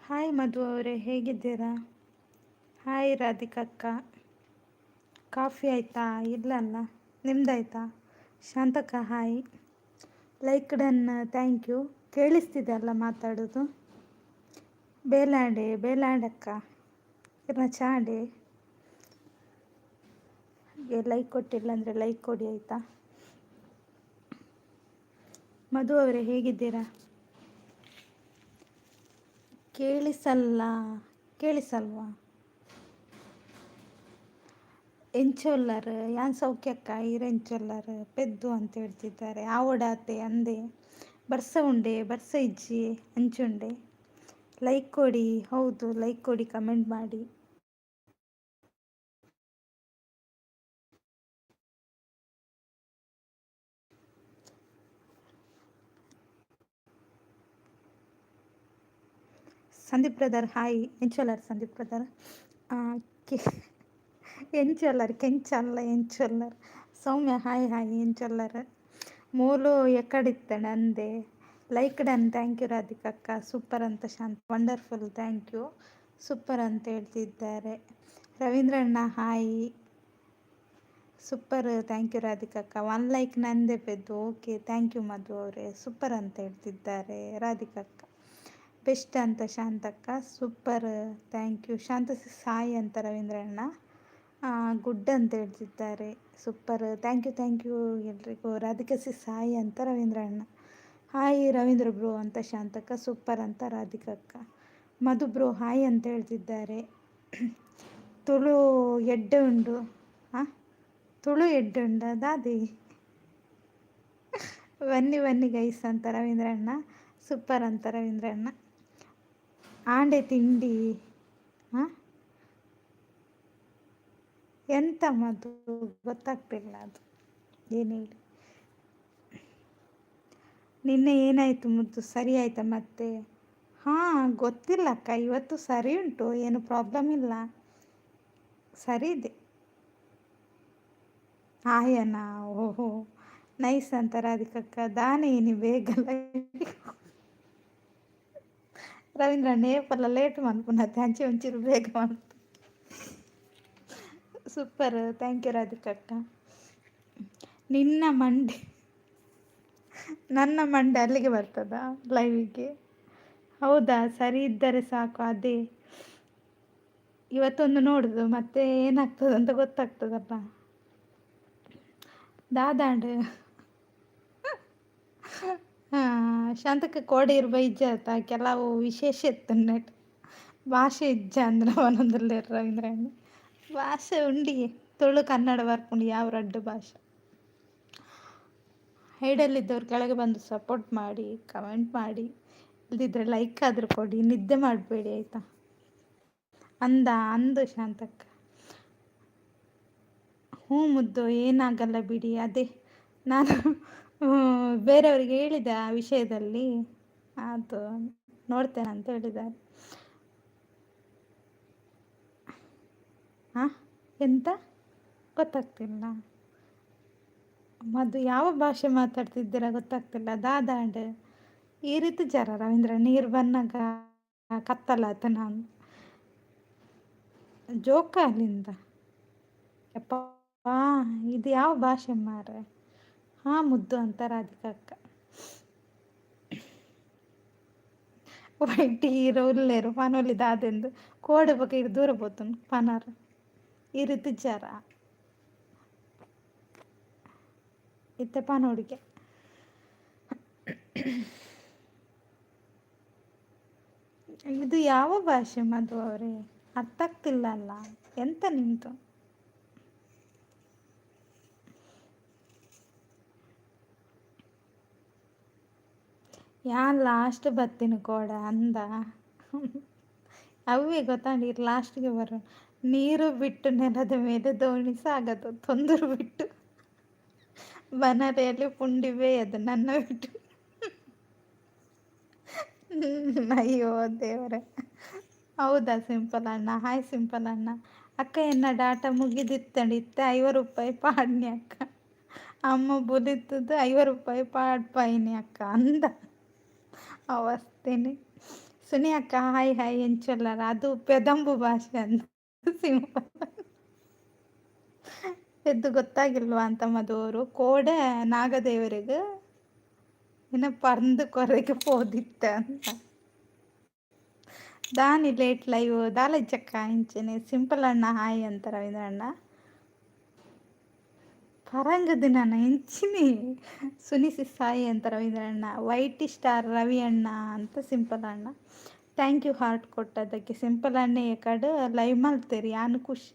Hi ಮಧು ಅವರೇ, ಹೇಗಿದ್ದೀರಾ? Hi ರಾಧಿಕಕ್ಕ. Coffee ಆಯಿತಾ? ಇಲ್ಲಲ್ಲ, ನಿಮ್ದಾಯ್ತಾ? ಶಾಂತಕ್ಕ hi. Like done, thank you. ಕೇಳಿಸ್ತಿದೆ ಅಲ್ಲ ಮಾತಾಡೋದು? ಬೇಲಾಡಕ್ಕ ಇಲ್ಲ ಚಾಡೆ. ಲೈಕ್ ಕೊಟ್ಟಿಲ್ಲ ಅಂದರೆ ಲೈಕ್ ಕೊಡಿ ಆಯಿತಾ? ಮಧು ಅವರೇ ಹೇಗಿದ್ದೀರಾ? ಕೇಳಿಸಲ್ವಾ? ಎಂಚೊಲ್ಲರ್ ಯಾನ್ ಸೌಖ್ಯಕ್ಕ ಇರೆಂಚೊಲ್ಲರ್ ಪೆದ್ದು ಅಂತ ಹೇಳ್ತಿದ್ದಾರೆ. ಆವಡಾತೆ ಅಂದೆ ಬರ್ಸ ಉಂಡೆ ಬರ್ಸ ಇಜ್ಜಿ ಅಂಚುಂಡೆ. ಲೈಕ್ ಕೊಡಿ. ಹೌದು, ಲೈಕ್ ಕೊಡಿ, ಕಮೆಂಟ್ ಮಾಡಿ. Sandeep brother hi. ಎಂಚೊಲ್ಲರ್ ಸಂದೀಪ್ ಬ್ರದರ್. ಕೆಂಚಲ್ಲ ಎಂಚೊಲ್ಲರ್. ಸೌಮ್ಯ ಹಾಯ್ ಎಂಚೊಲ್ಲರ್. ಮೂಲು ಎಕ್ಕಡಿತ್ತಣ ಅಂದೆ. ಲೈಕ್ ಡನ್, ಥ್ಯಾಂಕ್ ಯು ರಾಧಿಕಕ್ಕ. ಸೂಪರ್ ಅಂತ Shanth wonderful, thank you. Super ಅಂತ ಹೇಳ್ತಿದ್ದಾರೆ. ರವೀಂದ್ರಣ್ಣ ಹಾಯ್. ಸೂಪರ್, ಥ್ಯಾಂಕ್ ಯು ರಾಧಿಕಕ್ಕ. 1 ಲೈಕ್ ನಂದೆ ಪೆದ್ದು. ಓಕೆ, ಥ್ಯಾಂಕ್ ಯು ಮಧು ಅವರೇ. ಸೂಪರ್ ಅಂತ ಹೇಳ್ತಿದ್ದಾರೆ ರಾಧಿಕಕ್ಕ. ಬೆಸ್ಟ್ ಅಂತ ಶಾಂತಕ್ಕ. Super, thank you. Shanta Sai ಅಂತ ರವೀಂದ್ರಣ್ಣ. ಗುಡ್ ಅಂತ ಹೇಳ್ತಿದ್ದಾರೆ. ಸೂಪರ್, ಥ್ಯಾಂಕ್ ಯು ಎಲ್ರಿಗೂ. ರಾಧಿಕಾ ಸಾಯಿ ಅಂತ ರವೀಂದ್ರಣ್ಣ. ಹಾಯ್ ರವೀಂದ್ರ ಬ್ರೋ ಅಂತ ಶಾಂತಕ್ಕ. ಸೂಪರ್ ಅಂತ ರಾಧಿಕಕ್ಕ. ಮಧು ಬ್ರೋ ಹಾಯ್ ಅಂತ ಹೇಳ್ತಿದ್ದಾರೆ. ತುಳು ಎಡ್ಡೆ ಉಂಡು. ತುಳು ಎಡ್ಡೆ ಉಂಡ ದಾದಿ. ಬನ್ನಿ ಗೈಸ್ ಅಂತ ರವೀಂದ್ರಣ್ಣ. ಸೂಪರ್ ಅಂತ ರವೀಂದ್ರಣ್ಣ. ಆಂಡೆ ತಿಂಡಿ ಎಂತ ಮಧು ಗೊತ್ತಾಗ್ತಿಲ್ಲ ಅದು ಏನು ಹೇಳಿ. ನಿನ್ನೆ ಏನಾಯಿತು ಮುದ್ದು? ಸರಿ ಆಯಿತಾ ಮತ್ತೆ? ಗೊತ್ತಿಲ್ಲ ಅಕ್ಕ, ಇವತ್ತು ಸರಿ ಉಂಟು, ಏನು ಪ್ರಾಬ್ಲಮ್ ಇಲ್ಲ, ಸರಿ ಇದೆ. ಆಯನಾ? ಓಹೋ, ನೈಸ್ ಅಂತ ರಾಧಿಕಕ್ಕ. ದಾನೆ ಏನಿ ಬೇಗಲ್ಲ ರವೀಂದ್ರ ನೇಪಲ್ಲ ಲೇಟ್ ಮನ್ಪುನತ್ತೆ ಅಂಚೆ ಒಂಚೂರು ಬೇಗ ಮನ್ಪು. ಸೂಪರ್, ಥ್ಯಾಂಕ್ ಯು ರಾಧಿಕಕ್ಕ. ನನ್ನ ಮಂಡೆ ಅಲ್ಲಿಗೆ ಬರ್ತದ ಲೈವಿಗೆ? ಹೌದಾ? ಸರಿ ಇದ್ದರೆ ಸಾಕು. ಅದೇ ಇವತ್ತೊಂದು ನೋಡುದು, ಮತ್ತೆ ಏನಾಗ್ತದೆ ಅಂತ ಗೊತ್ತಾಗ್ತದಪ್ಪ. ದಾದಾಂಡ್ ಶಾಂತಕ್ಕೆ ಕೋಡೆ ಇರುವ ಇಜ್ಜಾತ ಕೆಲವು ವಿಶೇಷ ನೆಟ್ ಭಾಷೆ ಇಜ್ಜ ಅಂದ್ರೆ ಒಂದೊಂದಲ್ಲ ರವೀಂದ್ರಣ್ಣ ಭಾಷೆ ಉಂಡಿ ತುಳು ಕನ್ನಡ ಬರ್ಕೊಂಡು ಯಾವ ರಡ್ಡು ಭಾಷೆ. ಹೈಡಲ್ಲಿದ್ದವ್ರು ಕೆಳಗೆ ಬಂದು ಸಪೋರ್ಟ್ ಮಾಡಿ, ಕಮೆಂಟ್ ಮಾಡಿ, ಇಲ್ದಿದ್ರೆ ಲೈಕ್ ಆದರೂ ಕೊಡಿ. ನಿದ್ದೆ ಮಾಡಬೇಡಿ ಆಯಿತಾ? ಅಂದು ಶಾಂತಕ್ಕ. ಮುದ್ದು, ಏನಾಗಲ್ಲ ಬಿಡಿ. ಅದೇ ನಾನು ಬೇರೆಯವರಿಗೆ ಹೇಳಿದೆ ಆ ವಿಷಯದಲ್ಲಿ, ಅದು ನೋಡ್ತೇನೆ ಅಂತ ಹೇಳಿದ್ದಾರೆ. ಎಂತ ಗೊತ್ತಾಗ್ತಿಲ್ಲ ಮಧು, ಯಾವ ಭಾಷೆ ಮಾತಾಡ್ತಿದ್ದೀರಾ ಗೊತ್ತಾಗ್ತಿಲ್ಲ. ದಾದಾಂಡ್ ಈ ರೀತಿ ಜರ ರವೀಂದ್ರ ನೀರು ಬನ್ನಾಗ ಕತ್ತಲಾತ ನಾನು ಜೋಕ ಅಲ್ಲಿಂದ. ಯಪ್ಪ, ಇದು ಯಾವ ಭಾಷೆ ಮಾರ್ರೆ? ಮುದ್ದು ಅಂತ ರಾಧಿಕಕ್ಕ. ವೈಟಿ ರೋಲ್ಲೇರು ಪನೋಲಿ ದಾದೆಂದು ಕೋಡೆ ಬಗ್ಗೆ ಇದು ದೂರ పోతుంది ಪನಾರ ಈ ರೀತಿ ಜರ ಇತ್ತೆ ಪನೋಡಿಗೆ. ಇದು ಯಾವ ಭಾಷೆ ಮಧು ಅವರೇ? ಅರ್ಥ ಆಗ್ತಿಲ್ಲ ಅಲ್ಲ, ಎಂತ ನಿಂತು? ಯಾನ್ ಲಾಸ್ಟ್ ಬರ್ತೀನಿ ಕೋಡ ಅಂದ ಅವೇ ಗೊತ್ತಾಂಡಿ ಲಾಸ್ಟ್ಗೆ ಬರೋ. ನೀರು ಬಿಟ್ಟು ನೆಲದ ಮೇಲೆ ದೋಣಿ ಸಾಗದು, ತೊಂದರು ಬಿಟ್ಟು ಬನರೆಯಲ್ಲಿ ಪುಂಡಿವೆ ಅದು ನನ್ನ ಬಿಟ್ಟು. ಅಯ್ಯೋ ದೇವರೇ. ಹೌದಾ ಸಿಂಪಲ್ ಅಣ್ಣ? ಹಾಯ್ ಸಿಂಪಲ್ ಅಣ್ಣ. ಅಕ್ಕ ಎನ್ನ ಡಾಟಾ ಮುಗಿದಿತ್ತಂಡಿತ್ತೆ 50 ರೂಪಾಯಿ ಪಾಡ್ನಿ ಅಕ್ಕ. ಅಮ್ಮ ಬುಲಿತದ್ದು 50 ರೂಪಾಯಿ ಪಾಡ್ ಪೈನಿ ಅಕ್ಕ ಅಂದ ಅವಸ್ಥೆನೆ. ಸುನಿ ಅಕ್ಕ ಹಾಯ್ ಹಾಯ್ ಎಂಚೊಲ್ಲರ ಅದು ಪೆದಂಬು ಭಾಷೆ ಅಂತ ಸಿಂಪಲ್. ಎದ್ದು ಗೊತ್ತಾಗಿಲ್ವಾ ಅಂತ ಮದುವರು ಕೋಡೆ ನಾಗದೇವರಿಗೆ ಇನ್ನ ಪರ್ಂದು ಕೊರೆಗೆ ಪೋದಿತ್ತ ಅಂತ ದಾನಿ ಲೇಟ್ ಲೈವ್ ದಾಲಜ್ಜಕ್ಕ ಇಂಚನೆ ಸಿಂಪಲ್ ಅಣ್ಣ ಹಾಯ್ ಅಂತ ರವೀಂದ್ರ ಅಣ್ಣ ಪರಂಗ ದಿನ ಇಂಚಿನಿ ಸುನಿಸಿ ಸಾಯಿ ಅಂತ ರವೀಂದ್ರ ಅಣ್ಣ ವೈಟಿ ಸ್ಟಾರ್ ರವಿ ಅಣ್ಣ ಅಂತ ಸಿಂಪಲ್ ಅಣ್ಣ ಥ್ಯಾಂಕ್ ಯು ಹಾರ್ಟ್ ಕೊಟ್ಟದಕ್ಕೆ ಸಿಂಪಲ್ ಅಣ್ಣೆ ಕಡೆ ಲೈವ್ ಮಲ್ತೇರಿ ಯಾನು ಖುಷಿ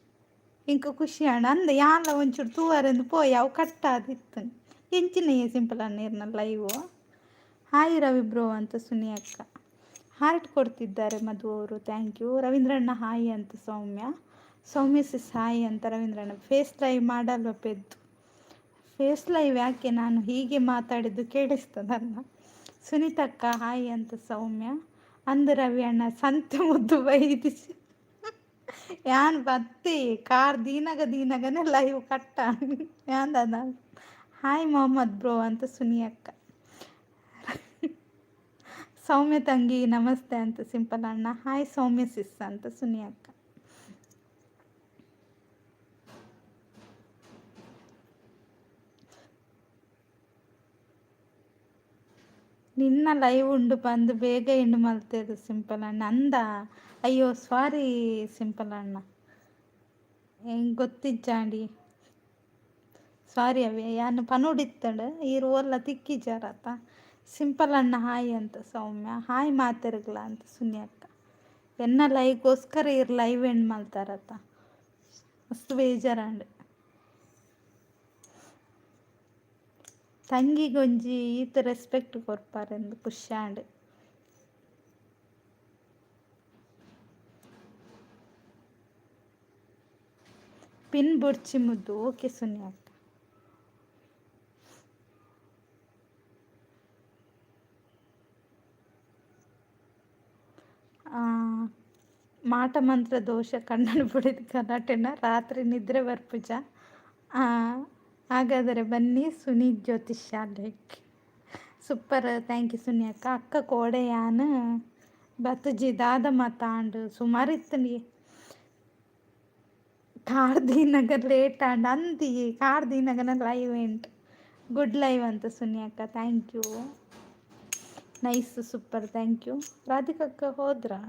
ಇಂಕ ಖುಷಿ ಅಣ್ಣ ಅಂದ ಯಾನ್ಲ ಒಂಚೂರು ತೂವರೆಂದು ಪೋಯ್ ಅವು ಕಟ್ಟಾದಿತ್ತು ಎಂಚಿನ ಸಿಂಪಲ್ ಅಣ್ಣ ಇರ್ನ ಲೈವ್ ಹಾಯ್ ರವಿ ಬ್ರೋ ಅಂತ ಸುನಿ ಅಕ್ಕ ಹಾರ್ಟ್ ಕೊಡ್ತಿದ್ದಾರೆ ಮಧು ಅವರು ಥ್ಯಾಂಕ್ ಯು ರವೀಂದ್ರಣ್ಣ ಹಾಯ್ ಅಂತ ಸೌಮ್ಯ ಸಿಸ್ ಹಾಯ್ ಅಂತ ರವೀಂದ್ರಣ್ಣ ಫೇಸ್ ಲೈವ್ ಮಾಡಲ್ವ ಪೆದ್ದು ಫೇಸ್ ಲೈವ್ ಯಾಕೆ ನಾನು ಹೀಗೆ ಮಾತಾಡಿದ್ದು ಕೇಳಿಸ್ತದಲ್ಲ ಸುನೀತಕ್ಕ ಹಾಯ್ ಅಂತ ಸೌಮ್ಯ ಅಂದ ರವಿ ಅಣ್ಣ ಸಂತೆ ಮುದ್ದು ಬೈದಿಸಿ ಯಾನ್ ಬತ್ತಿ ಕಾರ್ ದೀನಗನೆ ಲೈವ್ ಕಟ್ಟ ಯಾಂದದ ಹಾಯ್ ಮೊಹಮ್ಮದ್ ಬ್ರೋ ಅಂತ ಸುನಿ ಅಕ್ಕ ಸೌಮ್ಯ ತಂಗಿ ನಮಸ್ತೆ ಅಂತ ಸಿಂಪಲ್ ಅಣ್ಣ ಹಾಯ್ ಸೌಮ್ಯ ಸಿಸ್ ಅಂತ ಸುನಿ ಅಕ್ಕ ನಿನ್ನ ಲೈವ್ ಉಂಡು ಬಂದು ಬೇಗ ಎಂಡು ಮಲ್ತೇದು ಸಿಂಪಲ್ ಅಣ್ಣ ಅಂದ ಅಯ್ಯೋ ಸಾರಿ ಸಿಂಪಲ್ ಅಣ್ಣ ಹೆಂಗೆ ಗೊತ್ತಿಜ್ಜಾಂಡಿ ಸಾರಿ ಅವೇ ಯಾನು ಪನುಡಿತ್ತಡು ಈ ರೋಲ್ಲ ತಿಕ್ಕಿಜಾರತ ಸಿಂಪಲ್ ಅಣ್ಣ ಹಾಯ್ ಅಂತ ಸೌಮ್ಯ ಹಾಯ್ ಮಾತಿರ್ಗಲ ಅಂತ ಸುನಿ ಅಕ್ಕ ಎನ್ನ ಲೈವ್ಗೋಸ್ಕರ ಇರ್ ಲೈವ್ ಎಂಡ್ ಮಲ್ತಾರತ ಮಸ್ತ್ ಬೇಜಾರಂಡು ತಂಗಿಗೊಂಜಿ ಈತ ರೆಸ್ಪೆಕ್ಟ್ ಕೊರ್ಪಾರೆಂದು ಖುಷ್ಯಾಂಡ್ ಪಿನ್ ಬುಡ್ಚಿ ಮುದ್ದು ಓಕೆ ಸುನಿ ಅಕ್ಕ ಮಾಟ ಮಂತ್ರ ದೋಷ ಕಣ್ಣನ್ನು ಬಿಡಿದ ಕಲಾಟೆನ ರಾತ್ರಿ ನಿದ್ರೆ ಬರ್ಪುಜ ಹಾಗಾದರೆ ಬನ್ನಿ ಸುನಿ ಜ್ಯೋತಿಷ್ಯಾಲಯಕ್ಕೆ ಸೂಪರ್ ಥ್ಯಾಂಕ್ ಯು ಸುನಿ ಅಕ್ಕ ಅಕ್ಕ ಕೋಡೆ ಯಾನು ಬತ್ತುಜಿ ದಾದ ಮಾತಾಂಡು ಸುಮಾರು ಇತ್ತನಿ ಕಾರ್ದೀನಗರ್ ಲೇಟ್ ಆಂಡ್ ಅಂದಿ ಕಾರ್ದೀನಗನ ಲೈವ್ ಎಂಟ್ ಗುಡ್ ಲೈವ್ ಅಂತ ಸುನಿ ಅಕ್ಕ thank you nice super thank you ರಾಧಿಕಕ್ಕ ಹೋದ್ರಾ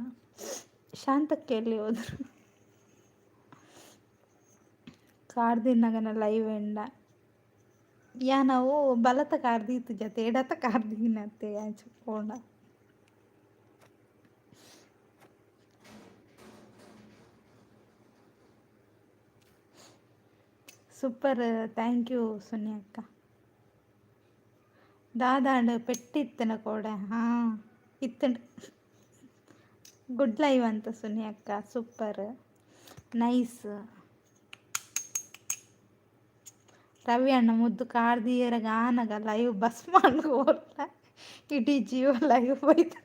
ಶಾಂತಕ್ಕೆ ಎಲ್ಲಿ ಹೋದ್ರು ಕಾರ್ದಿನಗನ ಲೈವ್ ಎಂಡ ಯಾ ನಾವು ಬಲತ ಕಾರ್ದೀತು ಜತೆ ಎಡತ ಕಾರ್ದೀನತ್ತೆ ಯಾಚೋಣ ಸೂಪರ್ ಥ್ಯಾಂಕ್ ಯು ಸುನಿ ಅಕ್ಕ ದಾದಾಂಡು ಪೆಟ್ಟಿತ್ತನ ಕೋಡೆ ಹಾಂ ಇತ್ತಂಡು ಗುಡ್ ಲೈವ್ ಅಂತ ಸುನಿ ಅಕ್ಕ ಸೂಪರ್ ನೈಸ್ ರವಿ ಅಣ್ಣ ಮುದ್ದು ಕಾರ್ದಿಯರಗ ಆನಗ ಲೈವ್ ಬಸ್ ಮಾಡ್ಕೋಲ್ಲ ಇಡೀ ಜೀವ ಲೈವ್ ಹೋಯ್ತು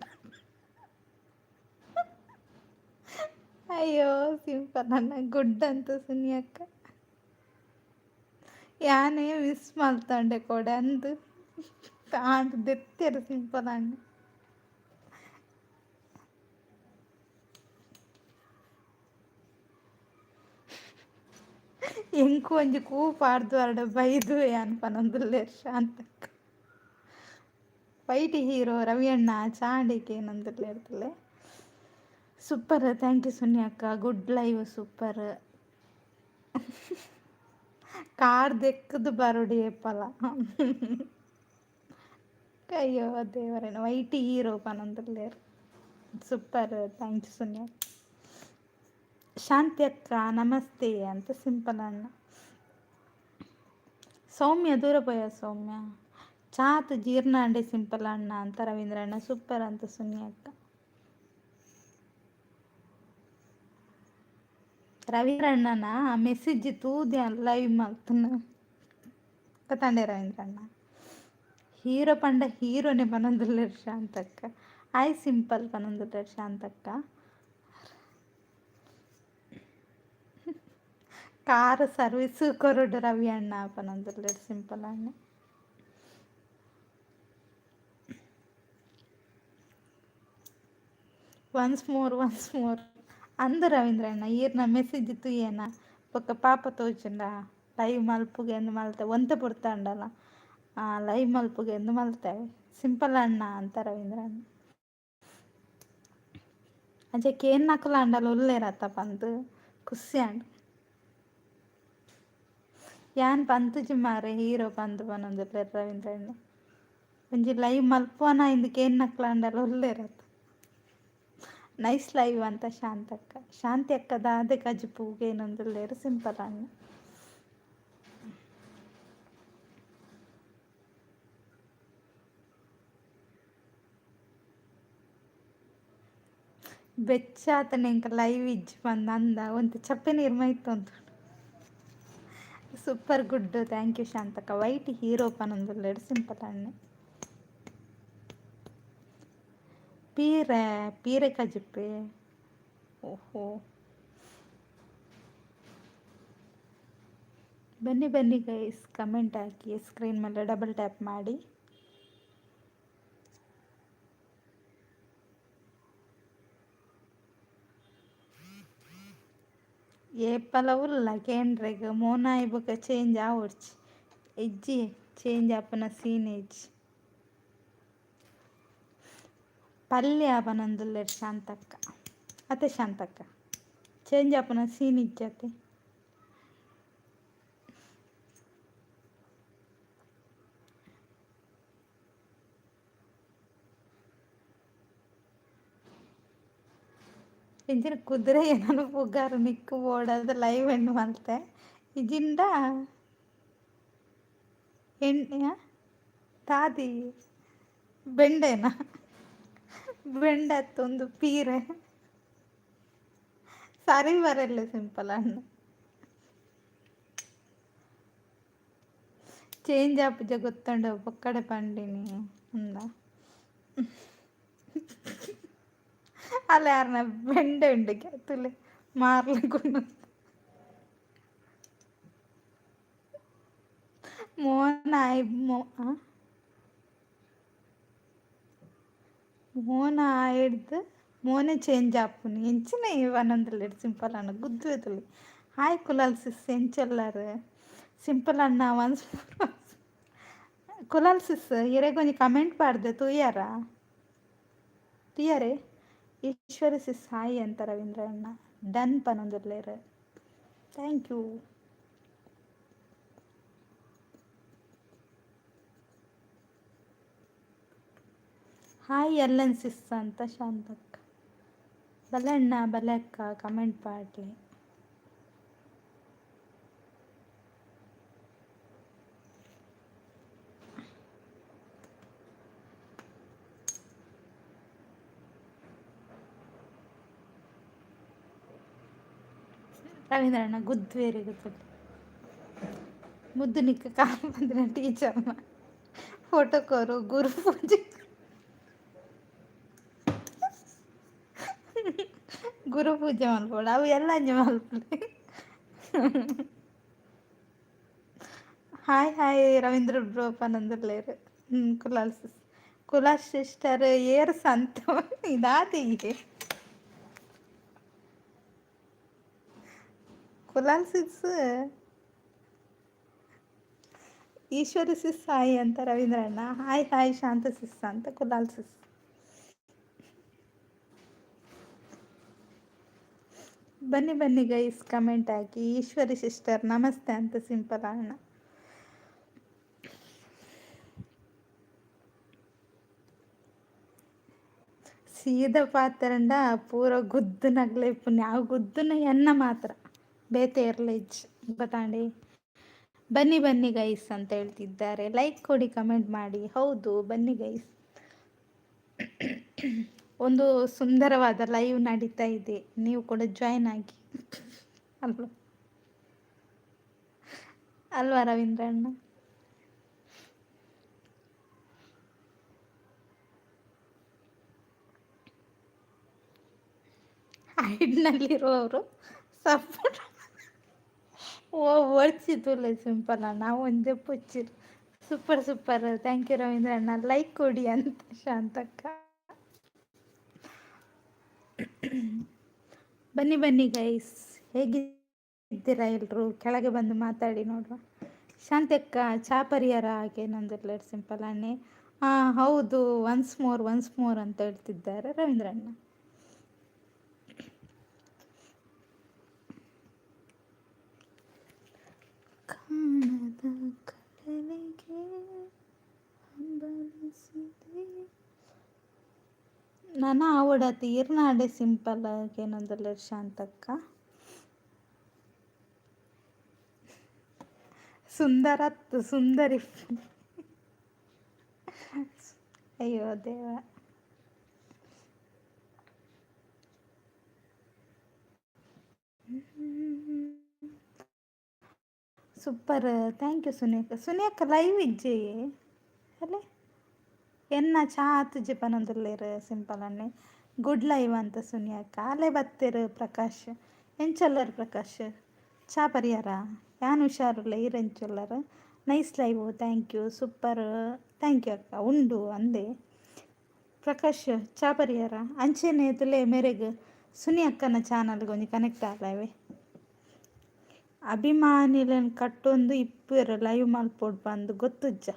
ಅಯ್ಯೋ ಸಿಂಪಲ್ ಅಣ್ಣ ಗುಡ್ ಅಂತ ಸುನಿ ಅಕ್ಕ ಯಾನೇ ಮಿಸ್ ಮಾಡ್ತಂಡೆ ಕೊಡೆ ಅಂದು ಕಾಂಡ್ ದೆತ್ತರು ಸಿಂಪಲ್ ಅಣ್ಣ ಎಂಕು ಒಂಜಿ ಕೂಪಾಡ್ದು ಅರ್ಡ ಬೈದು ಅನ್ಪನೊಂದುಲ್ಲೆ ಶಾಂತಕ್ಕ ವೈಟಿ ಹೀರೋ ರವಿ ಅಣ್ಣ ಚಾಂಡಿಕೆ ಏನಂದುಲ್ಲೆ ಇರ್ತಲೆ ಸೂಪರ್ ಥ್ಯಾಂಕ್ ಯು ಸುನಿ ಅಕ್ಕ ಗುಡ್ ಲೈವ್ ಸೂಪರ್ ಕಾರ್ ದೆಕ್ಕದು ಬರುಡಿ ಏಪಲ ಅಯ್ಯೋ ದೇವರೇನ ವೈಟಿ ಹೀರೋ ಪನೊಂದುಲ್ಲೇರು ಸೂಪರ್ ಥ್ಯಾಂಕ್ ಯು ಸುನಿ ಅಕ್ಕ ಶಾಂತಿ ಅಕ್ಕ ನಮಸ್ತೆ ಅಂತ ಸಿಂಪಲ್ ಅಣ್ಣ ಸೌಮ್ಯ ದೂರ ಪೋಯ ಸೌಮ್ಯ ಚಾತ್ ಜೀರ್ಣ ಅಂಡೆ ಸಿಂಪಲ್ ಅಣ್ಣ ಅಂತ ರವೀಂದ್ರ ಅಣ್ಣ ಸೂಪರ್ ಅಂತ ಸುನಿ ಅಕ್ಕ ರವೀಂದ್ರ ಅಣ್ಣನ ಮೆಸೇಜ್ ತೂದಿ ಲೈವ್ ಮಾಡ್ತಾನ ಕತಾಂಡೆ ರವೀಂದ್ರ ಅಣ್ಣ ಹೀರೋ ಪಂಡ ಹೀರೋನೇ ಪನೊಂದುಲ್ಲೇರು ಶಾಂತಕ್ಕ ಆಯ್ simple ಪನೊಂದುಲ್ಲೇರು Shantakka car service ಕೊರಡು Ravi ಅಣ್ಣ ಪನೊಂದುಲ್ಲೇರು ಸಿಂಪಲ್ ಅಣ್ಣ ಒನ್ಸ್ ಮೋರ್ ಅಂದ ರವೀಂದ್ರ ಅಣ್ಣ ಈರ್ನ ಮೆಸೇಜ್ ತುಯ್ಯನ ಬೊಕ್ಕ ಪಾಪ ತೋಜುಂಡ ಲೈವ್ ಮಲ್ಪುಗೆ ಎಂದು ಮಲ್ತೆ ಒಂತೆ ಪುಡ್ತಾಂಡಲ್ಲ ಲೈವ್ ಮಲ್ಪುಗೆ ಎಂದು ಮಲ್ತೇವೆ ಸಿಂಪಲ್ ಅಣ್ಣ ಅಂತ ರವೀಂದ್ರ ಅಣ್ಣ ಅಜಕ್ಕೆ ಏನು ನಕಲ ಅಂಡಲ್ಲ ಉಲ್ಲೇರತ್ತ ಪಂದು ಖುಷಿ ಅಂಡ್ ಯಾನ್ ಪಂತುಜಿ ಮಾರೆ ಹೀರೋ ಪಂದು ಪನೊಂದುಲ್ಲೆ ರವೀಂದ್ರ ಅಣ್ಣ ಒಂಜಿ ಲೈವ್ ಮಲ್ಪುವನ ಇಂದಕ್ಕೆ ಏನು ನಕಲ ಅಂಡಲ್ಲ ಉಲ್ಲೇರತ್ತ ನೈಸ್ ಲೈವ್ ಅಂತ ಶಾಂತಕ್ಕ ಶಾಂತಿ ಅಕ್ಕದ ಅದೇ ಕಜ್ಪುಗೆ ಏನೊಂದುಲ್ಲೇರು ಸಿಂಪಲ್ ಅಣ್ಣ ಬೆಚ್ಚಾತನೆ ಇಂಕ ಲೈವ್ ಇಜ್ಜಿ ಬಂದು ಅಂದ ಒಂದು ಚಪ್ಪೆ ನೀರು ಮೈತೊಂದು ಸೂಪರ್ ಗುಡ್ ಥ್ಯಾಂಕ್ ಯು ಶಾಂತಕ್ಕ ವೈಟ್ ಹೀರೋ ಪನೊಂದುಲ್ಲೇರು ಸಿಂಪಲ್ ಅಣ್ಣೆ ಪೀರೆ ಕಜಿಪ್ಪೆ ಓಹೋ ಬನ್ನಿ ಗೈಸ್ ಕಮೆಂಟ್ ಹಾಕಿ ಸ್ಕ್ರೀನ್ ಮೇಲೆ ಡಬಲ್ ಟ್ಯಾಪ್ ಮಾಡಿ ಏಪಲ ಉಲ್ಲ ಕೇಂದ್ರೆಗ್ ಮೋನಾಯಿ ಬೊಕ ಚೇಂಜ್ ಆವಡ್ಚಿ ಇಜ್ಜಿ ಚೇಂಜ್ ಆಪನ ಸೀನ್ ಇಜ್ಜಿ ಪಲ್ಯ ಆಪನಂದುಲ್ಲೇರು ಶಾಂತಕ್ಕ ಅತ್ತೆ ಶಾಂತಕ್ಕ ಚೇಂಜ್ ಆಪನ ಸೀನ್ ಇಜ್ಜತೆ ಇಂಚಿನ ಕುದುರೆ ಏನಾದ್ರು ಪುಗಾರು ನಿಕ್ಕು ಓಡೋದು ಲೈವ್ ಹೆಣ್ಣು ಮಲ್ತೆ ಇಜಿಂದ ಎಣ್ಣೆಯ ತಾದಿ ಬೆಂಡೆನ ಬೆಂಡತ್ತೊಂದು ಪೀರೆ ಸರಿ ಬರಲ್ಲ ಸಿಂಪಲ್ ಅಣ್ಣ ಚೇಂಜ್ ಆಪುಜ ಗೊತ್ತುಂಡು ಬೊಕ್ಕಡೆ ಪಂಡಿನಿ ಅಂದ ಅಲ್ಲ ಯಾರನ್ನ ಬೆಂಡೆ ಉಂಡು ತುಲೆ ಮಾರ್ಲಿಕೊಂಡು ಮೋನ ಹಿಡ್ದು ಮೋನೆ ಚೇಂಜ್ ಆಪುನಿ ಎಂಚಿನ ಇವನೊಂದುಲ್ಲೇರು ಸಿಂಪಲ್ ಅಣ್ಣ ಗುದ್ದು ತುಳಿ ಹಾಯ್ ಕುಲಾಲ್ ಸಿಸ್ ಎಂಚೆಲ್ಲರು ಸಿಂಪಲ್ ಅಣ್ಣ ಒನ್ಸ್ ಕುಲಾಲ್ ಸಿಸ್ ಇರೆಗೊಂಜಿ ಕಮೆಂಟ್ ಪಾಡ್ದೆ ತುಯ್ಯಾರೆ ಈಶ್ವರಿ ಸಿಸ್ ಹಾಯ್ ಅಂತ ರವೀಂದ್ರ ಅಣ್ಣ ಡನ್ ಪನೊಂದುಲ್ಲೇರು ಥ್ಯಾಂಕ್ ಯು ಹಾಯ್ ಎಲ್ಲನ್ ಸಿಸ್ ಅಂತ ಶಾಂತಕ್ಕ ಬಲೆ ಅಣ್ಣ ಬಲೆ ಅಕ್ಕ ಕಮೆಂಟ್ ಪಾಡ್ಲಿ ರವೀಂದ್ರ ಅಣ್ಣ ಗುದ್ವೇರಿ ಗೊತ್ತಿಲ್ಲ ಮುದ್ದು ನಿಕ್ಕ ಕಾಲು ಬಂದಿನ ಟೀಚರ್ನ ಫೋಟೋ ಕೋರು ಗುರು ಪೂಜೆ ಗುರು ಪೂಜೆ ಮಲ್ಪೋಡ ಅವು ಎಲ್ಲ ಅಂಜಿ ಮಲ್ಪೊಡೆ ಹಾಯ್ ರವೀಂದ್ರ ಬ್ರೋ ಪನೊಂದುಲ್ಲೇರು ಕುಲಾಲ್ ಸಿಸ್ಟರ್ ಏರ್ ಸಂತ ಇದಾದಿಗೆ Kulal sis Ishwari sis hi ಅಂತ ರವೀಂದ್ರ ಅಣ್ಣ ಹಾಯ್ ಶಾಂತ ಸಿಸ್ ಅಂತ ಕುಲಾಲ್ ಸಿಸ್ ಬನ್ನಿ ಗೈಸ್ ಕಮೆಂಟ್ ಹಾಕಿ ಈಶ್ವರಿ ಸಿಸ್ಟರ್ ನಮಸ್ತೆ ಅಂತ ಸಿಂಪಲ್ ಅಣ್ಣ ಸೀದಾ ಪಾತ್ರಂಡ ಪೂರ ಗುದ್ದು ನಗ್ಲೆ ಪುಣ್ಯ ಅವು ಗುದ್ದುನ ಎನ್ನ ಮಾತ್ರ ಬೇತೆ ಇರ್ಲೇಜ್ ಬತಾಂಡಿ ಬನ್ನಿ ಗೈಸ್ ಅಂತ ಹೇಳ್ತಿದ್ದಾರೆ ಲೈಕ್ ಕೊಡಿ ಕಮೆಂಟ್ ಮಾಡಿ ಹೌದು ಬನ್ನಿ ಗೈಸ್ ಒಂದು ಸುಂದರವಾದ ಲೈವ್ ನಡೀತಾ ಇದೆ ನೀವು ಕೂಡ ಜಾಯ್ನ್ ಆಗಿ ಅಲ್ವಾ ರವೀಂದ್ರ ಅಣ್ಣ ಹೈಡ್ನಲ್ಲಿರುವವರು ಸಪೋರ್ಟ್ ಓಡಿಸಿತು ಸಿಂಪಲ್ ಅಣ್ಣ ಒಂದೇ ಪುಚ್ಚಿರು ಸೂಪರ್ ಥ್ಯಾಂಕ್ ಯು ರವೀಂದ್ರ ಅಣ್ಣ ಲೈಕ್ ಕೊಡಿ ಅಂತ ಶಾಂತಕ್ಕ ಬನ್ನಿ ಬನ್ನಿ ಗೈಸ್, ಹೇಗಿದ್ದೀರಾ ಎಲ್ರು? ಕೆಳಗೆ ಬಂದು ಮಾತಾಡಿ ನೋಡುವ. ಶಾಂತಿ ಅಕ್ಕ, ಚಾ ಪರಿಹಾರ ಹಾಗೆ ನಂದು ಸಿಂಪಲ್ ಅನ್ನೆ. ಹೌದು, ಒನ್ಸ್ ಮೋರ್ ಅಂತ ಹೇಳ್ತಿದ್ದಾರೆ ರವೀಂದ್ರಣ್ಣ. ಕಾಣದ ಕಡಲಿಗೆ ಹಂಬಲಿಸಿದೆ. ನಾನು आवडत ಈರ್ನಾಡೆ ಸಿಂಪಲ್ ಏನಂದಲ್ಲ ಶಾಂತಕ್ಕ. ಸುಂದರಿ. ಅಯ್ಯೋ ದೇವ. ಸೂಪರ್, ಥ್ಯಾಂಕ್ ಯು ಸುನಿಯಕ್ಕ ಲೈವ್ ಇಜ್ಜೆಯೇ ಅಲ್ಲೇ ಎನ್ನ ಚಾ ತುಜೆ ಪನೊಂದುಲ್ಲೇರು ಸಿಂಪಲ್ ಅನ್ನೆ. ಗುಡ್ ಲೈವ್ ಅಂತ ಸುನಿಯಕ್ಕ ಅಲ್ಲೇ ಬತ್ತೇರು. ಪ್ರಕಾಶ್ ಎಂಚಲ್ಲರು ಪ್ರಕಾಶ್ ಚಾ ಪರಿಹಾರ ಯಾನು ಹುಷಾರುಲ್ಲ ಈರೆಂಚುಲ್ಲರು. Nice live, thank you super, thank you ಅಕ್ಕ. ಉಂಡು ಅಂದೆ ಪ್ರಕಾಶ್ ಚಾ ಪರಿಹಾರ ಅಂಚೆನೆ ತುಲೆ ಮೇರೆಗೆ ಸುನಿ ಅಕ್ಕನ ಚಾನಲ್ಗೆ ಒಂಜಿ ಕನೆಕ್ಟ್ ಆಲವೆ. ಅಭಿಮಾನಿಲನ್ ಕಟ್ಟೊಂದು ಇಪ್ಪೇರು ಲೈವ್ ಮಲ್ಪೋಡು ಬಂದು ಗೊತ್ತುಜ್ಜ.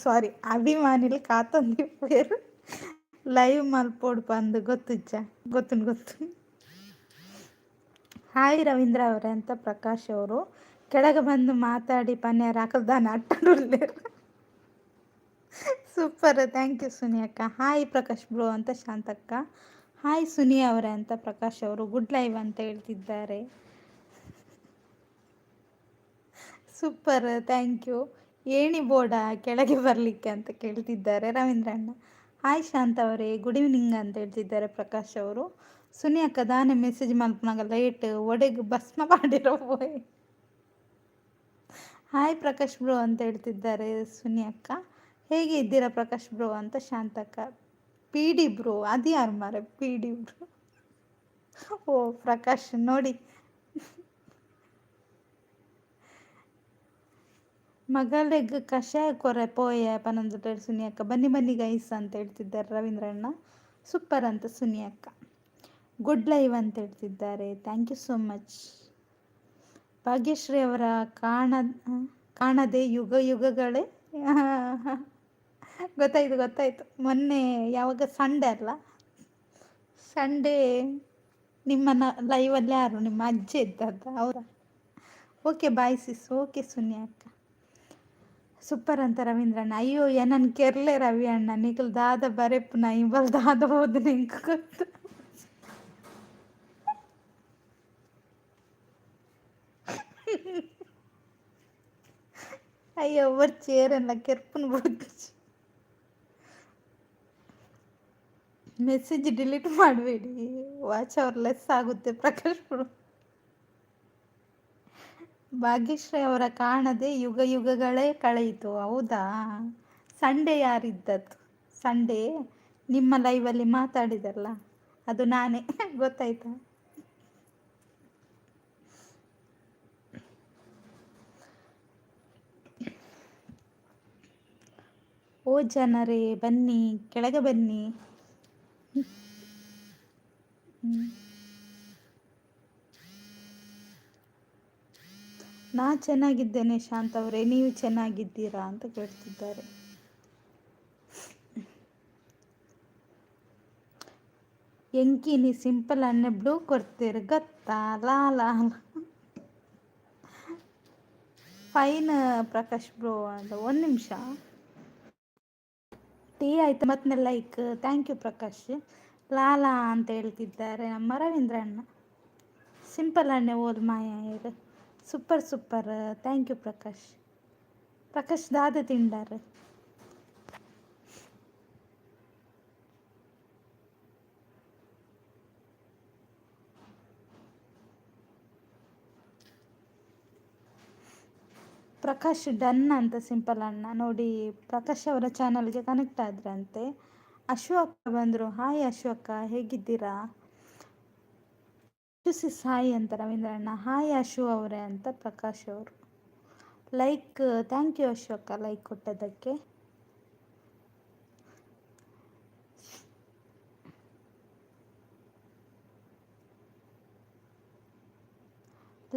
ಸಾರಿ, ಅಭಿಮಾನಿಲು ಕಾತೊಂದು ಇಪ್ಪೇರು ಲೈವ್ ಮಲ್ಪೋಡು ಬಂದು ಗೊತ್ತುಜ್ಜ. ಗೊತ್ತು. ಹಾಯ್ ರವೀಂದ್ರ ಅವರೇ ಅಂತ ಪ್ರಕಾಶ್ ಅವರು ಕೆಳಗೆ ಬಂದು ಮಾತಾಡಿ ಪನ್ಯಾರ ಹಾಕಲ್ದಾನೆ ಅಟ್ಟಡುಲ್ಲೇರು. ಸೂಪರ್, ಥ್ಯಾಂಕ್ ಯು ಸುನಿ ಅಕ್ಕ. ಹಾಯ್ ಪ್ರಕಾಶ್ ಬ್ರೋ ಅಂತ ಶಾಂತಕ್ಕ. ಹಾಯ್ ಸುನಿ ಅವರೇ ಅಂತ ಪ್ರಕಾಶ್ ಅವರು ಗುಡ್ ಲೈವ್ ಅಂತ ಹೇಳ್ತಿದ್ದಾರೆ. Super, thank you. ಏಣಿ ಬೋರ್ಡ ಕೆಳಗೆ ಬರಲಿಕ್ಕೆ ಅಂತ ಕೇಳ್ತಿದ್ದಾರೆ ರವೀಂದ್ರಣ್ಣ. ಹಾಯ್ ಶಾಂತ ಅವರೇ ಗುಡ್ ಈವ್ನಿಂಗ್ ಅಂತ ಹೇಳ್ತಿದ್ದಾರೆ ಪ್ರಕಾಶ್ ಅವರು. ಸುನಿ ಅಕ್ಕ ದಾನೆ ಮೆಸೇಜ್ ಮಲ್ಪನಾಗ ಲೇಟ್ ಒಡೆಗೆ ಭಸ್ಮ ಮಾಡಿರೋ ಬೋಯ್. ಹಾಯ್ ಪ್ರಕಾಶ್ ಬ್ರೋ ಅಂತ ಹೇಳ್ತಿದ್ದಾರೆ ಸುನಿ ಅಕ್ಕ. ಹೇಗೆ ಇದ್ದೀರಾ ಪ್ರಕಾಶ್ ಬ್ರೋ ಅಂತ ಶಾಂತಕ್ಕ. ಪಿ ಡಿ ಬ್ರೋ ಅದು ಯಾರು ಮಾರೆ ಪಿ ಡಿ ಬ್ರೋ? ಓ ಪ್ರಕಾಶ್ ನೋಡಿ. ಮಗಳಿಗೆ ಕಷಾಯ ಕೊರೆ ಪೋಯ ಪನೊಂದು ಸುನಿ ಅಕ್ಕ. ಬನ್ನಿ ಗೈಸ್ ಅಂತ ಹೇಳ್ತಿದ್ದಾರೆ ರವೀಂದ್ರಣ್ಣ. ಸೂಪರ್ ಅಂತ ಸುನಿ ಅಕ್ಕ. ಗುಡ್ ಲೈವ್ ಅಂತ ಹೇಳ್ತಿದ್ದಾರೆ, thank you so much. Bhagyashree ಅವರ ಕಾಣದೆ ಯುಗಗಳೇ. ಗೊತ್ತಾಯ್ತು. ಮೊನ್ನೆ ಯಾವಾಗ ಸಂಡೇ ಅಲ್ಲ, ಸಂಡೇ ನಿಮ್ಮ ಲೈವಲ್ಲಿ ಯಾರು ನಿಮ್ಮ ಅಜ್ಜಿ ಇದ್ದದ್ದ ಅವರ? Okay bye sis. Okay Suni ಅಕ್ಕ. ಸೂಪರ್ ಅಂತ ರವೀಂದ್ರಣ್ಣ. ಅಯ್ಯೋ ಏನನ್ ಕೆರ್ಲೆ ರವಿ ಅಣ್ಣ ನಿಖಲ್ ದಾದ ಬರೆಪ್ಪು ನಾ ಇವಲ್ ದಾದ ಹೋದ ನಿಂಗೆ ಗೊತ್ತು. ಅಯ್ಯೋ ಒಬ್ಬರು ಚೇರಲ್ಲ ಕೆರ್ಪನ್ ಬಿಡ್ತು. ಮೆಸೇಜ್ ಡಿಲೀಟ್ ಮಾಡಬೇಡಿ, ವಾಚ್ ಅವರ್ ಲೆಸ್ ಆಗುತ್ತೆ ಪ್ರಕಾಶ್ ಬಿಡು. ಭಾಗ್ಯಶ್ರೀ ಅವರ ಕಾಣದೆ ಯುಗಗಳೇ ಕಳೆಯಿತು. ಹೌದಾ? ಸಂಡೇ ಯಾರಿದ್ದದ್ದು? ಸಂಡೇ ನಿಮ್ಮ ಲೈವಲ್ಲಿ ಮಾತಾಡಿದಲ್ಲ ಅದು ನಾನೇ. ಗೊತ್ತಾಯ್ತಾ? ಓ ಜನರೇ ಬನ್ನಿ, ಕೆಳಗೆ ಬನ್ನಿ. ನಾ ಚೆನ್ನಾಗಿದ್ದೇನೆ ಶಾಂತ ಅವರೇ, ನೀವು ಚೆನ್ನಾಗಿದ್ದೀರಾ ಅಂತ ಕೇಳ್ತಿದ್ದಾರೆ. ಎಂಕಿನಿ ಸಿಂಪಲ್ ಅನ್ನೆ ಬ್ಲೂ ಕೊಡ್ತೀರಿ ಗೊತ್ತಾ? ಲಾಲ ಫೈನ್ ಪ್ರಕಾಶ್ ಬ್ರೋ ಅಂತ. ಒಂದು ನಿಮಿಷ, ಟೀ ಆಯ್ತು ಮತ್ತೆ ಲೈಕ್. Thank you Prakash. ಲಾಲಾ ಅಂತ ಹೇಳ್ತಿದ್ದಾರೆ ನಮ್ಮ ರವೀಂದ್ರಣ್ಣ. ಸಿಂಪಲ್ ಅನ್ನೆ ಓಲ್ ಮಾಯ ಹೇಳು. ಸೂಪರ್, ಥ್ಯಾಂಕ್ ಯು ಪ್ರಕಾಶ್ ದಾದ ತಿಂಡಾರು. ಪ್ರಕಾಶ್ ಡನ್ ಅಂತ ಸಿಂಪಲ್ ಅಣ್ಣ ನೋಡಿ. ಪ್ರಕಾಶ್ ಅವರ ಚಾನಲ್ಗೆ ಕನೆಕ್ಟ್ ಆದ್ರಂತೆ. ಅಶು ಅಕ್ಕ ಬಂದರು. ಹಾಯ್ ಅಶು ಅಕ್ಕ, ಹೇಗಿದ್ದೀರಾ? ಸಾಯಿ ಅಂತ ರವೀಂದ್ರಣ್ಣ. ಹಾಯ್ ಅಶು ಅವರೇ ಅಂತ ಪ್ರಕಾಶ್ ಅವರು. ಲೈಕ್, ಥ್ಯಾಂಕ್ ಯು ಅಶು ಅಕ್ಕ ಲೈಕ್ ಕೊಟ್ಟದಕ್ಕೆ.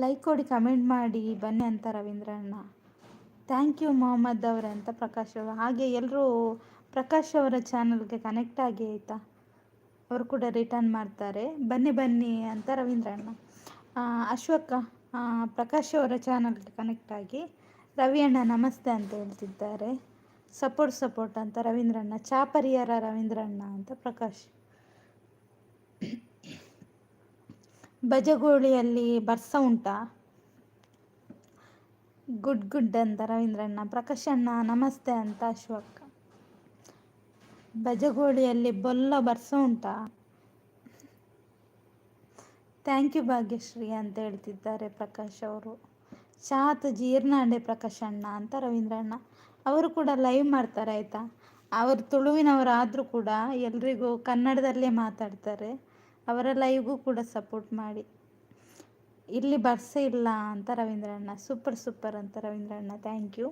ಲೈಕ್ ಕೊಡಿ, ಕಮೆಂಟ್ ಮಾಡಿ ಬನ್ನಿ ಅಂತ ರವೀಂದ್ರ ಅಣ್ಣ. ಥ್ಯಾಂಕ್ ಯು ಮೊಹಮ್ಮದ್ ಅವರೇ ಅಂತ ಪ್ರಕಾಶ್ ಅವರು. ಹಾಗೆ ಎಲ್ಲರೂ ಪ್ರಕಾಶ್ ಅವರ ಚಾನಲ್ಗೆ ಕನೆಕ್ಟ್ ಆಗಿ ಆಯಿತಾ, ಅವರು ಕೂಡ ರಿಟರ್ನ್ ಮಾಡ್ತಾರೆ. ಬನ್ನಿ ಬನ್ನಿ ಅಂತ ರವೀಂದ್ರ ಅಣ್ಣ. ಅಶ್ವಕ್ಕ ಪ್ರಕಾಶ್ ಅವರ ಚಾನಲ್ಗೆ ಕನೆಕ್ಟ್ ಆಗಿ. ರವಿ ಅಣ್ಣ ನಮಸ್ತೆ ಅಂತ ಹೇಳ್ತಿದ್ದಾರೆ. ಸಪೋರ್ಟ್ ಅಂತ ರವೀಂದ್ರಣ್ಣ. ಚಾಪರಿಯರ ರವೀಂದ್ರಣ್ಣ ಅಂತ ಪ್ರಕಾಶ್. ಬಜಗೋಳಿಯಲ್ಲಿ ಬರ್ಸ ಉಂಟಾ? ಗುಡ್ ಅಂತ ರವೀಂದ್ರಣ್ಣ. ಪ್ರಕಾಶ್ ಅಣ್ಣ ನಮಸ್ತೆ ಅಂತ ಅಶ್ವಕ್ಕ. ಬಜಗೋಳಿಯಲ್ಲಿ ಬೊಲ್ಲ ಬರ್ಸ ಉಂಟಾ? ಥ್ಯಾಂಕ್ ಯು ಭಾಗ್ಯಶ್ರೀ ಅಂತ ಹೇಳ್ತಿದ್ದಾರೆ ಪ್ರಕಾಶ್ ಅವರು. ಚಾತ್ ಜೀರ್ನಾಂಡೆ ಪ್ರಕಾಶ್ ಅಣ್ಣ ಅಂತ ರವೀಂದ್ರಣ್ಣ. ಅವರು ಕೂಡ ಲೈವ್ ಮಾಡ್ತಾರೆ ಆಯಿತಾ. ಅವರು ತುಳುವಿನವರಾದರೂ ಕೂಡ ಎಲ್ರಿಗೂ ಕನ್ನಡದಲ್ಲೇ ಮಾತಾಡ್ತಾರೆ. ಅವರ ಲೈವ್ಗೂ ಕೂಡ ಸಪೋರ್ಟ್ ಮಾಡಿ. ಇಲ್ಲಿ ಬರ್ಸೆ ಇಲ್ಲ ಅಂತ ರವೀಂದ್ರಣ್ಣ. ಸೂಪರ್ ಅಂತ ರವೀಂದ್ರಣ್ಣ. Thank you.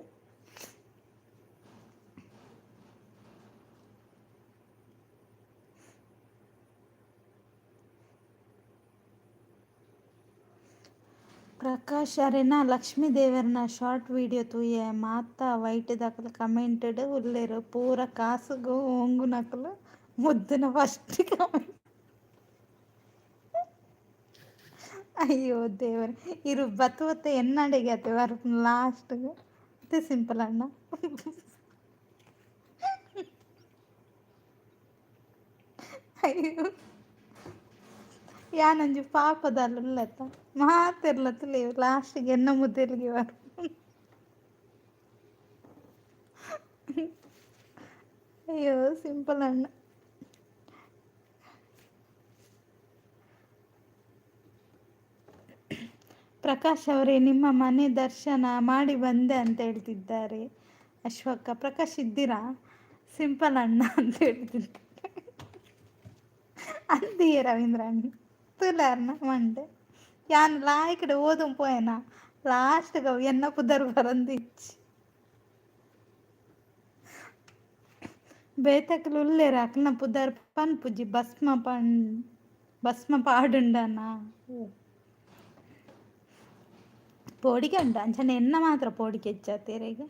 ಪ್ರಕಾಶ್ ಅರೆನಾ ಲಕ್ಷ್ಮೀ ದೇವರನ ಶಾರ್ಟ್ వీడియో తూయే మాత వైట్ దకలు కమెంటెడ్ ఉల్లేరు పూర కాసుగు ఓంగు నకలు ముద్దున ఫస్ట్ కమెంట్. ಅಯ್ಯೋ ದೇವರೇ, ಇರು ಬತ್ತು ಎನ್ನಡೆಗೆ ವరకు ಲಾಸ್ಟ್ಗೆ ಮತ್ತೆ ಸಿಂಪಲ್ ಅಣ್ಣ. ಅಯ್ಯೋ ಯಾನಂಜು ಪಾಪದಲ್ಲತ್ತ ಮಾತಿರ್ಲತ್ತಲೇ ಲಾಸ್ಟಿಗೆ ಎನ್ನ ಮುದ್ದೆಲಿಗೆ ಬರು. ಅಯ್ಯೋ ಸಿಂಪಲ್ ಅಣ್ಣ. ಪ್ರಕಾಶ್ ಅವರೇ, ನಿಮ್ಮ ಮನೆ ದರ್ಶನ ಮಾಡಿ ಬಂದೆ ಅಂತ ಹೇಳ್ತಿದ್ದಾರೆ ಅಶ್ವಕ್ಕ. ಪ್ರಕಾಶ್ ಇದ್ದೀರಾ? ಸಿಂಪಲ್ ಅಣ್ಣ ಅಂತ ಹೇಳ್ತಿದ್ದಾರೆ. ಅಂದಿಯೇ ರವೀಂದ್ರ ಅಣ್ಣ ತುಲಾರ್ನ ಮಂಡೆ ಯಾನ್ ಲಾಯ್ಕಡೆ ಓದುಂ ಪೋಯನ ಲಾಸ್ಟ್ಗೆ ಎನ್ನ ಪುದರ್ ಬರಂದಿಚ್ಚಿ ಬೇತಕಲು ಉಲ್ಲೇರ ಅಕ್ನ ಪುದರ್ ಪನ್ ಪುಜಿ ಭಸ್ಮ ಪಾಡುಂಡನ ಪೋಡಿಗೆ ಉಂಡ ಅಂಚನೆ ಎನ್ನ ಮಾತ್ರ ಪೋಡಿಗೆ ಹೆಚ್ಚಾತೀರಿಗೆ.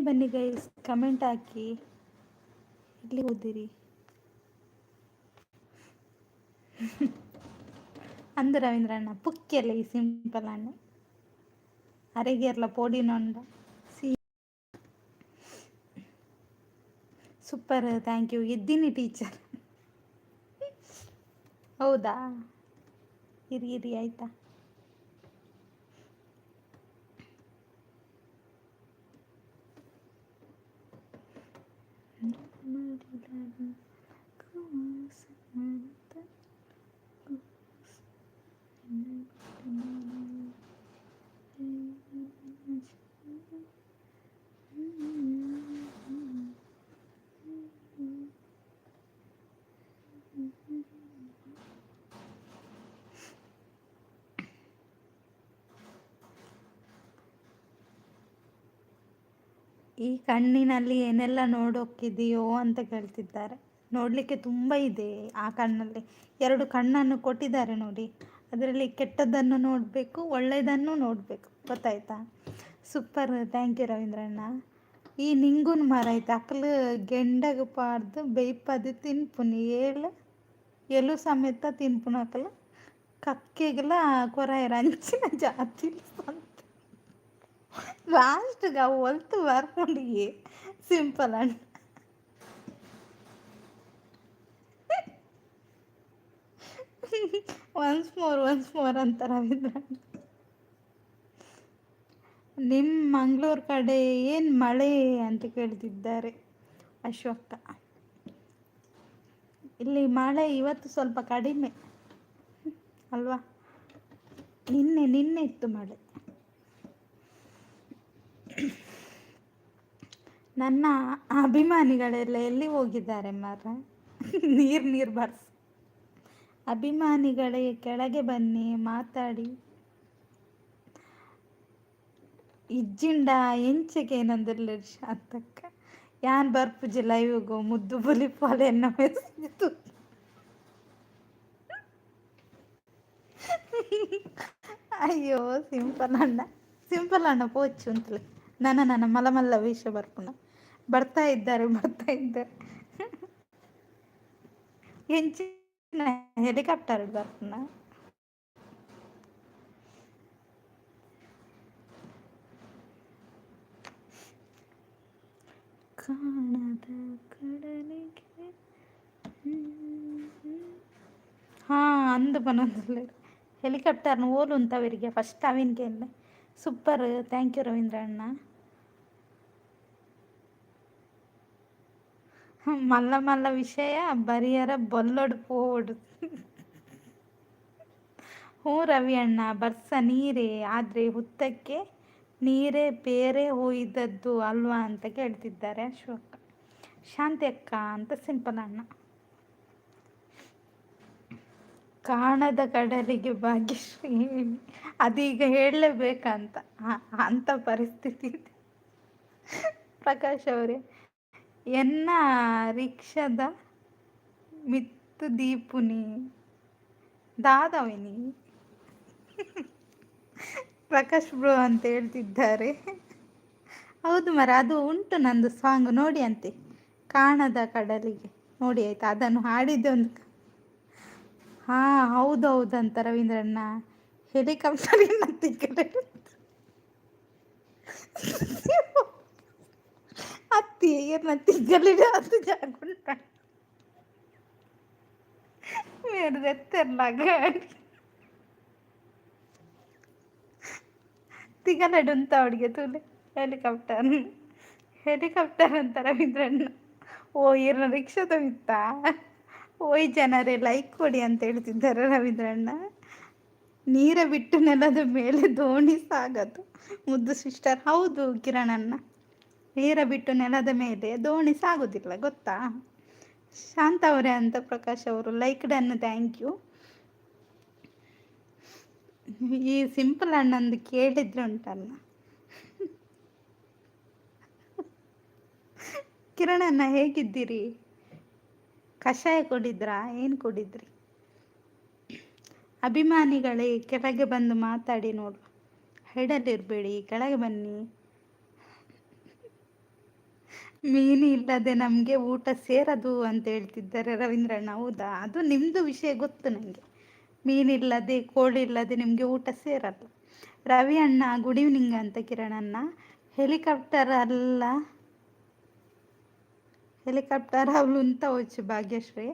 ಬನ್ನಿ ಗೈಸ್, ಕಮೆಂಟ್ ಹಾಕಿ. ಇಲ್ಲಿ ಓದಿರಿ ಅಂದು ರವೀಂದ್ರ ಅಣ್ಣ. ಪುಕ್ಕೆಲ್ಲ ಈ ಸಿಂಪಲ್ ಅಣ್ಣ ಅರೆಗೇರ್ಲ ಪೋಡಿನೊಂಡ ಸೂಪರ್. Thank you. ಇದ್ದೀನಿ ಟೀಚರ್. ಹೌದಾ, ಇರಿ ಆಯ್ತಾ. ಈ ಕಣ್ಣಿನಲ್ಲಿ ಏನೆಲ್ಲ ನೋಡೋಕ್ಕಿದೆಯೋ ಅಂತ ಕೇಳ್ತಿದ್ದಾರೆ. ನೋಡಲಿಕ್ಕೆ ತುಂಬ ಇದೆ ಆ ಕಣ್ಣಲ್ಲಿ. 2 ಕಣ್ಣನ್ನು ಕೊಟ್ಟಿದ್ದಾರೆ ನೋಡಿ. ಅದರಲ್ಲಿ ಕೆಟ್ಟದ್ದನ್ನು ನೋಡಬೇಕು, ಒಳ್ಳೆಯದನ್ನು ನೋಡಬೇಕು. ಗೊತ್ತಾಯ್ತಾ? ಸೂಪರ್. ಥ್ಯಾಂಕ್ ಯು ರವೀಂದ್ರಣ್ಣ. ಈ ನಿಂಗುನ್ ಮರ ಆಯ್ತು ಅಕ್ಕಲು ಗೆಂಡಗ ಪಾಡ್ದು ಬೇಯ್ಪದು ತಿನ್ಪುನಿ ಎಲು ಸಮೇತ ತಿನ್ಪುನ ಅಕ್ಕಲು ಕಕ್ಕೆಗೆಲ್ಲ ಕೊರಾಯರ ಅಂಚಿನ ಜಾತಿ ಲಾಸ್ಟ್ಗೆ ಒಲ್ತು ಬರ್ಕೊಂಡಿಗೆ ಸಿಂಪಲ್ ಅಣ್ಣ. ಒನ್ಸ್ ಮೋರ್ ಅಂತ ರವೀಂದ್ರ. ನಿಮ್ಮ ಮಂಗಳೂರು ಕಡೆ ಏನು ಮಳೆ ಅಂತ ಕೇಳ್ತಿದ್ದಾರೆ ಅಶ್ವಕ್ಕ. ಇಲ್ಲಿ ಮಳೆ ಇವತ್ತು ಸ್ವಲ್ಪ ಕಡಿಮೆ ಅಲ್ವಾ. ನಿನ್ನೆ ಇತ್ತು ಮಳೆ. ನನ್ನ ಅಭಿಮಾನಿಗಳೆಲ್ಲ ಎಲ್ಲಿ ಹೋಗಿದ್ದಾರೆ ಮಾರ? ನೀರು ಬರ್ಸಿ. ಅಭಿಮಾನಿಗಳೇ ಕೆಳಗೆ ಬನ್ನಿ, ಮಾತಾಡಿ. ಇಜ್ಜಿಂಡ ಎಂಚಕ್ಕೆ ಏನಂದಿರ್ಲಿ ಶಾಂತಕ್ಕ. ಯಾನ್ ಬರ್ಪುಜಿ ಲೈವ್ಗು ಮುದ್ದು ಬುಲಿ ಪಾಲೆ ಎನ್ನ ಮೆಸ್ಸಿತ್ತು. ಅಯ್ಯೋ ಸಿಂಪಲ್ ಅಣ್ಣ ಪೋಚು ಅಂತಲೇ ನನ್ನ ಮಲಮಲ್ಲ ವಿಷಯ ಬರ್ಪುಣ ಬರ್ತಾ ಇದ್ದಾರೆ. ಹೆಂಚಿನ ಹೆಲಿಕಾಪ್ಟರ್ ಬರ್ಪುಣ. ಕಾಣದ ಕಡಲಿಗೆ ಹಾ ಅಂದು ಬನ್ನೊಂದುಲ್ಲೆ ಹೆಲಿಕಾಪ್ಟರ್ನ ಓಲು ಉಂತವರಿಗೆ ಫಸ್ಟ್ ಅವಿನ್ಗೆ ಸೂಪರ್. ಥ್ಯಾಂಕ್ ಯು ರವೀಂದ್ರ ಅಣ್ಣ. ಮಲ್ಲ ಮಲ್ಲ ವಿಷಯ ಬರಿಯರ ಬೊಲ್ಲೊಡು ಪೋಡು. ಹ್ಞೂ ರವಿ ಅಣ್ಣ ಬರ್ಸ ನೀರೇ ಆದರೆ ಹುತ್ತಕ್ಕೆ ನೀರೇ ಬೇರೆ ಹೋಯ್ದದ್ದು ಅಲ್ವಾ ಅಂತ ಕೇಳ್ತಿದ್ದಾರೆ ಅಶೋಕ. ಶಾಂತಿ ಅಕ್ಕ ಅಂತ ಸಿಂಪಲ್ ಅಣ್ಣ. ಕಾಣದ ಕಡಲಿಗೆ ಭಾಗ್ಯಶ್ರೀ ಅದೀಗ ಹೇಳಲೇಬೇಕಂತ ಅಂಥ ಪರಿಸ್ಥಿತಿ ಇದೆ. ಪ್ರಕಾಶ್ ಅವರೇ ಎನ್ನ ರಿಕ್ಷದ ಮಿತ್ತು ದೀಪುನಿ ದಾದವಿನಿ ಪ್ರಕಾಶ್ ಬ್ರೋ ಅಂತ ಹೇಳ್ತಿದ್ದಾರೆ. ಹೌದು ಮರ ಅದು ಉಂಟು ನಂದು ಸಾಂಗ್ ನೋಡಿ ಅಂತೆ, ಕಾಣದ ಕಡಲಿಗೆ ನೋಡಿ ಆಯ್ತಾ, ಅದನ್ನು ಹಾಡಿದ್ದೆ ಒಂದು. ಹಾಂ ಹೌದೌದಂತ ರವೀಂದ್ರಣ್ಣ. ಹೆಲಿಕಾಪ್ಟರಿನ ತಿಕ್ಕಡೆ ಅತ್ತಿ ಏನ ತಿಕ್ಕಲಿಡ ಅದು ಜಾಗುಂಟ ಮೇರೆ ದೆತ್ತೆರ್ಲ ಗಾಡಿ ತಿಗಲಡುಂತ ಅವಳಿಗೆ ತೂಲೆ ಹೆಲಿಕಾಪ್ಟರ್ ಅಂತ ರವೀಂದ್ರಣ್ಣ. ಓ ಇರ್ನ ರಿಕ್ಷಾದ ಮಿತ್ತ. ಓಯ್ ಜನರೇ ಲೈಕ್ ಕೊಡಿ ಅಂತ ಹೇಳ್ತಿದ್ದಾರೆ ರವೀಂದ್ರಣ್ಣ. ನೀರ ಬಿಟ್ಟು ನೆಲದ ಮೇಲೆ ದೋಣಿ ಸಾಗದು ಮುದ್ದು ಸಿಸ್ಟರ್. ಹೌದು ಕಿರಣಣ್ಣ, ನೀರ ಬಿಟ್ಟು ನೆಲದ ಮೇಲೆ ದೋಣಿ ಸಾಗುದಿಲ್ಲ ಗೊತ್ತಾ. ಶಾಂತ ಅವರೇ ಅಂತ ಪ್ರಕಾಶ್ ಅವರು ಲೈಕ್ ಡನ್, ಥ್ಯಾಂಕ್ ಯು. ಈ ಸಿಂಪಲ್ ಅಣ್ಣಂದು ಕೇಳಿದ್ರೆ ಉಂಟಲ್ಲ. ಕಿರಣಣ್ಣ ಹೇಗಿದ್ದೀರಿ? ಕಷಾಯ ಕುಡಿದ್ರಾ? ಏನು ಕುಡಿದ್ರಿ? ಅಭಿಮಾನಿಗಳೇ ಕೆಳಗೆ ಬಂದು ಮಾತಾಡಿ ನೋಡು, ಹೆಡಲಿರಬೇಡಿ, ಕೆಳಗೆ ಬನ್ನಿ. ಮೀನು ಇಲ್ಲದೆ ನಮಗೆ ಊಟ ಸೇರದು ಅಂತ ಹೇಳ್ತಿದ್ದಾರೆ ರವೀಂದ್ರಣ್ಣ. ಹೌದಾ, ಅದು ನಿಮ್ಮದು ವಿಷಯ ಗೊತ್ತು ನನಗೆ. ಮೀನಿಲ್ಲದೆ ಕೋಳಿ ಇಲ್ಲದೆ ನಿಮಗೆ ಊಟ ಸೇರಲ್ಲ. ರವಿ ಅಣ್ಣ ಗುಡ್ ಈವ್ನಿಂಗ್ ಅಂತ ಕಿರಣಣ್ಣ. ಹೆಲಿಕಾಪ್ಟರ್ ಅವಳು ಅಂತ ಹೋಚು ಭಾಗ್ಯಶ್ರೀ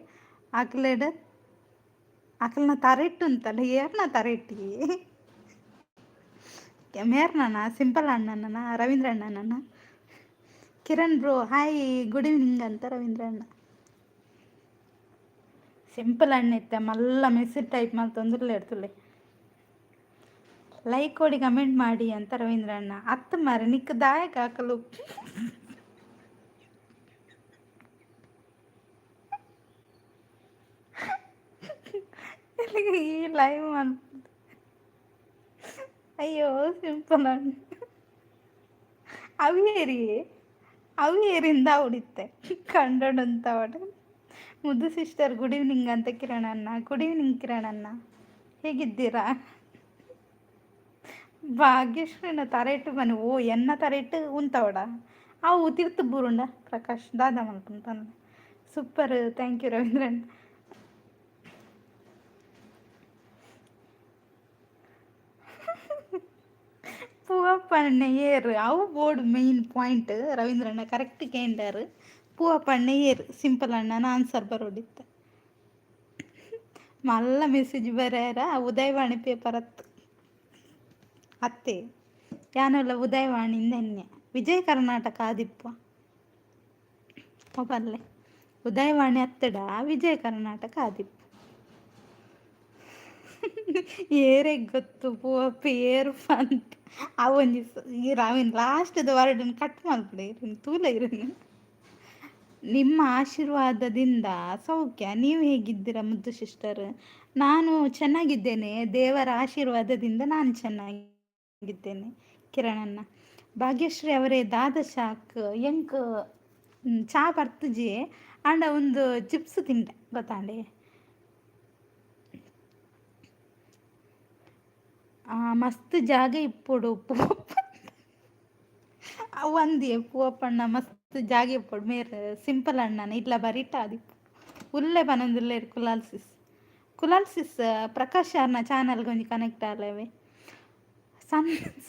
ಅಕ್ಲನ ತರೆಟ್ಟು ಅಂತಲ್ಲ, ಏರ್ನ ತರೆಟ್ಟಿ ಮೇರ್ನ ಸಿಂಪಲ್ ಅಣ್ಣನ ರವೀಂದ್ರ ಅಣ್ಣನ. Kiran bro hi good evening ಅಂತ ರವೀಂದ್ರ ಅಣ್ಣ. ಸಿಂಪಲ್ ಅಣ್ಣ ಇತ್ತೆ ಮಲ್ಲ ಮೆಸೇಜ್ ಟೈಪ್ ಮಾಡ್ತಂದ್ರೆ ಇರ್ತಲೆ. ಲೈಕ್ ಕೊಡಿ ಕಮೆಂಟ್ ಮಾಡಿ ಅಂತ ರವೀಂದ್ರ ಅಣ್ಣ. ಅತ್ತ ಮಾರ ನಿಕ್ಕ ದಾಯಕ ಹಾಕಲು ಈ ಲೈವ್ ಮಾಡ್ಬೋದು. ಅಯ್ಯೋ ಸಿಂಪಲ್ ಅಣ್ಣ ಅವಿಯರಿಂದ ಹೊಡಿತೆ ಕಂಡಂತ ಹೊಡ. ಮುದ್ದು ಸಿಸ್ಟರ್ ಗುಡ್ ಈವ್ನಿಂಗ್ ಅಂತ ಕಿರಣಣ್ಣ. ಗುಡ್ ಈವ್ನಿಂಗ್ ಕಿರಣಣ್ಣ, ಹೇಗಿದ್ದೀರಾ? ಭಾಗ್ಯಶ್ರೀನ ತರೇಟು ಬನ್ನಿ. ಓ ಎನ್ನ ತರೇಟು ಉಂತವಡ ಅವು ತಿರ್ತು ಬೂರುಂಡ ಪ್ರಕಾಶ್ ದಾದ ಮಲ್ಪಂತಾನ. ಸೂಪರ್, ಥ್ಯಾಂಕ್ ಯು ರವೀಂದ್ರಣ್ಣ. பூவப்பண்ண ஏறு அவு போர்டு மெயின் ಪಾಯಿಂಟ್ ರವೀಂದ್ರಣ್ಣ ಕರೆಕ್ಟ್ ಕೇಂಡಾರು. பூவப்பண்ண ಏರು ಸಿಂಪಲ್ ಅಣ್ಣನ ಆನ್ಸರ್ ಬರೋಡಿತ್ತು. ಮಲ್ಲ ಮೆಸೇಜ್ ಬರ್ಯಾರ ಉದಯವಾಣಿ ಪೇಪರ್ ಅತ್ತೆ ಯಾನೆಲ್ಲ ಉದಯವಾಣಿಯಿಂದ ಎನ್ನೆ ವಿಜಯ ಕರ್ನಾಟಕ ಆದಿಪ್ಪ ಒಬ್ಬಲ್ಲೇ ಉದಯವಾಣಿ ಹತ್ತಡ ವಿಜಯ ಕರ್ನಾಟಕ ಆದಿಪ್ಪ. ಏರೆ ಗೊತ್ತು ಪೂವಪ್ಪ ಏರುಪ ಅಂತ ಅವೊಂಜಿ ಈ ರಾವಿನ ಲಾಸ್ಟ್ದ ವರ್ಡನ್ನು ಕಟ್ ಮಾಡ್ಬಿಡಿ ತೂಲ ಇರನು. ನಿಮ್ಮ ಆಶೀರ್ವಾದದಿಂದ ಸೌಖ್ಯ, ನೀವು ಹೇಗಿದ್ದೀರಾ ಮುದ್ದು ಸಿಸ್ಟರ್? ನಾನು ಚೆನ್ನಾಗಿದ್ದೇನೆ, ದೇವರ ಆಶೀರ್ವಾದದಿಂದ ನಾನು ಚೆನ್ನಾಗಿದ್ದೇನೆ ಕಿರಣಣ್ಣ. ಭಾಗ್ಯಶ್ರೀ ಅವರೇ ದಾದ ಶಾಕ್ ಎಂಕ್ ಚಾ ಬರ್ತಜಿ ಆಂಡ ಒಂದು ಚಿಪ್ಸ್ ತಿಂಡೆ ಗೊತ್ತಾಂಡೆ. ಮಸ್ತ್ ಜಾಗ ಇಪ್ಪೊಡು ಒಂದಿ ಪೂವಪ್ಪಣ್ಣ ಮಸ್ತ್ ಜಾಗ ಇಪ್ಪೊಡು ಮೇರ್ ಸಿಂಪಲ್ ಅಣ್ಣನ ಇಟ್ಲ ಬರಿಟ ಆದಿಪ್ಪು ಉಲ್ಲೆ ಪನೊಂದುಲ್ಲೇರ್ ಕುಲಾಲ್ಸಿಸ್ ಪ್ರಕಾಶ್ ಅವ್ರನ್ನ ಚಾನಲ್ಗೆ ಒಂಜಿ ಕನೆಕ್ಟ್ ಆಲವೆ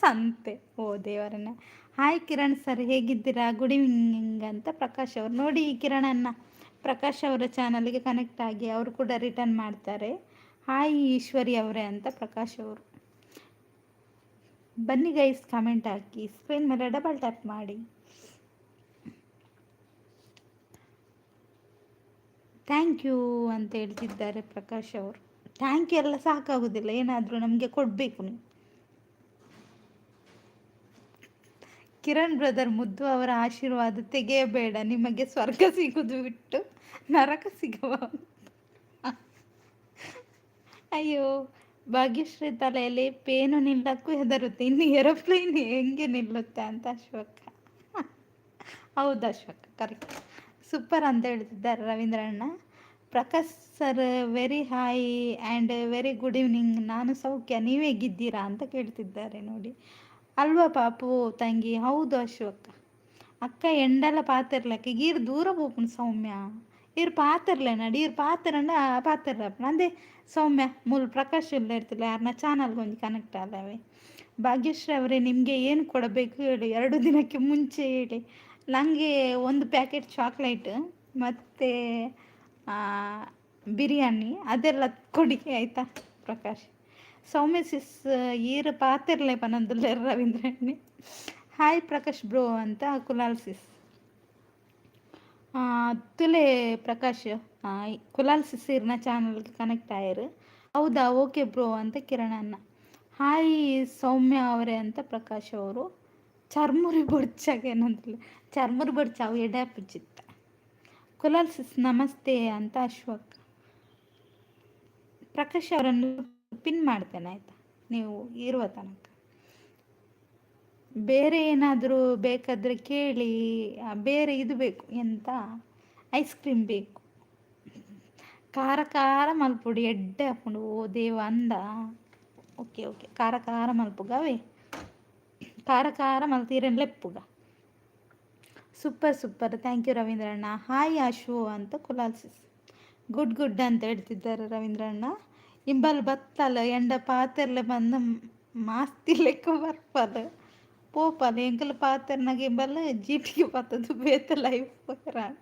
ಸಂತೆ ಓ ದೇವರನ್ನ. ಹಾಯ್ ಕಿರಣ್ ಸರ್ ಹೇಗಿದ್ದೀರಾ, ಗುಡ್ ಈವ್ನಿಂಗ್ ಅಂತ ಪ್ರಕಾಶ್ ಅವರು ನೋಡಿ. ಕಿರಣ್ ಅನ್ನ ಪ್ರಕಾಶ್ ಅವರ ಚಾನಲ್ಗೆ ಕನೆಕ್ಟ್ ಆಗಿ ಅವರು ಕೂಡ ರಿಟರ್ನ್ ಮಾಡ್ತಾರೆ. ಹಾಯ್ ಈಶ್ವರಿ ಅವರೇ ಅಂತ ಪ್ರಕಾಶ್ ಅವರು. ಬನ್ನಿ ಗೈಸ್ ಕಮೆಂಟ್ ಹಾಕಿ, ಸ್ಕ್ರೀನ್ ಮೇಲೆ ಡಬಲ್ ಟ್ಯಾಪ್ ಮಾಡಿ. ಥ್ಯಾಂಕ್ ಯು ಅಂತ ಹೇಳ್ತಿದ್ದಾರೆ ಪ್ರಕಾಶ್ ಅವರು. ಥ್ಯಾಂಕ್ ಯು ಎಲ್ಲ ಸಾಕಾಗೋದಿಲ್ಲ, ಏನಾದರೂ ನಮಗೆ ಕೊಡಬೇಕು ನೀವು. ಕಿರಣ್ ಬ್ರದರ್ ಮುದ್ದು ಅವರ ಆಶೀರ್ವಾದ ತೆಗೆಯಬೇಡ, ನಿಮಗೆ ಸ್ವರ್ಗ ಸಿಗುವುದು ಬಿಟ್ಟು ನರಕ ಸಿಗುವ. ಅಯ್ಯೋ ಭಾಗ್ಯಶ್ರೀ ತಲೆಯಲ್ಲಿ ಪೇನು ನಿಲ್ಲಕ್ಕೂ ಹೆದರುತ್ತೆ, ಇನ್ನು ಏರೋಪ್ಲೇನ್ ಹೆಂಗೆ ನಿಲ್ಲುತ್ತೆ ಅಂತ ಅಶ್ವಕ್ಕ. ಹೌದು ಅಶ್ವಕ್ಕ, ಕರೆಕ್ಟ್, ಸೂಪರ್ ಅಂತ ಹೇಳ್ತಿದ್ದಾರೆ ರವೀಂದ್ರಣ್ಣ. Prakash sir very hi and very good evening, ನಾನು ಸೌಖ್ಯ, ನೀವೇ ಹೇಗಿದ್ದೀರಾ ಅಂತ ಕೇಳ್ತಿದ್ದಾರೆ ನೋಡಿ. ಅಲ್ವಾ ಪಾಪು ತಂಗಿ, ಹೌದು ಅಶ್ವಕ್ಕ. ಅಕ್ಕ ಎಂಡಲ ಪಾತಿರ್ಲಕ್ಕೆ ಗೀರ್ ದೂರ ಪೋಪುನು ಸೌಮ್ಯ, ಇವ್ರು ಪಾತಿರ್ಲೆ ನಡಿ, ಇವ್ರು ಪಾತಿರಂಡ ಪಾತಿರ್ಲಪ್ಪನ ಅಂದೆ ಸೌಮ್ಯ ಮೂಲ ಪ್ರಕಾಶ್ ಎಲ್ಲ ಇರ್ತಿಲ್ಲ ಯಾರನ್ನ ಚಾನಲ್ಗೆ ಒಂದು ಕನೆಕ್ಟ್ ಆದವೆ. ಭಾಗ್ಯಶ್ರೀ ಅವರೇ ನಿಮಗೆ ಏನು ಕೊಡಬೇಕು ಹೇಳಿ, 2 ದಿನಕ್ಕೆ ಮುಂಚೆ ಹೇಳಿ. ನನಗೆ 1 ಪ್ಯಾಕೆಟ್ ಚಾಕ್ಲೇಟ್ ಮತ್ತು ಬಿರಿಯಾನಿ ಅದೆಲ್ಲ ಕೊಡಿ ಆಯಿತಾ ಪ್ರಕಾಶ್. ಸೌಮ್ಯ ಸಿಸ್ ಈರು ಪಾತಿರ್ಲೆ ಪನಂದುಲ್ಲ ರವೀಂದ್ರಣ್ಣಿ. ಹಾಯ್ ಪ್ರಕಾಶ್ ಬ್ರೋ ಅಂತ ಕುಲಾಲ್ ಸಿಸ್. ತುಲೆ ಪ್ರಕಾಶ್ ಕುಲಾಲ್ ಸಿಸ್ಸಿರ್ನ ಚಾನಲ್ಗೆ ಕನೆಕ್ಟ್ ಆಯ್ರು. ಹೌದಾ, ಓಕೆ ಬ್ರೋ ಅಂತ ಕಿರಣಣ್ಣ. ಹಾಯ್ ಸೌಮ್ಯ ಅವರೇ ಅಂತ ಪ್ರಕಾಶ್ ಅವರು. ಚರ್ಮುರಿ ಬೊಡ್ಚಾಗ ಏನಂತಿಲ್ಲ, ಚರ್ಮುರಿ ಬೊಡ್ಚಾವು ಎಡ್ಯಾಪಿಚ್ಚಿತ್ತ. ಕುಲಾಲ್ ಸಿಸ್ ನಮಸ್ತೆ ಅಂತ ಅಶ್ವಕ್. ಪ್ರಕಾಶ್ ಅವರನ್ನು ಪಿನ್ ಮಾಡ್ತೇನೆ ಆಯಿತಾ, ನೀವು ಇರುವ ತನಕ. ಬೇರೆ ಏನಾದರೂ ಬೇಕಾದರೆ ಕೇಳಿ. ಬೇರೆ ಇದು ಬೇಕು, ಎಂತ ಐಸ್ ಕ್ರೀಮ್ ಬೇಕು, ಖಾರ ಖಾರ ಮಲ್ಪುಡಿ ಎಡ್ಡೆ ಹಾಕೊಂಡು ಓ ದೇವ ಅಂದ. ಓಕೆ ಓಕೆ, ಖಾರ ಖಾರ ಮಲ್ಪುಗವೇ, ಖಾರ ಖಾರ ಮಲ್ತೀರನ್ ಲೆಪ್ಪುಗ. ಸೂಪರ್ ಸೂಪರ್, ಥ್ಯಾಂಕ್ ಯು ರವೀಂದ್ರಣ್ಣ. ಹಾಯ್ ಆಶು ಅಂತ ಕುಲಾಲ್ಸಿಸ್. ಗುಡ್ ಗುಡ್ ಅಂತ ಹೇಳ್ತಿದ್ದಾರೆ ರವೀಂದ್ರಣ್ಣ. ಇಂಬಲ್ ಬತ್ತಲ್ಲ ಎಂಡ ಪಾತೆರ್ಲೆ ಬಂದು ಮಾಸ್ತಿ ಲೆಕ್ಕ ಬರ್ಪಲ್ಲ ಪೋಪಲ್ಲ ಎಂಕಲ್ ಪಾತೆರ್ನಾಗ ಇಂಬಲ್ ಜೀಟಿಗೆ ಬತ್ತದು ಬೇತ ಲೈಫ್ ರಾಟ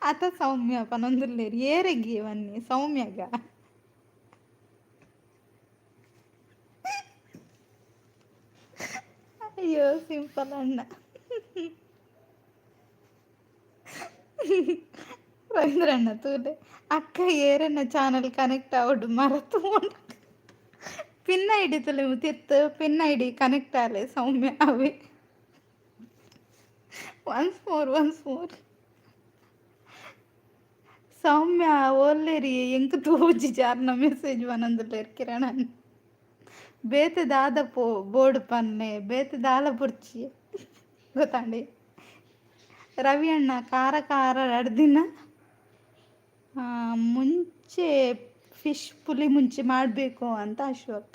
ಆತ ಸೌಮ್ಯ ಪನೊಂದುಲ್ಲೇರು ಏರೆಗಿ ಬನ್ನಿ ಸೌಮ್ಯಗ. ಅಯ್ಯೋ ಸಿಂಪಲ್ ಅಣ್ಣ. ರವೀಂದ್ರಣ್ಣ ತೂಲೆ ಅಕ್ಕ ಏರನ್ನ ಚಾನಲ್ ಕನೆಕ್ಟ್ ಆವಡು ಮರತು ಪಿನ್ ಐಡಿ ತುಲೆ ತಿತ್ತು ಪಿನ್ ಐಡಿ ಕನೆಕ್ಟ್ ಆಲೆ ಸೌಮ್ಯ ಅವೆ. ಒನ್ಸ್ ಮೋರ್ ಸೌಮ್ಯ ಓಲ್ಲೇರಿ ಎಂಕ್ ತೂಜಿ ಜಾರ್ನ ಮೆಸೇಜ್ ಬನಂದುಲ್ಲೇರು ಕಿರಣನ್. ಬೇತೆ ದಾದ ಬೋರ್ಡ್ ಪನ್ನೆ ಬೇತೆ ದಾಲ ಬುರ್ಚಿ ಗೊತ್ತಾಂಡಿ. ರವಿ ಅಣ್ಣ ಖಾರ ಖಾರ 2 ದಿನ ಮುಂಚೆ ಫಿಶ್ ಪುಲಿ ಮುಂಚೆ ಮಾಡಬೇಕು ಅಂತ ಅಶ್ವಕ್.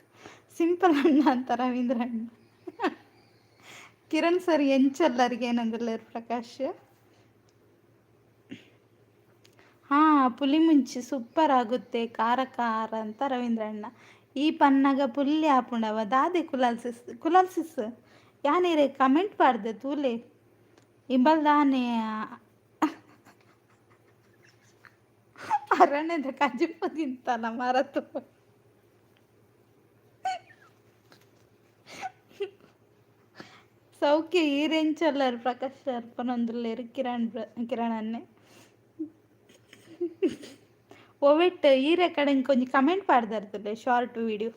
ಸಿಂಪಲ್ ಅಣ್ಣ ಅಂತ ರವೀಂದ್ರ ಅಣ್ಣ. ಕಿರಣ್ ಸರ್ ಎಂಚಲ್ಲರಿಗೆ ಏನಂದಿಲ್ಲೇರು ಪ್ರಕಾಶ್. ಪುಲಿ ಮುಂಚೆ ಸೂಪರ್ ಆಗುತ್ತೆ ಖಾರ ಖಾರ ಅಂತ ರವೀಂದ್ರಣ್ಣ. ಈ ಪನ್ನಗ ಪುಲ್ಲಿ ಆಪುಂಡವ ದಾದೆ ಕುಲಾಲ್ಸಿಸ್ ಯಾನೇರೆ ಕಮೆಂಟ್ ಪಾಡ್ದೆ ತೂಲೆ ಇಂಬಲ್ ದಾನೆ ಅರಣ್ಯದ ಕಜಿಪದಿಂತಲ್ಲ ಮರತು. ಸೌಖ್ಯ ಈರೆಂಚಲ್ಲರು ಪ್ರಕಾಶ್ ಅರ್ಪನೊಂದುಲ್ಲೇರು ಕಿರಣನ್ನೇ ಒವೆಟ್ ಈರೆ ಕಡೆ ಕೊಂಚ ಕಮೆಂಟ್ ಪಾಡ್ದಾರ್ತಲೆ ಶಾರ್ಟ್ ವಿಡಿಯೋ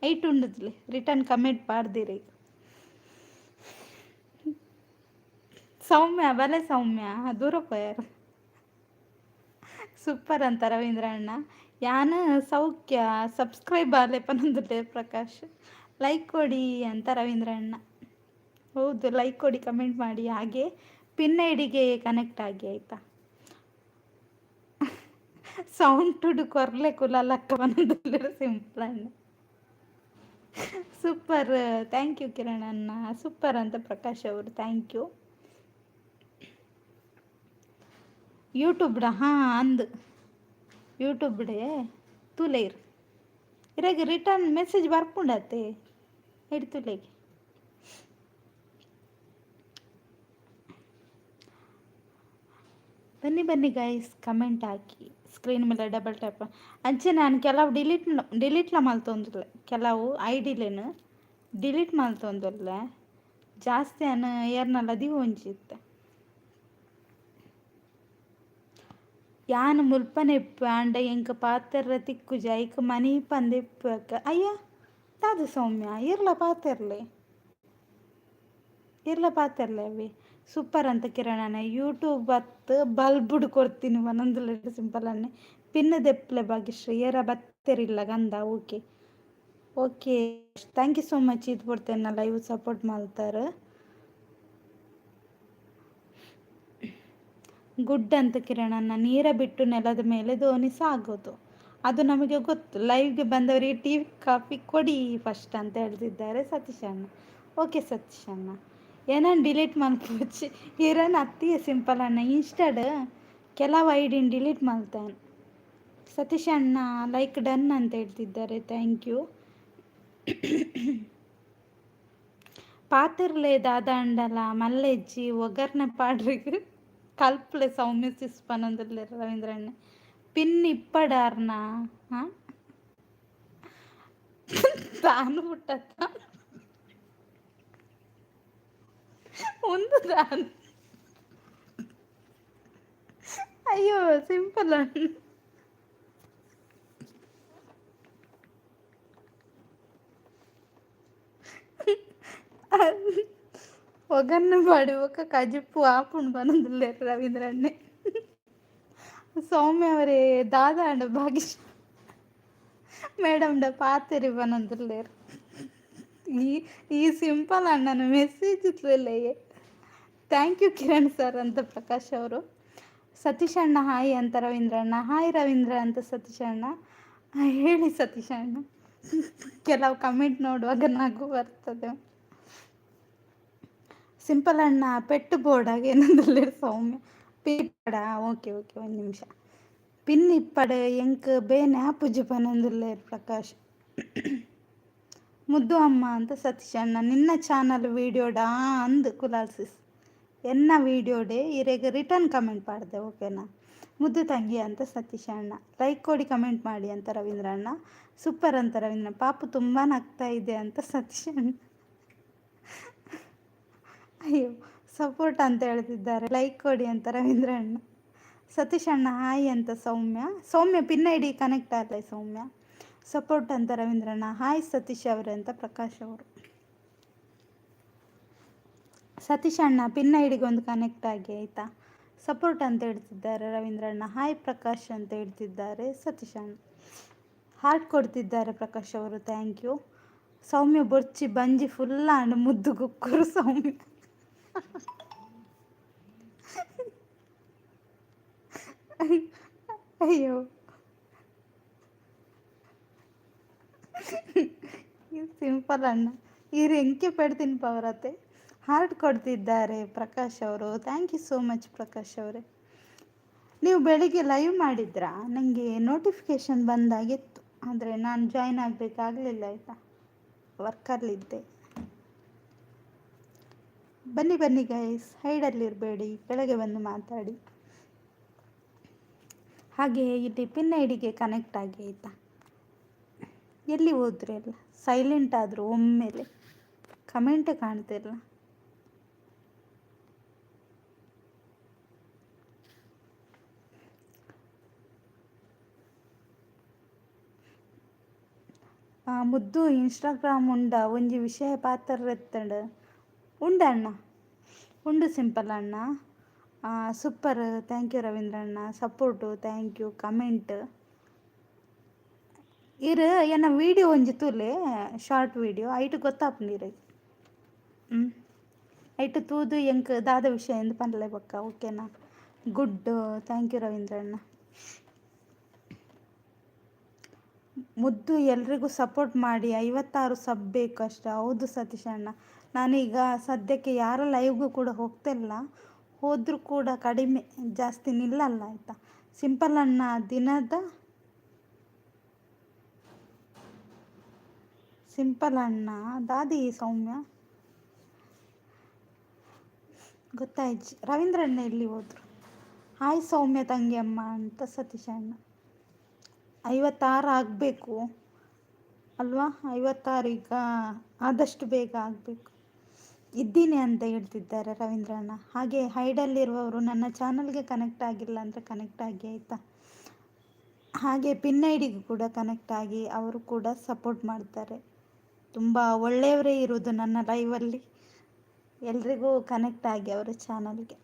ಐಟ್ ಉಂಡದ್ಲೆ ರಿಟರ್ನ್ ಕಮೆಂಟ್ ಪಾಡ್ದಿರಿ. ಸೌಮ್ಯ ಬಲೆ ಸೌಮ್ಯ ದೂರ ಪೋಯಾರು. ಸೂಪರ್ ಅಂತ ರವೀಂದ್ರ ಅಣ್ಣ. ಯಾನು ಸೌಖ್ಯ ಸಬ್ಸ್ಕ್ರೈಬ್ ಆಲೆ ಪನೊಂದುಲ್ಲೇರು ಪ್ರಕಾಶ್. ಲೈಕ್ ಕೊಡಿ ಅಂತ ರವೀಂದ್ರ ಅಣ್ಣ. ಹೌದು, ಲೈಕ್ ಕೊಡಿ, ಕಮೆಂಟ್ ಮಾಡಿ, ಹಾಗೆ ಪಿನ್ ಐಡಿಗೆ ಕನೆಕ್ಟ್ ಆಗಿ ಆಯಿತಾ. ಸೌಂಡ್ ಟುಡು ಕೊರ್ಲೆ ಕುಲಲಕ್ಕ ಬಂದಲ್ಲ ಸಿಂಪಲ್ ಅಣ್ಣ. ಸೂಪರ್, ಥ್ಯಾಂಕ್ ಯು ಕಿರಣ್ ಅಣ್ಣ, ಸೂಪರ್ ಅಂತ ಪ್ರಕಾಶ್ ಅವರು, ಥ್ಯಾಂಕ್ ಯು. ಯೂಟ್ಯೂಬ್ಡ ಹಾಂ ಅಂದು ಯೂಟ್ಯೂಬ್ಡೆ ತುಲೇರ್ ಇರಾಗ ರಿಟರ್ನ್ ಮೆಸೇಜ್ ಬರ್ಪುಂಡತ್ತೆ ಹಿಡ್ತುಲೆಗೆ. ಬನ್ನಿ ಬನ್ನಿ ಗೈಸ್, ಕಮೆಂಟ್ ಹಾಕಿ, ಸ್ಕ್ರೀನ್ ಮೇಲೆ ಡಬಲ್ ಟ್ಯಾಪ್ ಅಂಚೆ. ನಾನು ಕೆಲವು ಡಿಲೀಟ್ಲ ಮಲ್ತೊಂದಿಲ್ಲ, ಕೆಲವು ಐಡಿಲೇನು ಡಿಲೀಟ್ ಮಲ್ತೊಂದಿಲ್ಲ, ಜಾಸ್ತಿ ಅನ್ನ ಏರ್ನಲ್ಲ ದಿ ಹೊಂಚಿತ್ತೆ. ಯಾನು ಮುಲ್ಪನೆಪ್ಪ ಅಂಡ ಎಂಕ ಪಾತೆರ್ರ ತಿಕ್ಕುಜ ಐಕ ಮನಿ ಪಂದೆಪ್ಪಕ ಅಯ್ಯ ತಾದು ಸೌಮ್ಯ ಇರ್ಲ ಪಾತೆರ್ಲೆ ಅವಿ ಸೂಪರ್ ಅಂತ ಕಿರಣನ. ಯೂಟ್ಯೂಬ್ ಹತ್ತು ಬಲ್ಬುಡ್ ಕೊಡ್ತೀನಿ ಒಂದೊಂದು ಸಿಂಪಲ್ ಅನ್ನೆ ಪಿನ್ ದೆಪ್ಲೆ ಭಾಗ್ಯಶ್ರೀ ಏರ ಬತ್ತೆರಿಲ್ಲ ಗಂಧ. Okay okay, thank you so much. ಇದು ಕೊಡ್ತೇನೆ ಲೈವ್ ಸಪೋರ್ಟ್ ಮಾಡ್ತಾರೆ. ಗುಡ್ ಅಂತ ಕಿರಣನ್ನ. ನೀರ ಬಿಟ್ಟು ನೆಲದ ಮೇಲೆ ದೋಣಿ ಸಾಗೋದು, ಅದು ನಮಗೆ ಗೊತ್ತು. ಲೈವ್ಗೆ ಬಂದವರಿಗೆ ಟೀ ಕಾಫಿ ಕೊಡಿ ಫಸ್ಟ್ ಅಂತ ಹೇಳ್ತಿದ್ದಾರೆ ಸತೀಶ್ ಅಣ್ಣ. ಓಕೆ ಸತೀಶ್ ಅಣ್ಣ, ಏನನ್ನು ಡಿಲೀಟ್ ಮಾಡ್ಕೋಚಿ ಇರನ್ ಅತ್ತಿಯ ಸಿಂಪಲ್ ಅಣ್ಣ. ಇನ್ಸ್ಟಾಡ್ ಕೆಲವು ಐಡಿನ ಡಿಲೀಟ್ ಮಾಡ್ತಾನೆ ಸತೀಶ್ ಅಣ್ಣ. ಲೈಕ್ ಡನ್ ಅಂತ ಹೇಳ್ತಿದ್ದಾರೆ, ಥ್ಯಾಂಕ್ ಯು. ಪಾತಿರ್ಲೆ ದಾದ ಅಂಡಲ ಮಲ್ಲೆಜ್ಜಿ ಒಗ್ಗರ್ನೆ ಪಾಡ್ರಿಗೆ ಕಲ್ಪ್ಲೆ ಸೌಮ್ಯ ಸಿಸ್ಪನೊಂದಿಲ್ಲ ರವೀಂದ್ರಣ್ಣ. ಪಿನ್ ಇಪ್ಪಡಾರ್ನ ಹಾಂ ತಾನು ಬಿಟ್ಟತ್ತ ಒಂದು ತಾನು. ಅಯ್ಯೋ ಸಿಂಪಲ್ ಅಣ್ಣ, ಒಗನ್ನು ಪಾಡಿ ఒక కజిప్పు ఆపుండు పనుందిలేరు రవీంద్రన్నే. ಸೌಮ್ಯ ಅವರೇ ದಾದ ಅಂಡ ಭಾಗ್ಯ ಮೇಡಮ್ ಪಾತೆರಿ ಪನೊಂದಿಲ್ಲೇರು. ಈ ಸಿಂಪಲ್ ಅಣ್ಣನ ಮೆಸೇಜ್ ಇತ್ತಲೇ. ಥ್ಯಾಂಕ್ ಯು ಕಿರಣ್ ಸರ್ ಅಂತ ಪ್ರಕಾಶ್ ಅವರು. ಸತೀಶ್ ಅಣ್ಣ ಹಾಯ್ ಅಂತ ರವೀಂದ್ರಣ್ಣ. ಹಾಯ್ ರವೀಂದ್ರ ಅಂತ ಸತೀಶ್ ಅಣ್ಣ. ಹೇಳಿ ಸತೀಶ್ ಅಣ್ಣ, ಕೆಲವು ಕಮೆಂಟ್ ನೋಡುವಾಗ ನಗು ಬರ್ತದೆ. ಸಿಂಪಲ್ ಅಣ್ಣ ಪೆಟ್ಟು ಬೋರ್ಡಾಗ ಏನಂದ್ರೆ ಸೌಮ್ಯ ಪಿಪ್ಪಡ. ಓಕೆ ಓಕೆ, ಒಂದು ನಿಮಿಷ. ಪಿನ್ ಇಪ್ಪಡೆ ಎಂಕ್ ಬೇನೆ ಪೂಜೆ ಪನಂದಿಲ್ಲ ಪ್ರಕಾಶ್. ಮುದ್ದು ಅಮ್ಮ ಅಂತ ಸತೀಶ್ ಅಣ್ಣ. ನಿನ್ನ ಚಾನಲ್ ವೀಡಿಯೋಡಾ ಅಂದು ಕುಲಾಲ್ಸಿಸ್ ಎನ್ನ ವೀಡಿಯೋಡೆ ಇರೆಗೆ ರಿಟರ್ನ್ ಕಮೆಂಟ್ ಮಾಡಿದೆ. ಓಕೆನಾ ಮುದ್ದು ತಂಗಿ ಅಂತ ಸತೀಶ್ ಅಣ್ಣ. ಲೈಕ್ ಕೊಡಿ, ಕಮೆಂಟ್ ಮಾಡಿ ಅಂತ ರವೀಂದ್ರ ಅಣ್ಣ. ಸೂಪರ್ ಅಂತ ರವೀಂದ್ರ. ಪಾಪು ತುಂಬ ನಗ್ತಾ ಇದೆ ಅಂತ ಸತೀಶ್ ಅಣ್ಣ. ಅಯ್ಯೋ ಸಪೋರ್ಟ್ ಅಂತ ಹೇಳ್ತಿದ್ದಾರೆ, ಲೈಕ್ ಕೊಡಿ ಅಂತ ರವೀಂದ್ರ ಅಣ್ಣ. ಸತೀಶ್ ಅಣ್ಣ ಹಾಯ್ ಅಂತ ಸೌಮ್ಯ ಪಿನ್ ಐಡಿ ಕನೆಕ್ಟ್ ಆಗಲ್ಲ ಸೌಮ್ಯ. ಸಪೋರ್ಟ್ ಅಂತ ರವೀಂದ್ರ ಅಣ್ಣ. ಹಾಯ್ ಸತೀಶ್ ಅವರೇ ಅಂತ ಪ್ರಕಾಶ್ ಅವರು. ಸತೀಶ್ ಅಣ್ಣ ಪಿನ್ ಐಡಿಗೆ ಒಂದು ಕನೆಕ್ಟ್ ಆಗಿ ಆಯಿತಾ. ಸಪೋರ್ಟ್ ಅಂತ ಹೇಳ್ತಿದ್ದಾರೆ ರವೀಂದ್ರ ಅಣ್ಣ. ಹಾಯ್ ಪ್ರಕಾಶ್ ಅಂತ ಹೇಳ್ತಿದ್ದಾರೆ ಸತೀಶ್ ಅಣ್ಣ. ಹಾರ್ಟ್ ಕೊಡ್ತಿದ್ದಾರೆ ಪ್ರಕಾಶ್ ಅವರು, ಥ್ಯಾಂಕ್ ಯು. ಸೌಮ್ಯ ಬೊರ್ಚಿ ಬಂಜಿ ಫುಲ್ಲ ಅಂಡ್ ಮುದ್ದು ಗುಕ್ಕರು ಸೌಮ್ಯ. ಅಯ್ಯೋ ಸಿಂಪಲ್ ಅಣ್ಣ ಇರು ಎಂಕೆ ಪಡ್ತೀನಿ ಪವರತೆ. ಹಾರ್ಟ್ ಕೊಡ್ತಿದ್ದಾರೆ ಪ್ರಕಾಶ್ ಅವರು, thank you so much Prakash ಅವರೇ. ನೀವು ಬೆಳಿಗ್ಗೆ ಲೈವ್ ಮಾಡಿದ್ರಾ? ನನಗೆ ನೋಟಿಫಿಕೇಷನ್ ಬಂದಾಗಿತ್ತು, ಆದರೆ ನಾನು ಜಾಯ್ನ್ ಆಗಬೇಕಾಗಲಿಲ್ಲ ಆಯಿತಾ, ವರ್ಕರ್ಲಿದ್ದೆ. ಬನ್ನಿ ಬನ್ನಿ ಗೈಸ್, ಹೈಡಲ್ಲಿರಬೇಡಿ, ಕೆಳಗೆ ಬಂದು ಮಾತಾಡಿ. ಹಾಗೆ ಇಲ್ಲಿ ಪಿನ್ ಐಡಿಗೆ ಕನೆಕ್ಟ್ ಆಗಿ ಆಯಿತಾ. ಎಲ್ಲಿ ಹೋದ್ರಿ ಎಲ್ಲ, ಸೈಲೆಂಟ್ ಆದರೂ ಒಮ್ಮೆಲೆ ಕಮೆಂಟೇ ಕಾಣ್ತಿಲ್ಲ. ಮುದ್ದು ಇನ್ಸ್ಟಾಗ್ರಾಮ್ ಉಂಡ ಒಂಜಿ ವಿಷಯ ಪಾತ್ರ ಎತ್ತಂಡ ಉಂಡ ಅಣ್ಣ ಉಂಡು ಸಿಂಪಲ್ ಅಣ್ಣ. ಸೂಪರ್, ಥ್ಯಾಂಕ್ ಯು ರವೀಂದ್ರ ಅಣ್ಣ. ಸಪೋರ್ಟು ಥ್ಯಾಂಕ್ ಯು, ಕಮೆಂಟ್ ಇರು. ಏನ ವೀಡಿಯೋ ಒಂಜಿ ತೂಲೆ ಶಾರ್ಟ್ ವೀಡಿಯೋ ಐಟು ಗೊತ್ತಾಪುಂಡು ಇರ. ಐಟು ತೂದು ಎಂಕ್ ದಾದ ವಿಷಯ ಎಂದು ಪನ್ಲೆ ಬೊಕ್ಕ ಓಕೆನಾ. ಗುಡ್. ಥ್ಯಾಂಕ್ ಯು ರವೀಂದ್ರಣ್ಣ. ಮುದ್ದು ಎಲ್ರಿಗೂ ಸಪೋರ್ಟ್ ಮಾಡಿ, 56 ಸಬ್ ಬೇಕು ಅಷ್ಟೇ. ಹೌದು ಸತೀಶ್ ಅಣ್ಣ, ನಾನೀಗ ಸದ್ಯಕ್ಕೆ ಯಾರ ಲೈವ್ಗೂ ಕೂಡ ಹೋಗ್ತಿಲ್ಲ. ಹೋದರೂ ಕೂಡ ಕಡಿಮೆ, ಜಾಸ್ತಿ ನಿಲ್ಲಲ್ಲ ಆಯಿತಾ. ಸಿಂಪಲ್ ಅಣ್ಣ ಸಿಂಪಲ್ ಅಣ್ಣ ದಾದಿ ಸೌಮ್ಯ ಗೊತ್ತಾಯ್ತು. ರವೀಂದ್ರಣ್ಣ ಎಲ್ಲಿ ಹೋದ್ರು? ಹಾಯ್ ಸೌಮ್ಯ ತಂಗಿ ಅಮ್ಮ ಅಂತ ಸತೀಶ್ ಅಣ್ಣ. 56 ಆಗಬೇಕು ಅಲ್ವಾ? 56 ಈಗ ಆದಷ್ಟು ಬೇಗ ಆಗಬೇಕು. ಇದ್ದೀನಿ ಅಂತ ಹೇಳ್ತಿದ್ದಾರೆ ರವೀಂದ್ರಣ್ಣ. ಹಾಗೆ ಹೈಡಲ್ಲಿರುವವರು ನನ್ನ ಚಾನಲ್ಗೆ ಕನೆಕ್ಟ್ ಆಗಿಲ್ಲ ಅಂದರೆ ಕನೆಕ್ಟ್ ಆಗಿ ಆಯಿತಾ. ಹಾಗೆ ಪಿನ್ ಐಡಿಗೂ ಕೂಡ ಕನೆಕ್ಟ್ ಆಗಿ, ಅವರು ಕೂಡ ಸಪೋರ್ಟ್ ಮಾಡ್ತಾರೆ. ತುಂಬ ಒಳ್ಳೆಯವರೇ ಇರೋದು ನನ್ನ ಲೈವಲ್ಲಿ. ಎಲ್ರಿಗೂ ಕನೆಕ್ಟ್ ಆಗಿ ಅವರ ಚಾನಲ್ಗೆ.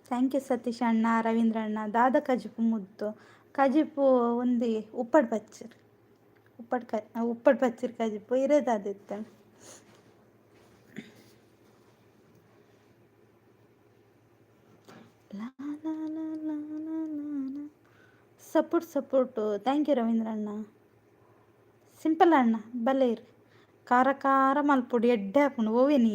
ಥ್ಯಾಂಕ್ ಯು ಸತೀಶ್ ಅಣ್ಣ, ರವೀಂದ್ರಣ್ಣ. ದಾದ ಕಜಿಪು ಮುದ್ದು ಕಜಿಪು ಒಂದು ಉಪ್ಪಡ್ ಪಚ್ಚರ್ ಉಪ್ಪಡ್ ಪಚ್ಚಿರ್ ಕಜಿಪು ಇರೋದಾದಿತ್ತಣ್ಣ. ಸಪೋರ್ಟು ಥ್ಯಾಂಕ್ ಯು ರವೀಂದ್ರಣ್ಣ. ಸಿಂಪಲ್ ಅಣ್ಣ ಬಲೆ ಇರು, ಖಾರ ಖಾರ ಮಲ್ಪೊಡಿ ಎಡ್ಡೆ ಹಾಕೊಂಡು ಓವೇನಿ.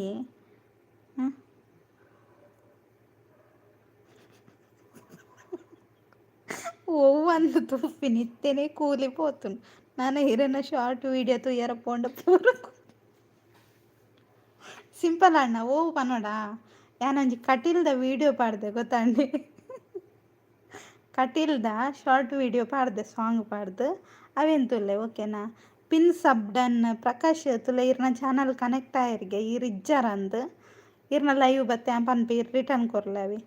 ಒಂದು ತುಪ್ಪಿ ನಿತ್ತೆನೆ ಕೂಲಿ ಪೋತುನು. ನಾನು ಹಿರನ ಶಾರ್ಟ್ ವೀಡಿಯೋ ತುಯ್ಯರ ಪೋಂಡ ಪೂರ ಸಿಂಪಲ್ ಅಣ್ಣ ಓವು ಪನ್ನೋಡ. ಯಾನೊಂಜಿ ಕಟೀಲ್ದ ವೀಡಿಯೋ ಪಾಡ್ದೆ ಗೊತ್ತಂಡಿ. ಕಟೀಲ್ದ ಶಾರ್ಟ್ ವೀಡಿಯೋ ಪಾಡ್ದೆ, ಸಾಂಗ್ ಪಾಡ್ದು ಅವೇನು ತುಲ್ಲೆ ಓಕೆನಾ. ಪಿನ್ ಸಬ್ ಡನ್ ಪ್ರಕಾಶ್ ತುಲೆ ಇರ್ನ ಚಾನಲ್ ಕನೆಕ್ಟ್ ಆಯರ್ಗೆ ಇರ್ ಇಜ್ಜಾರಂದು ಇರ್ನ ಲೈವ್ ಬತ್ತೆ ಪನ್ಪಿ ರಿಟರ್ನ್ ಕೊರ್ಲೆ ಅವಿ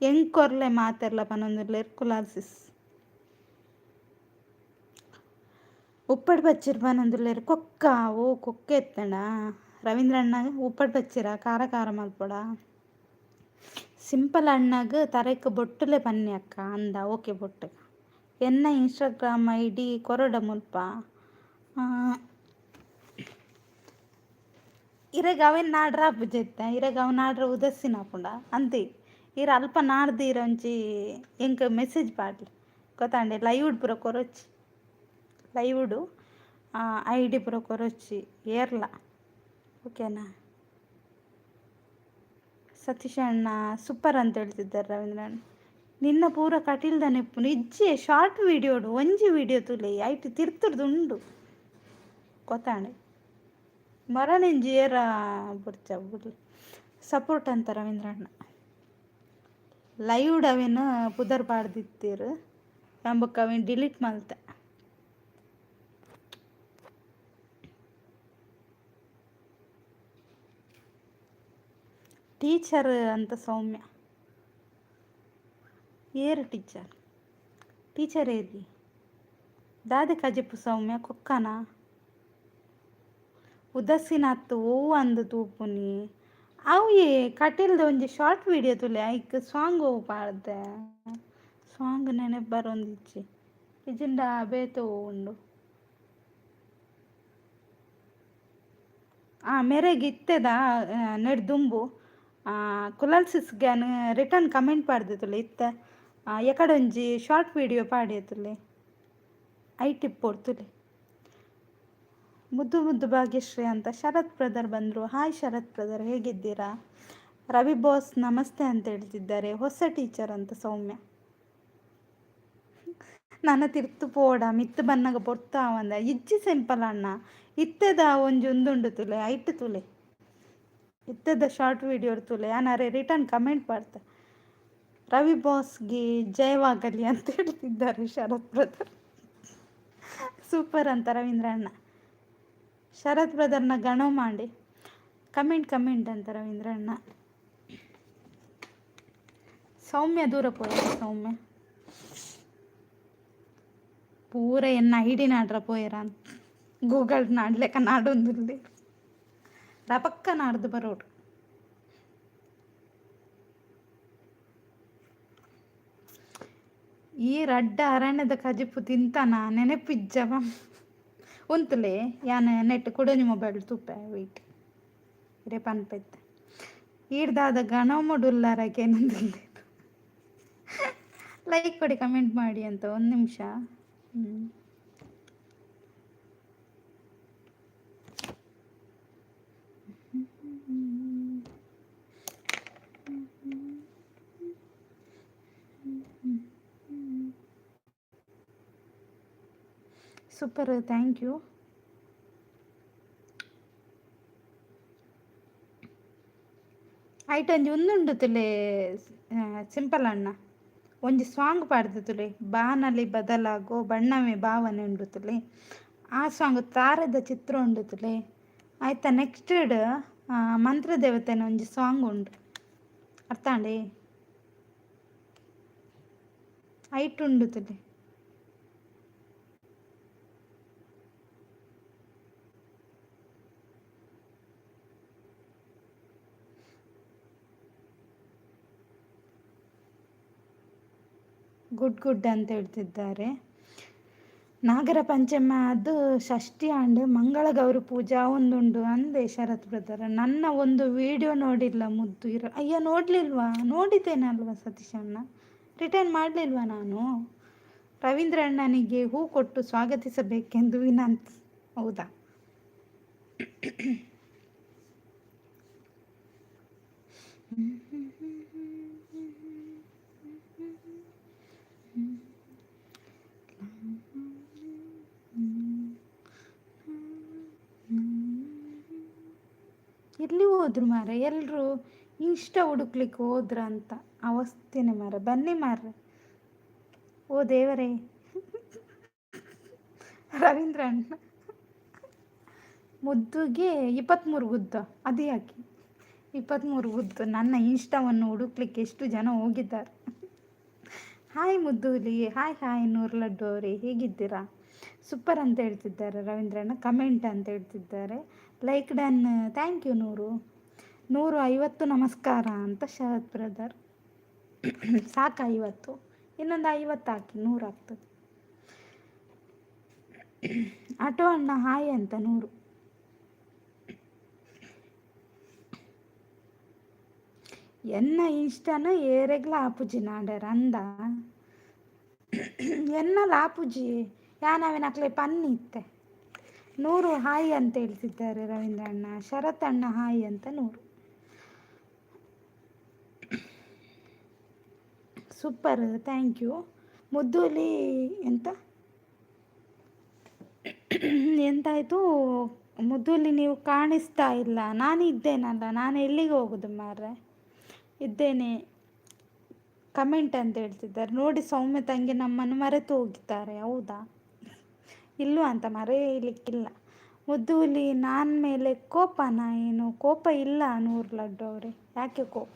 ಹೆಂಗೆ ಕೊರ್ಲೆ ಮಾತೆರ್ಲ ಪನ್ನೊಂದುರ್ಲೆ ಕುಲಾಲ್ಸಿಸ್ ಉಪ್ಪಡ್ ಪಚ್ಚಿರ್ ಪನ್ನೊಂದುರ್ಲೇರು ಕೊಕ್ಕ ಓ ಕೊಕ್ಕ ಎತ್ತಣ. ರವೀಂದ್ರಣ್ಣ ಉಪ್ಪಡ್ ಪಚ್ಚಿರ ಖಾರ ಖಾರ ಮಲ್ಪೊಡ. ಸಿಂಪಲ್ ಅಣ್ಣಗೆ ತರಕ್ಕೆ ಬೊಟ್ಟುಲೆ ಪನ್ನಿ ಅಕ್ಕ ಅಂದ. ಓಕೆ ಬೊಟ್ಟು ಎನ್ನ ಇನ್ಸ್ಟಾಗ್ರಾಮ್ ID ಕೊರಡ ಮುಲ್ಪ ಇರೆಗ ಅವೇನು ನಾಡ್ರ ಹಬ್ಬಜೆತ್ತ ಇರೆಗ ಅವ ನಾಡ್ರ ಉದಸ್ಸಿನ ಹಾಪುಂಡ ಅಂತೆ ಇರ ಅಲ್ಪ ನಾಡ್ದು ಇರೋಂಚಿ ಎಂಕ್ ಮೆಸೇಜ್ ಪಾಡ್ಲಿ ಗೊತ್ತಾಂಡೆ. ಲೈವ್ಡ್ ಪೂರ ಕೊರೊಚ್ಚಿ ಲೈವ್ಡು ID ಪೂರ ಕೊರೊಚ್ಚಿ ಏರ್ಲ ಓಕೆನಾ. ಸತೀಶ್ ಅಣ್ಣ ಸೂಪರ್ ಅಂತ ಹೇಳ್ತಿದ್ದಾರೆ ರವೀಂದ್ರಣ್ಣ. ನಿನ್ನ ಪೂರ ಕಟೀಲ್ದ ನೆಪ್ಪುನು ಇಜ್ಜೆ ಶಾರ್ಟ್ ವೀಡಿಯೋಡು ಒಂಜಿ ವೀಡಿಯೋ ತುಲೆ ಐಟು ತಿರ್ತುರ್ದು ಉಂಡು ಗೊತ್ತಾಂಡೆ. ಮರನೆಂಜಿ ಏರ ಬುಡ್ಚ ಬುಡ್ಲಿ ಸಪೋರ್ಟ್ ಅಂತ ರವೀಂದ್ರಣ್ಣ. ಲೈವ್ಡ್ ಅವೇನು ಪುದರ್ ಪಾಡ್ದಿತ್ತೀರು ಎಂಬಕ್ಕೆ ಅವೇನು ಡಿಲೀಟ್ ಮಲ್ತೆ. ಟೀಚರ್ ಅಂತ ಸೌಮ್ಯ ಏರು ಟೀಚರ್ ಏರಿ ದಾದೆ ಕಜಿಪು ಸೌಮ್ಯ ಕೊಕ್ಕನ ಉದಸ್ಸಿನತ್ತು ಓವು ಅಂದು ತೂಪುನಿ ಅವು ಕಟೀಲ್ದ ಒಂಜಿ ಶಾರ್ಟ್ ವೀಡಿಯೋ ತುಲೆ ಐಕ್ ಸಾಂಗ್ ಓವು ಪಾಡ್ದೆ. ಸಾಂಗ್ ನೆನಪು ಬರೊಂದಿಚ್ಚಿ ಇಜಿಂಡ ಬೇತು ಉಂಡು. ಮೆರೆಗೆ ಇತ್ತೆದ ನೆಡ್ದುಂಬು ಕುಲಾಲ್ಸಿಸ್ಗೆ ರಿಟರ್ನ್ ಕಮೆಂಟ್ ಪಾಡ್ದಿತ್ತುಲೆ ಇತ್ತೆ ಎಕಡೊಂಜಿ ಶಾರ್ಟ್ ವೀಡಿಯೋ ಪಾಡ್ಯತುಲೆ ಐಟಿಪ್ ಕೊಡ್ತುಲೆ. ಮುದ್ದು ಮುದ್ದು ಭಾಗ್ಯಶ್ರೀ ಅಂತ ಶರತ್ ಬ್ರದರ್ ಬಂದರು. ಹಾಯ್ ಶರತ್ ಬ್ರದರ್, ಹೇಗಿದ್ದೀರಾ? ರವಿ ಬಾಸ್ ನಮಸ್ತೆ ಅಂತ ಹೇಳ್ತಿದ್ದಾರೆ. ಹೊಸ ಟೀಚರ್ ಅಂತ ಸೌಮ್ಯ. ನನ್ನ ತಿರ್ತು ಪೋಡ ಮಿತ್ತು ಬನ್ನಗ ಪೊರ್ತಾ ಅವಂದ ಇಜ್ಜಿ ಸಿಂಪಲ್ ಅಣ್ಣ ಇತ್ತೆದ ಒಂಜಿ ಉಂದುಂಡು ತುಲೆ ಐಟ್ ತುಲೆ ಇತ್ತೆದ ಶಾರ್ಟ್ ವೀಡಿಯೋ ತುಲೆ ಅನಾರೆ ರಿಟರ್ನ್ ಕಮೆಂಟ್ ಮಾಡ್ತೆ. ರವಿ ಬಾಸ್ಗೆ ಜಯವಾಗಲಿ ಅಂತ ಹೇಳ್ತಿದ್ದಾರೆ ಶರತ್ ಬ್ರದರ್. ಸೂಪರ್ ಅಂತ ರವೀಂದ್ರಣ್ಣ. ಶರತ್ ಬ್ರದರ್ನ ಗಣ ಮಾಡಿ ಕಮೆಂಟ್ ಅಂತ ರವೀಂದ್ರಣ್ಣ. ಸೌಮ್ಯ ದೂರ ಪೋಯ ಸೌಮ್ಯ ಪೂರ ಎನ್ನ ಐಡಿ ನಾಡ್ರ ಪೋಯರ ಗೂಗಲ್ ನಾಡ್ಲೆಕ್ಕ ನಾಡೊಂದುಲ್ಲಿ ರಪಕ್ಕ ನಾಡ್ದು ಬರೋಡು. ಈ ರಡ್ಡ ಅರಣ್ಯದ ಕಜಿಪು ತಿಂತಾನ ನೆನಪಿಜ್ಜವ ಉಂತುಲೆ ಯಾನ ನೆಟ್ ಕುಡನಿ ಮೊಬೈಲ್ ತುಪ್ಪ ವೆಯ್ಟ್ ಇರೇ ಪನ್ಪೆತ್ತ ಈಡ್ದಾದ ಗಣಮಡುಲ್ಲಾರಕ್ಕೆ ಏನಂದ್ರೆ ಲೈಕ್ ಕೊಡಿ ಕಮೆಂಟ್ ಮಾಡಿ ಅಂತ 1 ನಿಮಿಷ. Super, thank you. ಆಯ್ತು ಒಂಜಿ ಒಂದುಂಡು ತುಲೆ ಸಿಂಪಲ್ ಅಣ್ಣ ಒಂಜಿ ಸಾಂಗ್ ಪಾಡ್ದು ತುಲೆ ಬಾನಲ್ಲಿ ಬದಲಾಗೋ ಬಣ್ಣವೇ ಭಾವನೆ ಉಂಡು ತುಲೆ ಆ ಸಾಂಗ್ ತಾರದ ಚಿತ್ರ ಉಂಡು ತುಲೆ ಆಯ್ತಾ. ನೆಕ್ಸ್ಟ್ ಮಂತ್ರ ದೇವತೆನ ಒಂಜಿ ಸಾಂಗ್ ಉಂಡು ಅರ್ಥ ಅಂಡಿ ಐಟ್ ಉಂಡು ತುಲೆ. ಗುಡ್ ಅಂತ ಹೇಳ್ತಿದ್ದಾರೆ. ನಾಗರ ಪಂಚಮ ಅದು ಷಷ್ಠಿ ಆಂಡ್ ಮಂಗಳ ಗೌರಿ ಪೂಜಾ ಒಂದುಂಡು ಅಂದೆ ಶರತ್ ಬ್ರದರ್. ನನ್ನ ಒಂದು ವಿಡಿಯೋ ನೋಡಿಲ್ಲ ಮುದ್ದು ಅಯ್ಯ ನೋಡ್ಲಿಲ್ವಾ? ನೋಡಿದ್ದೇನಲ್ವಾ ಸತೀಶ್ ಅಣ್ಣ, ರಿಟರ್ನ್ ಮಾಡಲಿಲ್ವಾ ನಾನು? ರವೀಂದ್ರ ಅಣ್ಣನಿಗೆ ಹೂ ಕೊಟ್ಟು ಸ್ವಾಗತಿಸಬೇಕೆಂದು ವಿನಂತಿ. ಹೌದಾ? ಎಲ್ಲಿ ಹೋದ್ರು ಮಾರ ಎಲ್ಲರೂ ಇನ್ಸ್ಟಾ ಹುಡುಕ್ಲಿಕ್ಕೆ ಹೋದ್ರ ಅಂತ ಅವಸ್ಥೆನೆ ಮಾರ. ಬನ್ನಿ ಮಾರ್ರೆ. ಓ ದೇವರೇ. ರವೀಂದ್ರ ಅಣ್ಣ ಮುದ್ದುಗೆ 23 ಗುದ್ದ, ಅದು ಯಾಕೆ 23 ಗುದ್ದು? ನನ್ನ ಇನ್ಸ್ಟಾವನ್ನು ಹುಡುಕ್ಲಿಕ್ಕೆ ಎಷ್ಟು ಜನ ಹೋಗಿದ್ದಾರೆ. ಹಾಯ್ ಮುದ್ದುಲಿ, ಹಾಯ್ ನೂರು ಲಡ್ಡು ಅವರೇ, ಹೇಗಿದ್ದೀರಾ? ಸೂಪರ್ ಅಂತ ಹೇಳ್ತಿದ್ದಾರೆ ರವೀಂದ್ರಣ್ಣ. ಕಮೆಂಟ್ ಅಂತ ಹೇಳ್ತಿದ್ದಾರೆ. Like done, thank you. 150 ನಮಸ್ಕಾರ ಅಂತ ಶರತ್ ಬ್ರದರ್. ಸಾಕ 50, ಇನ್ನೊಂದು 50 ಹಾಕಿ 100 ಆಗ್ತದೆ. ಆಟೋ ಅಣ್ಣ ಹಾಯ್ ಅಂತ 100. ಎನ್ನ ಇನ್ಸ್ಟಾನ ಏರೆಗ್ಲ ಆಪುಜಿ ನಾಡರ್ ಅಂದ ಎನ್ನಲ್ಲ ಆಪುಜಿ ಯಾನವೆ ನಕ್ಲೆ ಪನ್ನಿ ಇತ್ತೆ. 100 ಹಾಯ್ ಅಂತ ಹೇಳ್ತಿದ್ದಾರೆ ರವೀಂದ್ರ ಅಣ್ಣ. ಶರತ್ ಅಣ್ಣ ಹಾಯ್ ಅಂತ 100. Super, thank you. ಮುದ್ದುಲಿ ಎಂತಾಯಿತು ಮುದ್ದುಲಿ? ನೀವು ಕಾಣಿಸ್ತಾ ಇಲ್ಲ. ನಾನು ಇದ್ದೇನಲ್ಲ, ನಾನು ಎಲ್ಲಿಗೆ ಹೋಗೋದು ಮಾರ್ರೆ, ಇದ್ದೇನೆ. ಕಮೆಂಟ್ ಅಂತ ಹೇಳ್ತಿದ್ದಾರೆ ನೋಡಿ. ಸೌಮ್ಯ ತಂಗಿ ನಮ್ಮನ್ನು ಮರೆತು ಹೋಗಿದ್ದಾರೆ. ಹೌದಾ? ಇಲ್ಲೂ ಅಂತ ಮರೆಯಲಿಕ್ಕಿಲ್ಲ. ಮುದ್ದುಲಿ ನಾನು ಮೇಲೆ ಕೋಪನಾ? ಏನು ಕೋಪ ಇಲ್ಲ 100 ಲಡ್ಡು ಅವರೇ, ಯಾಕೆ ಕೋಪ?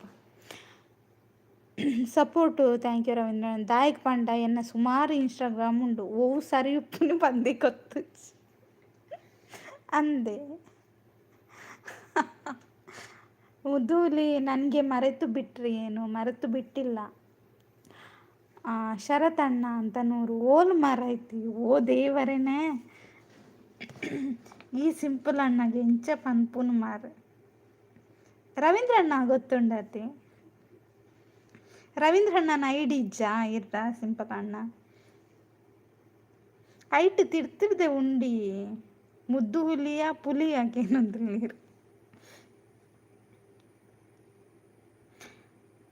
Support, thank you Ravindra. ದಾಯಕ್ ಪಂಡ ಎನ್ನ ಸುಮಾರು ಇನ್ಸ್ಟಾಗ್ರಾಮ್ ಉಂಡು, ಓವು ಸರಿ ಉಪ್ಪುನು ಬಂದಿ ಗೊತ್ತು ಅಂದೆ. ಮುದ್ದುಲಿ ನನಗೆ ಮರೆತು ಬಿಟ್ರಿ? ಏನು ಮರೆತು ಬಿಟ್ಟಿಲ್ಲ. ಶರತ್ ಅಣ್ಣ ಅಂತ 100. ಓಲ್ ಮರೈತಿ. ಓ ದೇವರೇನೆ. ಈ ಸಿಂಪಲ್ ಅಣ್ಣಗೆ ಇಂಚ ಪನ್ಪುನು ಮಾರ. ರವೀಂದ್ರ ಅಣ್ಣ ಗೊತ್ತುಂಡತಿ? ರವೀಂದ್ರ ಅಣ್ಣನ ಐಡಿ ಇಜ್ಜಾ ಇರ್ರ ಸಿಂಪಲ್ ಅಣ್ಣ ಐಟ್ ತಿರ್ತಿರ್ದೆ ಉಂಡಿ. ಮುದ್ದು ಹುಲಿಯ ಪುಲಿಯಾಕೇನಂದ್ರೆ ನೀರು.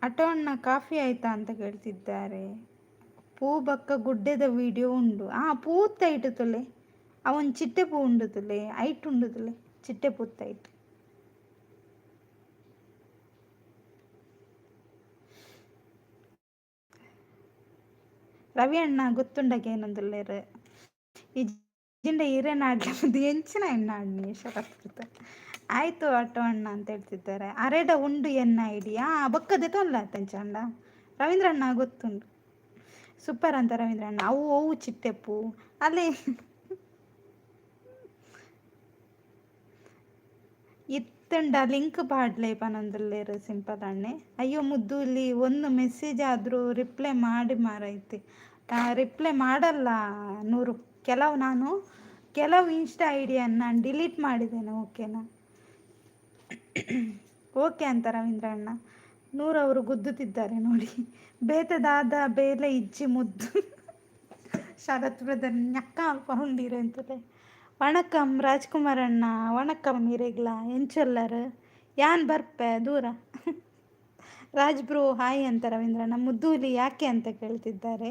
ಆಟೋ ಅಣ್ಣ ಕಾಫಿ ಆಯ್ತಾ ಅಂತ ಕೇಳ್ತಿದ್ದಾರೆ. ಪೂ ಬಕ್ಕ ಗುಡ್ಡೆದ ವಿಡಿಯೋ ಉಂಡು. ಪೂತ್ತ ಐಟು ತುಲೆ ಅವನ್ ಚಿಟ್ಟೆ ಪೂ ಉಂಡು ತುಲೆ ಐಟ್ ಉಂಡು ತುಲೆ ಚಿಟ್ಟೆ ಪೂತ್ತ ಐಟ್. ರವಿ ಅಣ್ಣ ಗೊತ್ತುಂಡಕ್ಕೆ ಏನಂದುಲ್ಲೇರು ಇಜಿಂಡ ಹಿರೇನಾಡ್ಲದು ಎಂಚಿನ ಎಣ್ಣ ಅಣ್ಣಿ ಶರತ್. ಆಯಿತು ಆಟೋ ಅಣ್ಣ ಅಂತ ಹೇಳ್ತಿದ್ದಾರೆ. ಅರೆಡ ಉಂಡು ಎನ್ನ ಐಡಿಯಾ ಬಕ್ಕದೆ ತೊಲ್ಲ ತಂಚಂಡ. ರವೀಂದ್ರ ಅಣ್ಣ ಗೊತ್ತುಂಡು. ಸೂಪರ್ ಅಂತ ರವೀಂದ್ರ ಅಣ್ಣ. ಅವು ಚಿಟ್ಟೆಪ್ಪು ಅಲ್ಲಿ ಇತ್ತಂಡ ಲಿಂಕ್ ಪಾಡ್ಲೆ ಪನಂದುಲ್ಲೇರು ಸಿಂಪಲ್ ಅಣ್ಣೆ. ಅಯ್ಯೋ ಮುದ್ದು ಇಲ್ಲಿ ಒಂದು ಮೆಸೇಜ್ ಆದರೂ ರಿಪ್ಲೈ ಮಾಡಿ ಮಾರೈತಿ. ರಿಪ್ಲೈ ಮಾಡಲ್ಲ 100. ಕೆಲವು ನಾನು ಕೆಲವು ಇನ್ಸ್ಟಾ ಐಡಿಯನ್ನು ನಾನು ಡಿಲೀಟ್ ಮಾಡಿದ್ದೇನೆ. ಓಕೆನಾ? ಓಕೆ ಅಂತ ರವೀಂದ್ರ ಅಣ್ಣ. ನೂರವರು ಗುದ್ದುತ್ತಿದ್ದಾರೆ ನೋಡಿ. ಬೇತದಾದ ಬೇಲೆ ಇಜ್ಜಿ ಮುದ್ದು. ಶರತ್ ಬ್ರದರ್ ñಕ್ಕ ಪೌಂಡೀರು ಅಂತಲೇ. வணக்கம் ರಾಜ್ಕುಮಾರ್ ಅಣ್ಣ. ವಣಕಂ ಇರೆಗ್ಲ ಎಂಚೊಲ್ಲರು ಯಾನ್ ಬರ್ಪೆ ದೂರ. ರಾಜ್ ಬ್ರೋ ಹಾಯ್ ಅಂತ ರವೀಂದ್ರಣ್ಣ. ಮುದ್ದೂಲಿ ಯಾಕೆ ಅಂತ ಕೇಳ್ತಿದ್ದಾರೆ.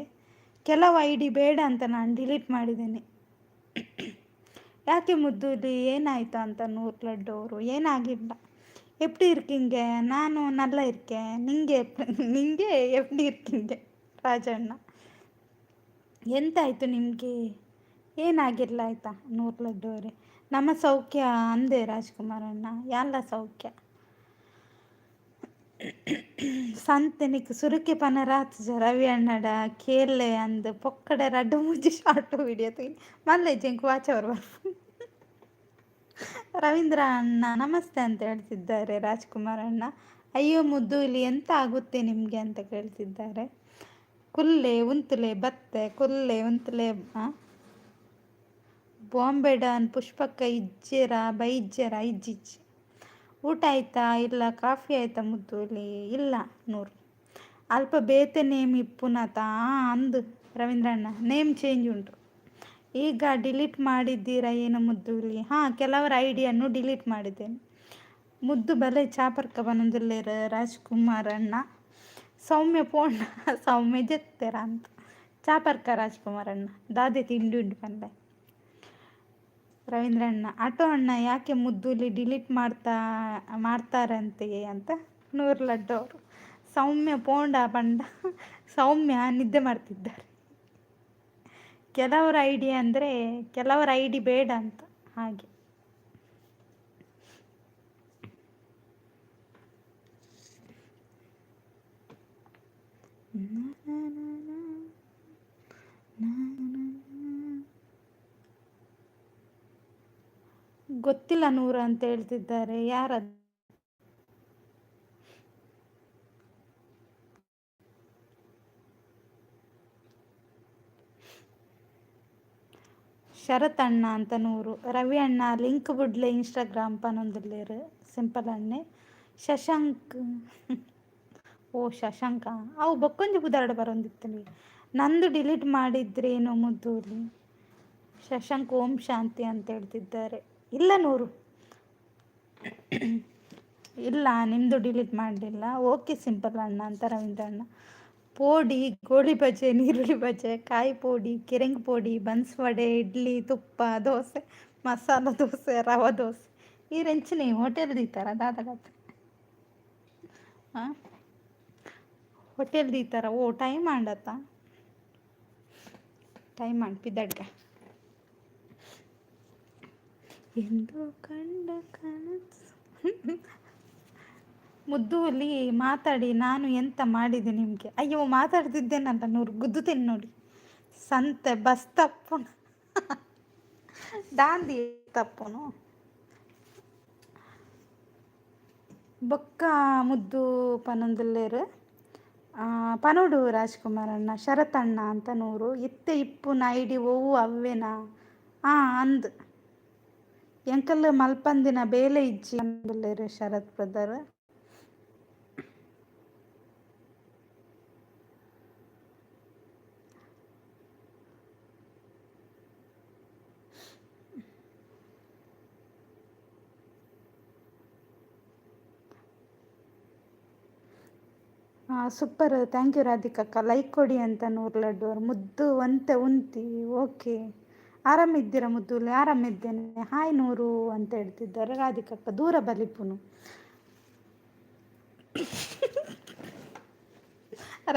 ಕೆಲವು ಐಡಿ ಬೇಡ ಅಂತ ನಾನು ಡಿಲೀಟ್ ಮಾಡಿದ್ದೇನೆ. ಯಾಕೆ ಮುದ್ದೂಲಿ ಏನಾಯಿತು ಅಂತ ನೂರ್ಲಡ್ಡು ಅವರು. ಏನಾಗಿಲ್ಲ. ಎಪ್ಡಿ ಇರ್ಕಿಂಗೆ ನಾನು ನಲ್ಲ ಇರ್ಕೆ ನಿಂಗೆ ಎಪ್ಡಿ ಇರ್ಕಿಂಗೆ ರಾಜಣ್ಣ. ಎಂತಾಯಿತು ನಿಮಗೆ? ಏನಾಗಿರಲ್ಲ ಆಯಿತಾ ನೂರ್ಲಡ್ಡು ಅವರೇ. ನಮ್ಮ ಸೌಖ್ಯ ಅಂದೆ ರಾಜ್ಕುಮಾರ್ ಅಣ್ಣ. ಎಲ್ಲ ಸೌಖ್ಯ. ಸಂತೆನಿಕ್ ಸುರುಕೆ ಪನರಾತ್ ರವಿ ಅಣ್ಣಡ ಕೇಳೆ ಅಂದು ಪೊಕ್ಕಡೆ ರಡ್ಡು ಮುಜ್ಜಿ ಶಾರ್ಟ್ ವಿಡಿಯೋ ತೆಗಿ ಮಲ್ಲೆ ಜಂಕ್ ವಾಚ್ ಅವರು ಬರ್ಪು. ರವೀಂದ್ರ ಅಣ್ಣ ನಮಸ್ತೆ ಅಂತ ಹೇಳ್ತಿದ್ದಾರೆ. ರಾಜ್ಕುಮಾರ್ ಅಣ್ಣ ಅಯ್ಯೋ ಮುದ್ದು ಇಲ್ಲಿ ಎಂತ ಆಗುತ್ತೆ ನಿಮಗೆ ಅಂತ ಕೇಳ್ತಿದ್ದಾರೆ. ಕುಲ್ಲೆ ಉಂತುಲೆ ಬತ್ತೆ ಕುಲ್ಲೆ ಉಂತುಲೆ ಬಾಂಬೆಡನ್ ಪುಷ್ಪಕ್ಕ ಇಜ್ಜೆರ ಬೈಜ್ಜೆರ ಇಜ್ಜಿಜ್ಜಿ. ಊಟ ಆಯ್ತಾ? ಇಲ್ಲ. ಕಾಫಿ ಆಯ್ತಾ ಮುದ್ದೂಲಿ? ಇಲ್ಲ. ನೂರು ಅಲ್ಪ ಬೇತೆ ನೇಮ್ ಇಪ್ಪುನತ ಅಂದು ರವೀಂದ್ರಣ್ಣ. ನೇಮ್ ಚೇಂಜ್ ಉಂಟು ಈಗ. ಡಿಲೀಟ್ ಮಾಡಿದ್ದೀರಾ ಏನು ಮುದ್ದೂಲಿ? ಹಾಂ, ಕೆಲವರ ಐಡಿಯನ್ನು ಡಿಲೀಟ್ ಮಾಡಿದ್ದೇನೆ. ಮುದ್ದು ಬಲೆ ಚಾಪರ್ಕ ಬಂದಿಲ್ಲೇರ ರಾಜ್ಕುಮಾರ್ ಅಣ್ಣ. ಸೌಮ್ಯ ಪೋಂಡ ಸೌಮ್ಯ ಜೆತ್ತೆರ ಅಂತ ಚಾಪರ್ಕ ರಾಜ್ಕುಮಾರ್ ಅಣ್ಣ. ದಾದೆ ತಿಂಡಿ ಉಂಟು ಪಂಡೆ. ರವೀಂದ್ರಣ್ಣ ಆಟೋ ಅಣ್ಣ ಯಾಕೆ ಮುದ್ದೂಲಿ ಡಿಲೀಟ್ ಮಾಡ್ತಾರಂತೆ ಅಂತ ನೂರ್ಲಡ್ಡು ಅವರು. ಸೌಮ್ಯ ಪೋಂಡ ಪಂಡ ಸೌಮ್ಯ ನಿದ್ದೆ ಮಾಡ್ತಿದ್ದಾರೆ. ಕೆಲವರ ಐಡಿ ಅಂದರೆ ಕೆಲವರ ಐಡಿ ಬೇಡ ಅಂತ ಹಾಗೆ. ಗೊತ್ತಿಲ್ಲ ನೂರು ಅಂತ ಹೇಳ್ತಿದ್ದಾರೆ. ಯಾರದು? ಶರತ್ ಅಣ್ಣ ಅಂತ ನೂರು. ರವಿ ಅಣ್ಣ ಲಿಂಕ್ ಬಿಡ್ಲೆ ಇನ್ಸ್ಟಾಗ್ರಾಮ್ ಪನೊಂದಿಲ್ಲೇರು ಸಿಂಪಲ್ ಅಣ್ಣೆ. ಶಶಾಂಕ್ ಓ ಶಶಾಂಕ ಅವು ಬಕ್ಕೊಂಜಿ ಬುದಾರ್ಡ ಬರೋಂದಿತ್ತು ನೀವು. ನಂದು ಡಿಲೀಟ್ ಮಾಡಿದ್ರೇನು ಮುದ್ದೂಲಿ? ಶಶಾಂಕ್ ಓಂ ಶಾಂತಿ ಅಂತ ಹೇಳ್ತಿದ್ದಾರೆ. ಇಲ್ಲ ನೂರು ಇಲ್ಲ, ನಿಮ್ಮದು ಡಿಲೀಟ್ ಮಾಡಲಿಲ್ಲ. ಓಕೆ ಸಿಂಪಲ್ ಅಣ್ಣ ಅಂತ ರವೀಂದ್ರ ಅಣ್ಣ. ಪೋಡಿ ಗೋಳಿ ಬಜೆ, ನೀರುಳ್ಳಿ ಬಜೆ, ಕಾಯಿ ಪೋಡಿ, ಕಿರಂಗ್ ಪೋಡಿ, ಬನ್ಸ್ ವಡೆ, ಇಡ್ಲಿ, ತುಪ್ಪ, ದೋಸೆ, ಮಸಾಲ ದೋಸೆ, ರವೆ ದೋಸೆ ಈ ರೆಂಚಿನ ಹೋಟೆಲ್ ದೀತಾರ ದಾದಾಗತ್ತ. ಹಾಂ, ಹೋಟೆಲ್ ದೀತಾರ. ಓ ಟೈಮ್ ಆಂಡತ್ತ ಟೈಮ್ ಅನ್ಪಿದ್ದಡ್ಗ ಎಂದು ಕಂಡ ಕನಸು. ಮುದ್ದೂಲಿ ಮಾತಾಡಿ ನಾನು ಎಂತ ಮಾಡಿದೆ ನಿಮಗೆ? ಅಯ್ಯೋ ಮಾತಾಡ್ತಿದ್ದೇನಲ್ಲ ನೂರು ಗುದ್ದುತ್ತೇನೆ ನೋಡಿ. ಸಂತೆ ಬಸ್ ತಪ್ಪುನು ದಾಂದಿ ತಪ್ಪುನು ಬೊಕ್ಕ ಮುದ್ದು ಪನೊಂದುಲ್ಲೇರು ಪನೋಡು ರಾಜ್ಕುಮಾರ್ ಅಣ್ಣ. ಶರತ್ ಅಣ್ಣ ಅಂತ ನೂರು. ಇತ್ತೆ ಇಪ್ಪುನ ಐಡಿ ಓವು ಅವ್ವೇನಾ? ಅಂದು ಎಂಕಲ್ ಮಲ್ಪಂದಿನ ಬೇಲೆ ಇಜ್ಜಿ ಅಂದುಲ್ಲೇರು Sharath brother. Super, thank you ರಾಧಿಕಕ್ಕ. ಲೈಕ್ ಕೊಡಿ ಅಂತ ನೂರ್ಲಡ್ಡು ಅವರು. ಮುದ್ದು ಒಂತೆ ಉಂತಿ. ಓಕೆ, ಆರಾಮಿದ್ದೀರಾ ಮುದ್ದುಲಿ? ಆರಾಮಿದ್ದೇನೆ. ಹಾಯ್ ನೂರು ಅಂತ ಹೇಳ್ತಿದ್ದಾರೆ ರಾಧಿಕಕ್ಕ. ದೂರ ಬಲಿಪುನು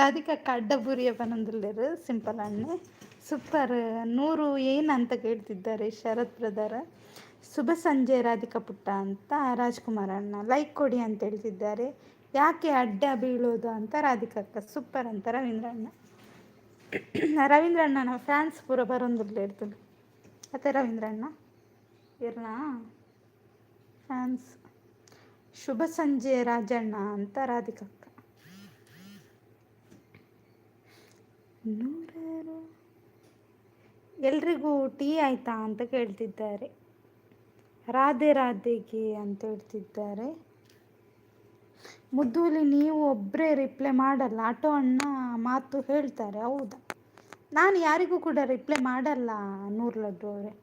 ರಾಧಿಕಕ್ಕ ಅಡ್ಡ ಬುರಿಯ ಪನೊಂದುಲ್ಲೇರು ಸಿಂಪಲ್ ಅಣ್ಣೆ. ಸೂಪರ್ ನೂರು ಏನಂತ ಕೇಳ್ತಿದ್ದಾರೆ ಶರತ್ ಬ್ರದರ್. ಶುಭ ಸಂಜೆ ರಾಧಿಕಾ ಪುಟ್ಟ ಅಂತ ರಾಜ್ಕುಮಾರ್ ಅಣ್ಣ. ಲೈಕ್ ಕೊಡಿ ಅಂತ ಹೇಳ್ತಿದ್ದಾರೆ. ಯಾಕೆ ಅಡ್ಡ ಬೀಳೋದು ಅಂತ ರಾಧಿಕಕ್ಕ. ಸೂಪರ್ ಅಂತ ರವೀಂದ್ರಣ್ಣ. ರವೀಂದ್ರಣ್ಣನ ಫ್ಯಾನ್ಸ್ ಪೂರ ಬರೋಂದಿಲ್ಲ ಇರ್ತದೆ ಅತ್ತೆ ರವೀಂದ್ರಣ್ಣ ಇರ್ನಾ ಫ್ಯಾನ್ಸ್. ಶುಭ ಸಂಜೆ ರಾಜಣ್ಣ ಅಂತ ರಾಧಿಕಕ್ಕ. ನೂರಾರು ಎಲ್ರಿಗೂ ಟೀ ಆಯ್ತಾ ಅಂತ ಕೇಳ್ತಿದ್ದಾರೆ. ರಾಧೆ ರಾಧೆಗೆ ಅಂತ ಹೇಳ್ತಿದ್ದಾರೆ. ಮುದ್ದೂಲಿ ನೀವು ಒಬ್ಬರೇ ರಿಪ್ಲೈ ಮಾಡಲ್ಲ, ಆಟೋ ಅಣ್ಣ ಮಾತು ಹೇಳ್ತಾರೆ, ಹೌದಾ? ನಾನು ಯಾರಿಗೂ ಕೂಡ ರಿಪ್ಲೈ ಮಾಡಲ್ಲ ನೂರು ಲಡ್ಡು ಅವರೇ.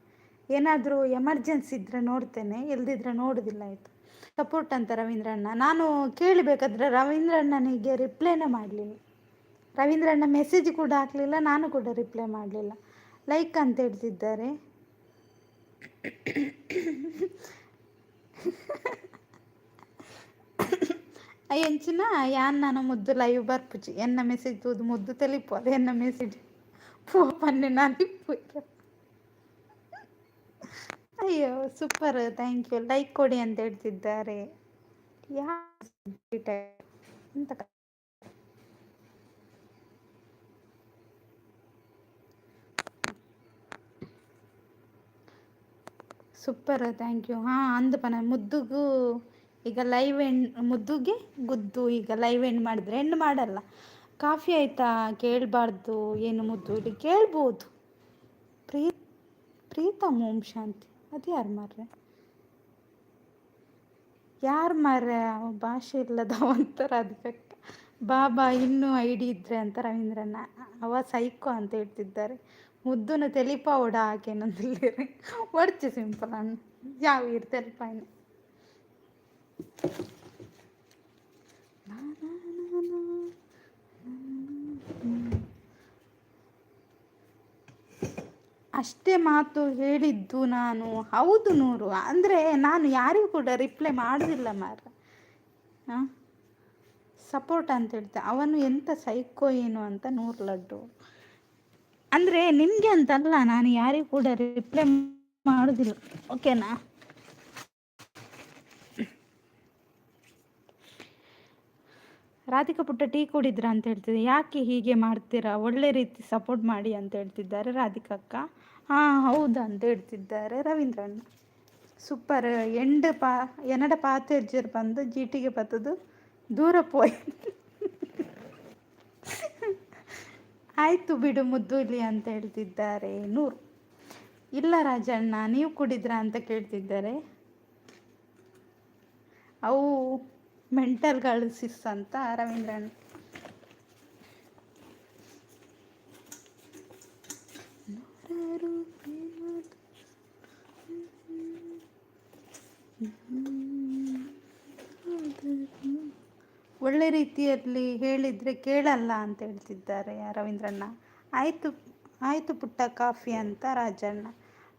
ಏನಾದರೂ ಎಮರ್ಜೆನ್ಸಿ ಇದ್ದರೆ ನೋಡ್ತೇನೆ, ಇಲ್ದಿದ್ರೆ ನೋಡೋದಿಲ್ಲ, ಆಯಿತು. ಸಪೋರ್ಟ್ ಅಂತ ರವೀಂದ್ರಣ್ಣ. ನಾನು ಕೇಳಬೇಕಾದ್ರೆ ರವೀಂದ್ರಣ್ಣನಿಗೆ ರಿಪ್ಲೈನೇ ಮಾಡಲಿಲ್ಲ. ರವೀಂದ್ರಣ್ಣ ಮೆಸೇಜ್ ಕೂಡ ಹಾಕಲಿಲ್ಲ, ನಾನು ಕೂಡ ರಿಪ್ಲೈ ಮಾಡಲಿಲ್ಲ. ಲೈಕ್ ಅಂತ ಹೇಳ್ತಿದ್ದಾರೆ. ಎಂಚಿನ ಯಾನ್ ನಾನು ಮುದ್ದು ಲೈವ್ ಬರ್ಪುಜಿ ಎನ್ನ ಮೆಸೇಜ್ ತೂದು ಮುದ್ದು ತೆಲಿಪು ಅದು ಎನ್ನ ಮೆಸೇಜ್ ಪೋ ಪನ್ನೆ ನಾನು ಅಯ್ಯೋ ಸೂಪರ್, ಥ್ಯಾಂಕ್ ಯು. ಲೈಕ್ ಕೊಡಿ ಅಂತ ಹೇಳ್ತಿದ್ದಾರೆ. ಎಂತ ಸೂಪರ್, ಥ್ಯಾಂಕ್ ಯು. ಹಾಂ ಅಂದಪನ ಮುದ್ದುಗೂ ಈಗ ಲೈವ್ ಎಂಡ್, ಮುದ್ದುಗೆ ಗುದ್ದು ಈಗ ಲೈವ್ ಎಂಡ್ ಮಾಡಿದ್ರೆ ಎಂಡ್ ಮಾಡಲ್ಲ. ಕಾಫಿ ಆಯಿತಾ ಕೇಳಬಾರ್ದು ಏನು ಮುದ್ದು, ಇಲ್ಲಿ ಕೇಳ್ಬೋದು. ಪ್ರೀತಮ್ ಓಂ ಶಾಂತಿ, ಅದು ಯಾರು ಮಾರ್ರೆ? ಯಾರು ಮಾರ್ರೆ? ಭಾಷೆ ಇಲ್ಲದವಂತರ ಅದಕ್ಕೆ ಬಾಬಾ ಇನ್ನೂ ಐಡಿ ಇದ್ರೆ ಅಂತ ರವೀಂದ್ರಣ್ಣ. ಅವ ಸೈಕೋ ಅಂತ ಹೇಳ್ತಿದ್ದಾರೆ. ಮುದ್ದುನ ತೆಲಿಪ ಓಡ ಹಾಕೇನಂದಿಲ್ಲ ಒಡ್ಚು ಸಿಂಪಲ್ ಅಣ್ಣ ಯಾವ ಇರ್ ತೆಲಿಪಾಯ್ನ. ಅಷ್ಟೇ ಮಾತು ಹೇಳಿದ್ದು ನಾನು. ಹೌದು ನೂರು, ಅಂದರೆ ನಾನು ಯಾರಿಗೂ ಕೂಡ ರಿಪ್ಲೈ ಮಾಡೋದಿಲ್ಲ ಮಾರ್ರೆ. ಹಾಂ ಸಪೋರ್ಟ್ ಅಂತ ಹೇಳ್ತೆ. ಅವನು ಎಂಥ ಸೈಕೋ ಏನು ಅಂತ ನೂರು ಲಡ್ಡು. ಅಂದರೆ ನಿಮಗೆ ಅಂತಲ್ಲ, ನಾನು ಯಾರಿಗೂ ಕೂಡ ರಿಪ್ಲೈ ಮಾಡೋದಿಲ್ಲ, ಓಕೆನಾ? ರಾಧಿಕಾ ಪುಟ್ಟ ಟೀ ಕುಡಿದ್ರಾ ಅಂತ ಹೇಳ್ತಿದ್ದೆ. ಯಾಕೆ ಹೀಗೆ ಮಾಡ್ತೀರಾ, ಒಳ್ಳೆ ರೀತಿ ಸಪೋರ್ಟ್ ಮಾಡಿ ಅಂತ ಹೇಳ್ತಿದ್ದಾರೆ ರಾಧಿಕಕ್ಕ. ಹಾಂ ಹೌದಾ ಅಂತ ಹೇಳ್ತಿದ್ದಾರೆ ರವೀಂದ್ರಣ್ಣ. ಸೂಪರ್. ಎನ್ನಡ ಪಾತೆಜ್ಜರ್ ಬಂದು ಜೀಟಿಗೆ ಬತ್ತದು ದೂರ ಪೋಯ್. ಆಯಿತು ಬಿಡು ಮುದ್ದು ಇಲ್ಲಿ ಅಂತ ಹೇಳ್ತಿದ್ದಾರೆ ನೂರು. ಇಲ್ಲ ರಾಜಣ್ಣ ನೀವು ಕುಡಿದ್ರಾ ಅಂತ ಕೇಳ್ತಿದ್ದಾರೆ. ಅವು ಮೆಂಟಲ್ಗಳು ಸಿಸ್ ಅಂತ ರವೀಂದ್ರಣ್ಣ. ಒಳ್ಳೆ ರೀತಿಯಲ್ಲಿ ಹೇಳಿದರೆ ಕೇಳಲ್ಲ ಅಂತ ಹೇಳ್ತಿದ್ದಾರೆ ರವೀಂದ್ರಣ್ಣ. ಆಯಿತು ಆಯಿತು ಪುಟ್ಟ ಕಾಫಿ ಅಂತ ರಾಜಣ್ಣ.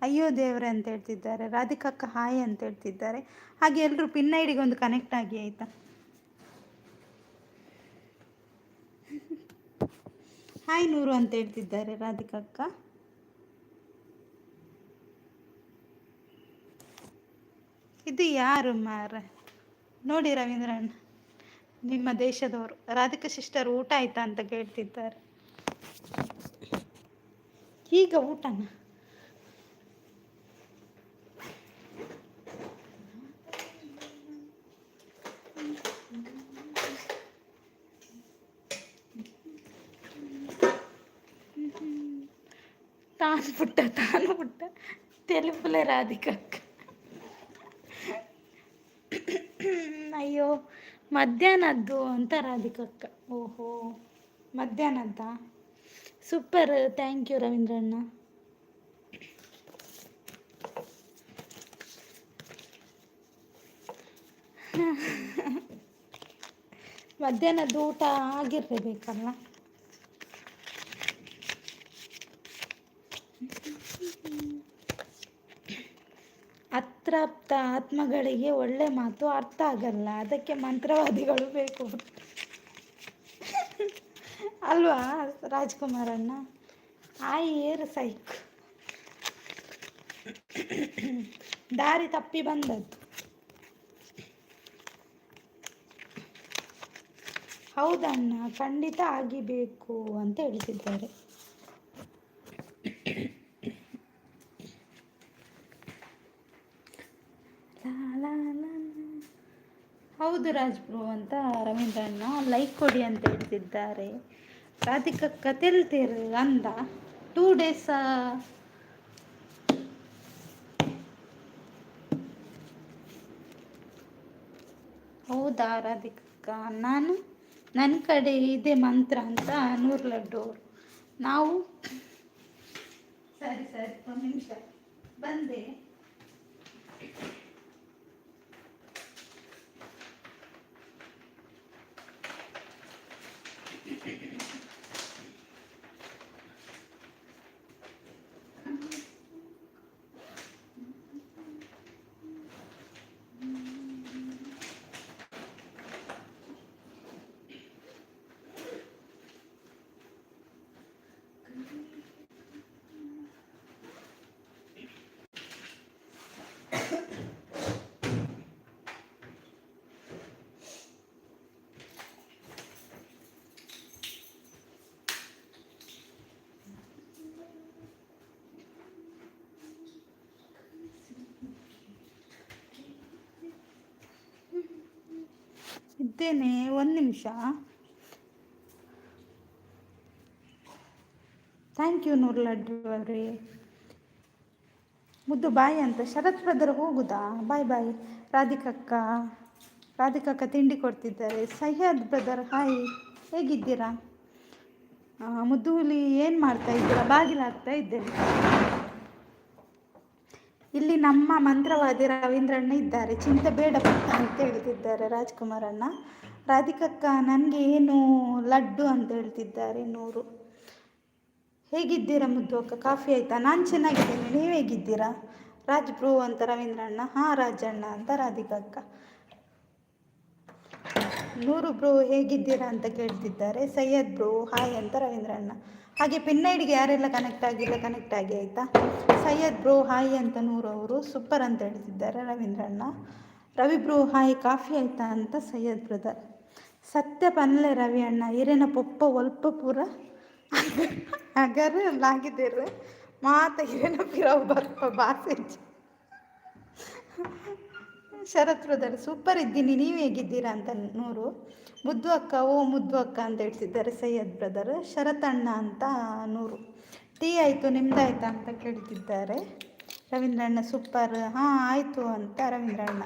ಅಯ್ಯೋ ದೇವ್ರೆ ಅಂತ ಹೇಳ್ತಿದ್ದಾರೆ. ರಾಧಿಕಕ್ಕ ಹಾಯ್ ಅಂತ ಹೇಳ್ತಿದ್ದಾರೆ. ಹಾಗೆ ಎಲ್ಲರೂ ಪಿನ್ ಐಡಿಗೆ ಒಂದು ಕನೆಕ್ಟ್ ಆಗಿ ಆಯಿತಾ. ಹಾಯ್ ನೂರು ಅಂತ ಹೇಳ್ತಿದ್ದಾರೆ ರಾಧಿಕಕ್ಕ. ಇದು ಯಾರು ಮಾರ ನೋಡಿ ರವೀಂದ್ರಣ್ಣ, ನಿಮ್ಮ ದೇಶದವರು. ರಾಧಿಕಾ ಸಿಸ್ಟರ್ ಊಟ ಆಯ್ತಾ ಅಂತ ಕೇಳ್ತಿದ್ದಾರೆ. ಈಗ ಊಟನ ತಾನು ಪುಟ್ಟ ತೆಲುಪುಲೆ ರಾಧಿಕಕ್ಕ. ಅಯ್ಯೋ ಮಧ್ಯಾಹ್ನದ್ದು ಅಂತ ರಾಧಿಕಕ್ಕ. ಓಹೋ ಮಧ್ಯಾಹ್ನದ್ದ. ಸೂಪರ್, ಥ್ಯಾಂಕ್ ಯು ರವೀಂದ್ರಣ್ಣ. ಮಧ್ಯಾಹ್ನದ್ದು ಊಟ ಆಗಿರಬೇಕಲ್ಲ. ಅತೃಪ್ತ ಆತ್ಮಗಳಿಗೆ ಒಳ್ಳೆ ಮಾತು ಅರ್ಥ ಆಗಲ್ಲ, ಅದಕ್ಕೆ ಮಂತ್ರವಾದಿಗಳು ಬೇಕು ಅಲ್ವಾ ರಾಜ್ಕುಮಾರಣ್ಣ? ಏರು ಸೈಕ್ ದಾರಿ ತಪ್ಪಿ ಬಂದದ್ದು. ಹೌದಣ್ಣ ಖಂಡಿತ ಆಗಿಬೇಕು ಅಂತ ಹೇಳ್ತಿದ್ದಾರೆ. ಹೌದು ರಾಜ್ಬ್ರು ಅಂತ ರವೀಂದ್ರಣ್ಣ. ಲೈಕ್ ಕೊಡಿ ಅಂತ ಹೇಳ್ತಿದ್ದಾರೆ. ರಾಧಿಕಕ್ಕ ತೆಲ್ತೇರು ಅಂದ 2 days ಹೌದಾ ರಾಧಿಕಕ್ಕ, ನಾನು ನನ್ನ ಕಡೆ ಇದೆ ಮಂತ್ರ ಅಂತ 100 ಲಡ್ಡು ಅವರು. ನಾವು ಸರಿ ಸರಿ ಒಂದು ನಿಮಿಷ ಬಂದೆ. ಇದ್ದೇನೆ, ಒಂದು ನಿಮಿಷ. ಥ್ಯಾಂಕ್ ಯು 100 ಲಡ್ಡು ಅವರೇ. ಮುದ್ದು ಬಾಯ್ ಅಂತ ಶರತ್ ಬ್ರದರ್ ಹೋಗುದಾ? ಬಾಯ್ ಬಾಯ್. ರಾಧಿಕಕ್ಕ, ರಾಧಿಕಕ್ಕ ತಿಂಡಿ ಕೊಡ್ತಿದ್ದಾರೆ. ಸಹ್ಯಾದ್ ಬ್ರದರ್ ಹಾಯ್, ಹೇಗಿದ್ದೀರಾ? ಮುದ್ದು ಹುಲಿ ಏನು ಮಾಡ್ತಾ ಇದ್ದೀರಾ? ಬಾಗಿಲಾಗ್ತಾ ಇದ್ದೇನೆ. ಇಲ್ಲಿ ನಮ್ಮ ಮಂತ್ರವಾದಿ ರವೀಂದ್ರಣ್ಣ ಇದ್ದಾರೆ. ಚಿಂತೆ ಬೇಡ ಪುಟ್ಟ ಅಂತ ಹೇಳ್ತಿದ್ದಾರೆ ರಾಜ್ಕುಮಾರ್ ಅಣ್ಣ. ರಾಧಿಕಕ್ಕ ನನಗೆ ಏನು ಲಡ್ಡು ಅಂತ ಹೇಳ್ತಿದ್ದಾರೆ 100. ಹೇಗಿದ್ದೀರಾ ಮುದ್ದು ಅಕ್ಕ? ಕಾಫಿ ಆಯಿತಾ? ನಾನು ಚೆನ್ನಾಗಿದ್ದೇನೆ, ನೀವು ಹೇಗಿದ್ದೀರಾ? ರಾಜ್ ಬ್ರೋ ಅಂತ ರವೀಂದ್ರಣ್ಣ. ಹಾಂ ರಾಜಣ್ಣ ಅಂತ ರಾಧಿಕಕ್ಕ. 100 ಬ್ರೋ ಹೇಗಿದ್ದೀರಾ ಅಂತ ಕೇಳ್ತಿದ್ದಾರೆ. ಸೈಯದ್ ಬ್ರೋ ಹಾಯ್ ಅಂತ ರವೀಂದ್ರಣ್ಣ. ಹಾಗೆ ಪಿನ್ನೈಡ್ಗೆ ಯಾರೆಲ್ಲ ಕನೆಕ್ಟ್ ಆಗಿಲ್ಲ ಕನೆಕ್ಟ್ ಆಗಿ ಆಯಿತಾ? ಸೈಯದ್ ಬ್ರೋ ಹಾಯ್ ಅಂತ 100 ಅವರು. ಸೂಪರ್ ಅಂತ ಹೇಳ್ತಿದ್ದಾರೆ ರವೀಂದ್ರಣ್ಣ. ರವಿ ಬ್ರೋ ಹಾಯ್, ಕಾಫಿ ಆಯಿತಾ ಅಂತ ಸೈಯದ್ ಬ್ರದರ್. ಸತ್ಯ ಪನ್ಲೆ ರವಿ ಅಣ್ಣ ಇರೇನ ಪೊಪ್ಪ ಒಲ್ಪ ಪೂರ ಅಗರ್ ಲಾಗಿದ್ದೇರು ಮಾತ ಇರೇನ ಪಿರವು ಬರ್ಪ ಬಾಸೆಜ್. ಶರತ್ ಬ್ರದರ್ ಸೂಪರ್ ಇದ್ದೀನಿ, ನೀವು ಹೇಗಿದ್ದೀರಾ ಅಂತ 100. ಮುದ್ದು ಅಕ್ಕ, ಓ ಮುದ್ದು ಅಕ್ಕ ಅಂತ ಹೇಳ್ತಿದ್ದಾರೆ ಸೈಯದ್ ಬ್ರದರ್. ಶರತ್ ಅಣ್ಣ ಅಂತ 100. ಟೀ ಆಯಿತು, ನಿಮ್ದಾಯ್ತಾ ಅಂತ ಕೇಳ್ತಿದ್ದಾರೆ ರವೀಂದ್ರಣ್ಣ. ಸೂಪರ್, ಹಾಂ ಆಯಿತು ಅಂತ ರವೀಂದ್ರಣ್ಣ.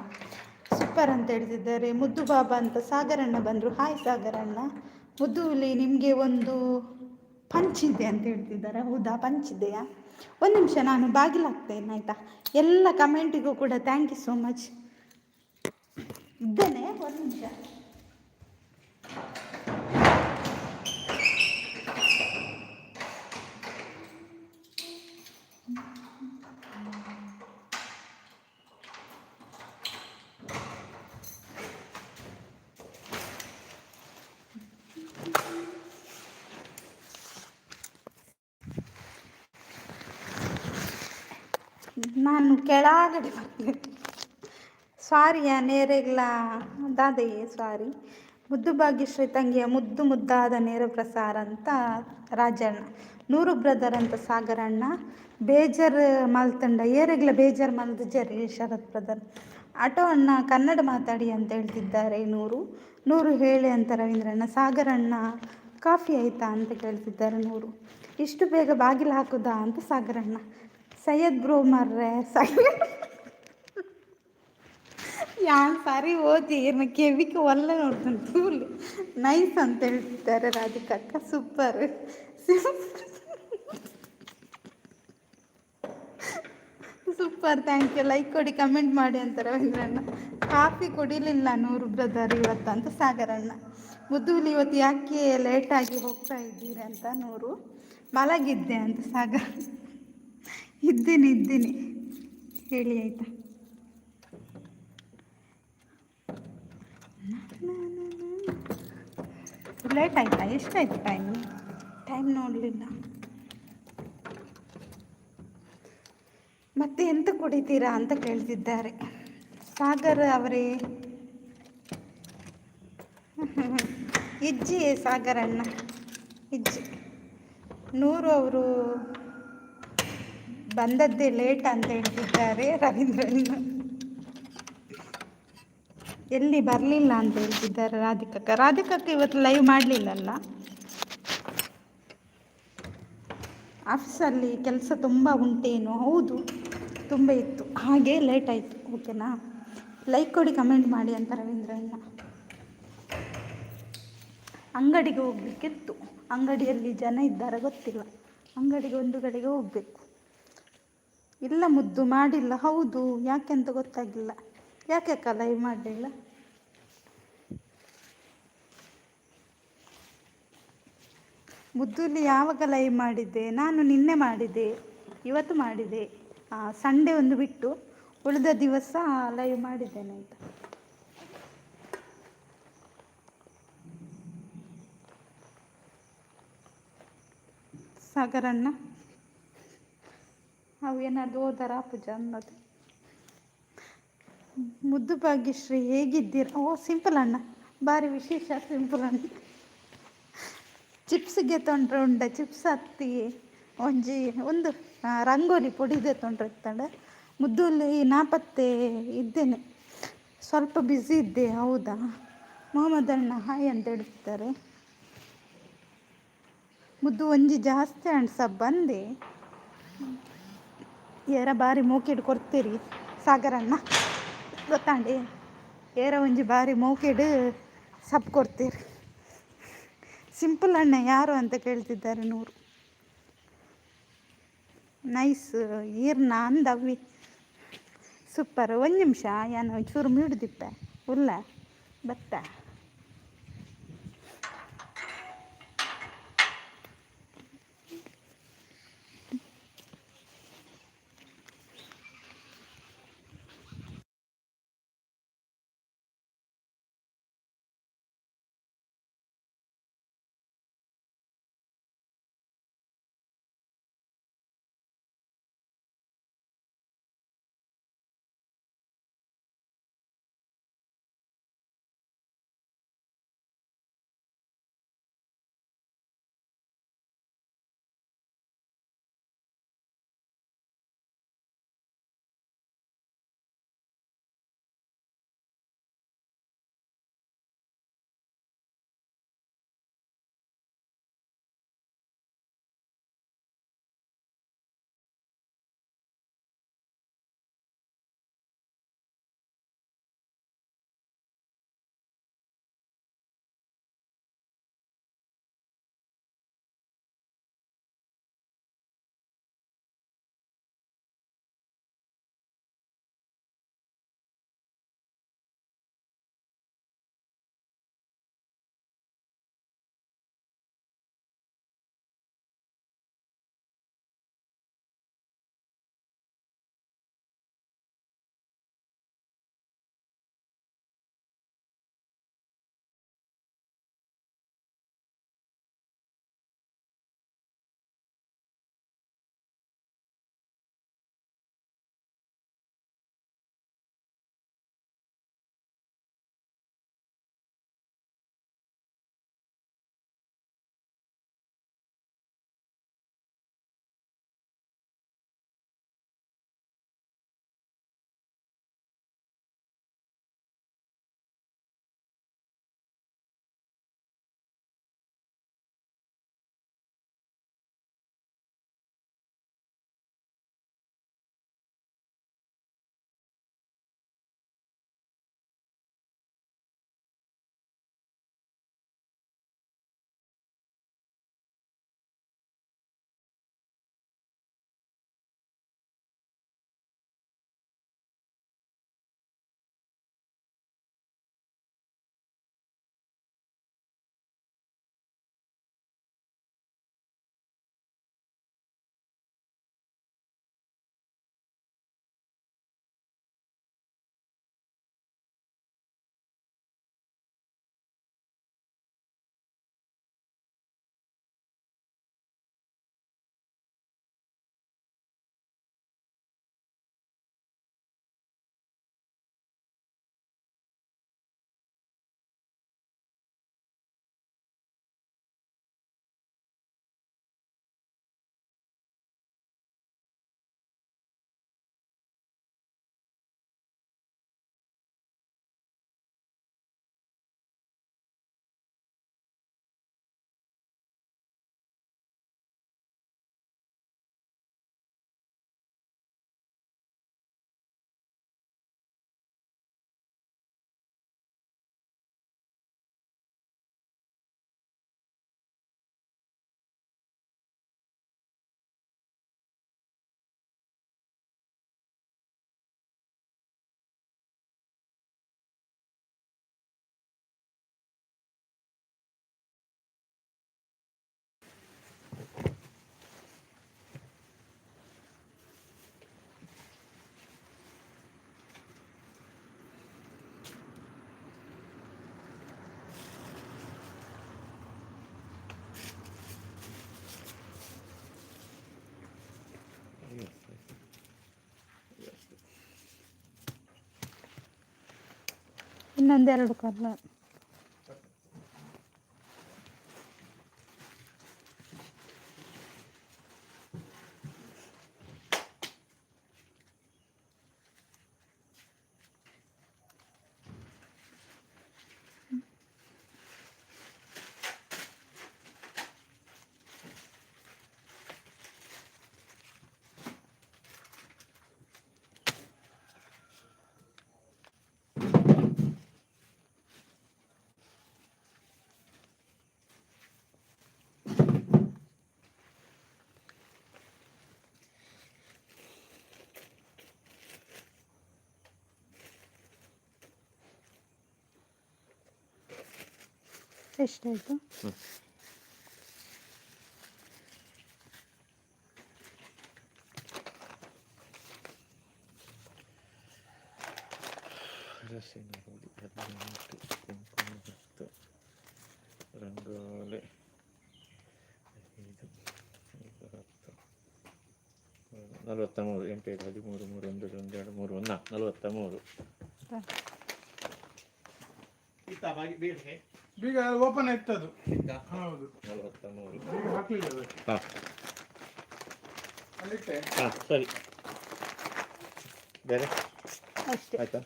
ಸೂಪರ್ ಅಂತ ಹೇಳ್ತಿದ್ದಾರೆ. ಮುದ್ದು ಬಾಬಾ ಅಂತ ಸಾಗರಣ್ಣ ಬಂದರು. ಹಾಯ್ ಸಾಗರಣ್ಣ. ಮುದ್ದು ಹುಲಿ ನಿಮಗೆ ಒಂದು ಪಂಚ್ ಇದೆ ಅಂತ ಹೇಳ್ತಿದ್ದಾರೆ. ಹೌದಾ, ಪಂಚ್ ಇದೆಯಾ? ಒಂದು ನಿಮಿಷ ನಾನು ಬಾಗಿಲಾಗ್ತೇನೆ ಆಯಿತಾ? ಎಲ್ಲ ಕಮೆಂಟಿಗೂ ಕೂಡ ಥ್ಯಾಂಕ್ ಯು ಸೋ ಮಚ್. ಇದ್ದೇನೆ, ಒಂದು ನಿಮಿಷ. ನಾನು ಕೆಳಗಡೆ ಬಂದೆ. ಸಾರಿಯಾ ನೇರೆಗ್ಲ ದಾದಯ್ಯ ಸಾರಿ. ಮುದ್ದು ಭಾಗ್ಯಶ್ರೀ ತಂಗಿಯ ಮುದ್ದು ಮುದ್ದಾದ ನೇರ ಪ್ರಸಾರ ಅಂತ ರಾಜಣ್ಣ. 100 ಬ್ರದರ್ ಅಂತ ಸಾಗರಣ್ಣ. ಬೇಜರ್ ಮಲ್ತಂಡ ಏರೆಗ್ಲ ಬೇಜಾರು ಮಲ್ದು ಜರಿ ಶರತ್ ಬ್ರದರ್. ಆಟೋ ಅಣ್ಣ ಕನ್ನಡ ಮಾತಾಡಿ ಅಂತ ಹೇಳ್ತಿದ್ದಾರೆ 100 ಹೇಳಿ ಅಂತ ರವೀಂದ್ರಣ್ಣ. ಸಾಗರಣ್ಣ ಕಾಫಿ ಆಯಿತಾ ಅಂತ ಕೇಳ್ತಿದ್ದಾರೆ 100. ಇಷ್ಟು ಬೇಗ ಬಾಗಿಲು ಹಾಕುದಾ ಅಂತ ಸಾಗರಣ್ಣ. ಸೈಯದ್ ಬ್ರೋ ಮರ್ರೆ ಯಾನ್ ಸಾರಿ ಓದಿ ಏನ ಕೆವಿಕೆ ಒಳ್ಳೆ ನೋಡ್ತಾನೆ ತೂಲು ನೈಸ್ ಅಂತ ಹೇಳ್ತಿದ್ದಾರೆ ರಾಧಿಕಕ್ಕ. Super super, thank you. Like ಕೊಡಿ, ಕಮೆಂಟ್ ಮಾಡಿ ಅಂತ ರವೀಂದ್ರಣ್ಣ. ಕಾಫಿ ಕುಡಿಲಿಲ್ಲ 100 ಬ್ರದರ್ ಇವತ್ತು ಅಂತ ಸಾಗರಣ್ಣ. ಮುದ್ದುಲಿ ಇವತ್ತು ಯಾಕೆ ಲೇಟಾಗಿ ಹೋಗ್ತಾ ಇದ್ದೀರಿ ಅಂತ 100. ಮಲಗಿದ್ದೆ ಅಂತ ಸಾಗರ್. ಇದ್ದೀನಿ ಹೇಳಿ ಆಯಿತಾ? ಲೇಟ್ ಆಯಿತಾ? ಎಷ್ಟಾಯ್ತು ಟೈಮ್ ನೋಡಲಿಲ್ಲ. ಮತ್ತೆ ಎಂತ ಕುಡಿತೀರಾ ಅಂತ ಕೇಳ್ತಿದ್ದಾರೆ ಸಾಗರ್ ಅವರೇ. ಇಜ್ಜಿ ಸಾಗರಣ್ಣ ಇಜ್ಜಿ. 100 ಅವರು ಬಂದದ್ದೇ ಲೇಟ್ ಅಂತ ಹೇಳ್ತಿದ್ದಾರೆ ರವೀಂದ್ರಣ್ಣ. ಎಲ್ಲಿ ಬರಲಿಲ್ಲ ಅಂತ ಹೇಳ್ತಿದ್ದಾರೆ ರಾಧಿಕಕ್ಕ ಇವತ್ತು ಲೈವ್ ಮಾಡಲಿಲ್ಲಲ್ಲ, ಆಫೀಸಲ್ಲಿ ಕೆಲಸ ತುಂಬ ಉಂಟೇನು. ಹೌದು, ತುಂಬ ಇತ್ತು, ಹಾಗೆ ಲೇಟ್ ಆಯಿತು. ಓಕೆನಾ? ಲೈಕ್ ಕೊಡಿ, ಕಮೆಂಟ್ ಮಾಡಿ ಅಂತ ರವೀಂದ್ರಣ್ಣ. ಅಂಗಡಿಗೆ ಹೋಗ್ಲಿಕ್ಕಿತ್ತು, ಅಂಗಡಿಯಲ್ಲಿ ಜನ ಇದ್ದಾರೆ ಗೊತ್ತಿಲ್ಲ, ಅಂಗಡಿಗೆ ಒಂದು ಕಡೆಗೆ ಹೋಗಬೇಕು. ಇಲ್ಲ ಮುದ್ದು ಮಾಡಿಲ್ಲ. ಹೌದು, ಯಾಕೆಂತ ಗೊತ್ತಾಗಿಲ್ಲ. ಯಾಕೆ ಲೈವ್ ಮಾಡಲಿಲ್ಲ? ಮುದ್ದುಲಿ ಯಾವಾಗ ಲೈವ್ ಮಾಡಿದ್ದೆ? ನಾನು ನಿನ್ನೆ ಮಾಡಿದೆ, ಇವತ್ತು ಮಾಡಿದೆ. ಸಂಡೇ ಒಂದು ಬಿಟ್ಟು ಉಳಿದ ದಿವಸ ಲೈವ್ ಮಾಡಿದ್ದೇನೆ ಆಯಿತಾ. ಸಾಗರಣ್ಣ ಅವು ಏನಾದ್ರು ಓದಾರ ಪೂಜಾ ಅನ್ನೋದು. ಮುದ್ದು ಭಾಗ್ಯಶ್ರೀ ಹೇಗಿದ್ದೀರ? ಓ ಸಿಂಪಲ್ ಅಣ್ಣ, ಭಾರಿ ವಿಶೇಷ ಸಿಂಪಲ್ ಅಣ್ಣ. ಚಿಪ್ಸ್ಗೆ ತೊಂದರೆ ಉಂಡ, ಚಿಪ್ಸ್ ಹತ್ತಿ ಒಂಜಿ ಒಂದು ರಂಗೋಲಿ ಪೊಡಿದೆ ತೊಂದರೆ ಇರ್ತಾಳೆ. ಮುದ್ದುಲ್ಲಿ ನಾಪತ್ತೆ ಇದ್ದೇನೆ, ಸ್ವಲ್ಪ ಬ್ಯುಸಿ ಇದ್ದೆ. ಹೌದಾ, ಮೊಹಮ್ಮದ್ ಅಣ್ಣ ಹಾಯ್ ಅಂತ ಹೇಳ್ತಾರೆ. ಮುದ್ದು ಒಂಜಿ ಜಾಸ್ತಿ ಅಣ್ಣ ಬಂದೆ ಏರ ಬಾರಿ ಮೋಕೆಡ್ ಕೊಡ್ತೀರಿ ಸಾಗರಣ್ಣ ಗೊತ್ತಾಂಡಿ. ಏರ ಒಂಜಿ ಬಾರಿ ಮೋಕೆಡ್ ಸಬ್ ಕೊಡ್ತೀರಿ. ಸಿಂಪಲ್ ಅಣ್ಣ ಯಾರು ಅಂತ ಕೇಳ್ತಿದ್ದಾರೆ 100. ನೈಸ್ ಈರ್ನ ಅಂದವ್ವಿ ಸೂಪರ್. ಒಂದು ನಿಮಿಷ ಏನು ಚೂರು ಮೀಡ್ದಿಪ್ಪೆ ಉಲ್ಲ ಬತ್ತ. ಇನ್ನೊಂದೆರಡು ಕಲರ್. ಎಷ್ಟಾಯಿತು? ರಂಗೋಲಿ 43 ಎಂಟು 13 3 1 2 3 1 43. ಬೀಗ ಓಪನ್ ಆಯ್ತದು. ಹೌದು 43 ಬೀಗ ಹಾಕ್ಲಿಲ್ಲ. ಸರಿ ಬೇರೆ ಅಷ್ಟೇ ಆಯ್ತಾ?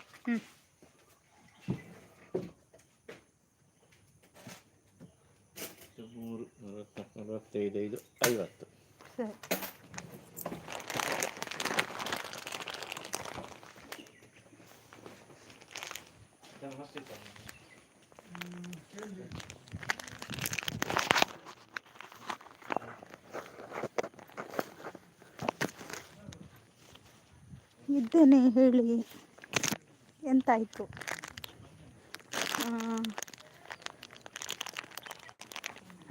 3 45 50. ಸರಿ. ಇದ್ದೇನೆ, ಹೇಳಿ ಎಂತಾಯಿತು?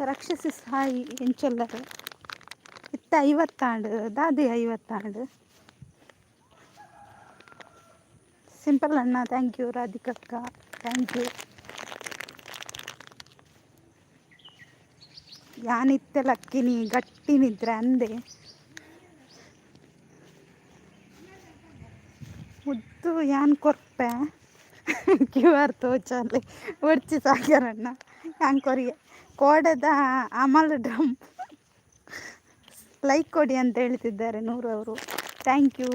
ರಕ್ಷಸಿ ಸಾಯಿ ಎಂಚೊಲ್ಲರು ಇತ್ತ 50 ದಾದಿ 50. ಸಿಂಪಲ್ ಅಣ್ಣ ಥ್ಯಾಂಕ್ ಯು. ರಾಧಿಕಕ್ಕ ಥ್ಯಾಂಕ್ ಯು. ಯಾನಿತ್ತೆ ಲಕ್ಕಿನಿ ಗಟ್ಟಿ ನಿದ್ರೆ ಅಂದೆ ಮುದ್ದು ಯಾನ್ ಕೊರ್ಪೆ QR ತೋಚಲ್ಲಿ ಒಡ್ಚಿ ಸಾಕ್ಯಾರಣ್ಣ ಯಾನ್ ಕೊರಿಗೆ ಕೋಡದ ಅಮಲ್ ಡ್ರಮ್ ಲೈಕ್ ಕೊಡಿ ಅಂತ ಹೇಳ್ತಿದ್ದಾರೆ 100 ಅವರು. Thank you.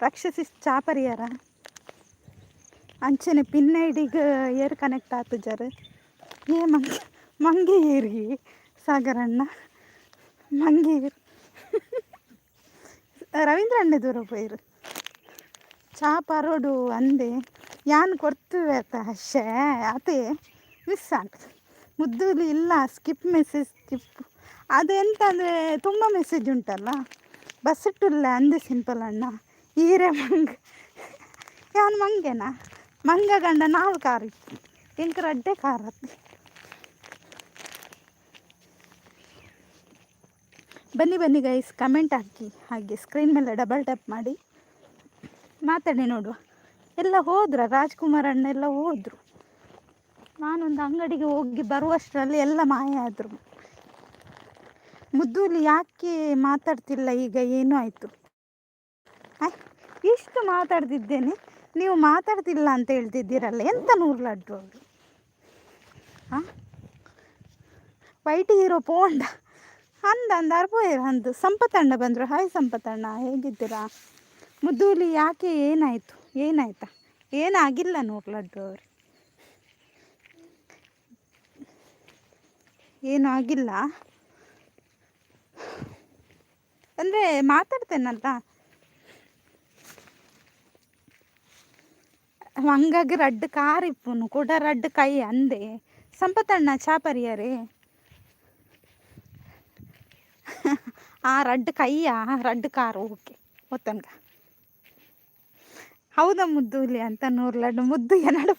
ರಕ್ಷಸಿ ಚಾ ಪರಿಯಾರ ಅಂಚನೆ ಪಿನ್ ಐಡಿಗೆ ಏರ್ ಕನೆಕ್ಟ್ ಆತು ಜರ್ ಮಂಗೆ ಏರಿ ಸಾಗರಣ್ಣ ಮಂಗೆ ಏರು ರವೀಂದ್ರ ಅಣ್ಣೆ ದೂರ ಪೋಯಿರು ಚಾ ಪರೋಡು ಅಂದೆ ಯಾನ್ ಕೊಡ್ತೀವಿ ಆತ ಅಷ್ಟೇ ಅದೇ ಮಿಸ್ ಆಗ್ತದೆ. ಮುದ್ದುಲಿ ಇಲ್ಲ ಸ್ಕಿಪ್ ಮೆಸೇಜ್ ಸ್ಕಿಪ್ ಅದು ಎಂತ ಅಂದರೆ ತುಂಬ ಮೆಸೇಜ್ ಉಂಟಲ್ಲ ಬಸ್ಸಿಟ್ಟಿಲ್ಲ ಅಂದೆ ಸಿಂಪಲ್ ಅಣ್ಣ ಈರೆ ಮಂಗ ಯಾನ್ ಮಂಗೆನಾ ಮಂಗ ಗಂಡ ನಾವು ಕಾರು ಎಂಕರ ಅಡ್ಡೆ ಕಾರತ್ತೆ. ಬನ್ನಿ ಗೈಸ್ ಕಮೆಂಟ್ ಹಾಕಿ, ಹಾಗೆ ಸ್ಕ್ರೀನ್ ಮೇಲೆ ಡಬಲ್ ಟ್ಯಾಪ್ ಮಾಡಿ ಮಾತಾಡಿ ನೋಡುವ. ಎಲ್ಲ ಹೋದ್ರ ರಾಜ್ಕುಮಾರ್ ಅಣ್ಣ ಎಲ್ಲ ಹೋದರು. ನಾನೊಂದು ಅಂಗಡಿಗೆ ಹೋಗಿ ಬರುವಷ್ಟರಲ್ಲಿ ಎಲ್ಲ ಮಾಯ ಆದರು. ಮುದ್ದೂಲಿ ಯಾಕೆ ಮಾತಾಡ್ತಿಲ್ಲ ಈಗ ಏನೂ ಆಯಿತು? ಇಷ್ಟು ಮಾತಾಡ್ತಿದ್ದೇನೆ ನೀವು ಮಾತಾಡ್ತಿಲ್ಲ ಅಂತ ಹೇಳ್ತಿದ್ದೀರಲ್ಲ, ಎಂತ 100 ಲಡ್ಡು ಅವರು? ಹಾಂ ವೈಟ್ ಹೀರೋ ಪೋಂಡ ಅಂದಾರು ಪೋಯರು ಅಂದು ಸಂಪತ್ತಣ್ಣ ಬಂದರು. ಹಾಯ್ ಸಂಪತ್ತಣ್ಣ, ಹೇಗಿದ್ದೀರಾ? ಮುದ್ದೂಲಿ ಯಾಕೆ ಏನಾಯ್ತಾ? ಏನಾಗಿಲ್ಲ 100 ಲಡ್ಡು ಅವರು, ಏನೂ ಆಗಿಲ್ಲ ಅಂದರೆ ಮಾತಾಡ್ತೇನಲ್ಲ ಹಂಗಾಗಿ ರಡ್ಡು ಕಾರಿಪ್ಪುನು ಕೂಡ ರಡ್ಡು ಕೈ ಅಂದೆ ಸಂಪತ್ತಣ್ಣ ಚಾಪರಿಯರೇ ಆ ರಡ್ಡು ಕೈಯ ರಡ್ಡು ಕಾರು ಓಕೆ ಒತ್ತನ್ಗ ಹೌದಾ ಮುದ್ದೂಲಿ ಅಂತ 100 ಲಡ್ಡು ಮುದ್ದು ಏನಡು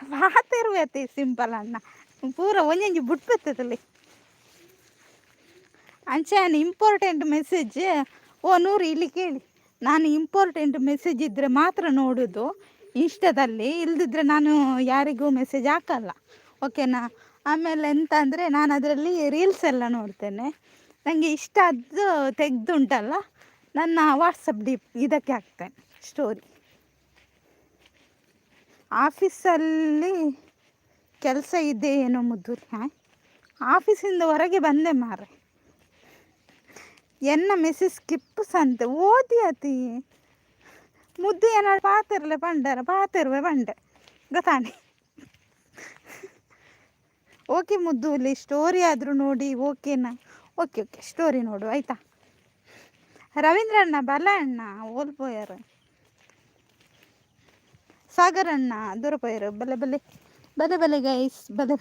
ಪಾತೆರ್ವೇತಿ ಸಿಂಪಲ್ ಅಣ್ಣ ಪೂರ ಒಂಜಿ ಬಿಟ್ಬತ್ತದಲ್ಲಿ ಅಂಚೆನ ಇಂಪಾರ್ಟೆಂಟ್ ಮೆಸೇಜ್ 100 ಇಲ್ಲಿ ಕೇಳಿ. ನಾನು ಇಂಪಾರ್ಟೆಂಟ್ ಮೆಸೇಜ್ ಇದ್ದರೆ ಮಾತ್ರ ನೋಡೋದು ಇನ್ಸ್ಟಾದಲ್ಲಿ, ಇಲ್ದಿದ್ರೆ ನಾನು ಯಾರಿಗೂ ಮೆಸೇಜ್ ಹಾಕಲ್ಲ ಓಕೆನಾ. ಆಮೇಲೆ ಎಂತ ಅಂದರೆ ನಾನು ಅದರಲ್ಲಿ ರೀಲ್ಸ್ ಎಲ್ಲ ನೋಡ್ತೇನೆ, ನನಗೆ ಇಷ್ಟ ಅದು ತೆಗೆದುಂಟಲ್ಲ ನನ್ನ ವಾಟ್ಸಪ್ ಇದಕ್ಕೆ ಹಾಕ್ತೇನೆ ಸ್ಟೋರಿ. ಆಫೀಸಲ್ಲಿ ಕೆಲಸ ಇದೆ ಏನೋ ಮುದ್ದು. ಆಫೀಸಿಂದ ಹೊರಗೆ ಬಂದೆ ಮಾರೆ. ಎನ್ನ ಮೆಸೇಜ್ ಸ್ಕಿಪ್ಸ್ ಅಂತ ಓದಿ ಅತಿ ಮುದ್ದು ಏನಾಳು ಪಾತಿರ್ಲೆ ಪಾತಿರುವೆ ಬಂಡೆ ಗೊತ್ತಾಣಿ. ಓಕೆ ಮುದ್ದು, ಇಲ್ಲಿ ಸ್ಟೋರಿ ಆದರೂ ನೋಡಿ. ಓಕೆನಾ? ಓಕೆ ಸ್ಟೋರಿ ನೋಡು ಆಯಿತಾ. ರವೀಂದ್ರ ಅಣ್ಣ ಬಲ ಅಣ್ಣ ಓಲ್ಪೋಯರು, ಸಾಗರ್ ಅಣ್ಣ ದೂರಪೋಯರು, ಬಲೆ ಗೈಸ್ ಬಲೆ.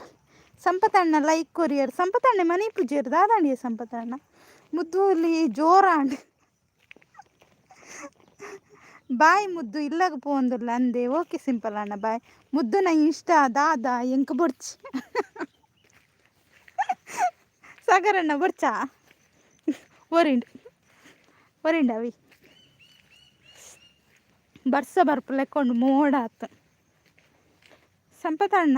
ಸಂಪತಣ್ಣ ಲೈಕ್ ಕೊರಿಯರ್. ಸಂಪತಣ್ಣ ಮನೆ ಪೂಜೆಯರು ದಾದಾಣಿಯ ಸಂಪತಣ್ಣ ಮುದ್ದು ಇಲ್ಲಿ ಜೋರಾಂಡ್ ಬಾಯ್ ಮುದ್ದು ಇಲ್ಲಾಗ ಪೋಂದಿಲ್ಲ ಅಂದೆ. ಓಕೆ ಸಿಂಪಲ್ ಅಣ್ಣ ಬಾಯ್ ಮುದ್ದು. ನಾ ಇಷ್ಟ ದಾದಾ ಎಂಕ ಬೊಡ್ಚಿ ಸಾಗರಣ್ಣ ಬೊಡ್ಚಾ ಒರಿಂಡ ಅವಿ ಬರ್ಪ ಲೆಕ್ಕೊಂಡು ಮೋಡ ಆತು. ಸಂಪತಣ್ಣ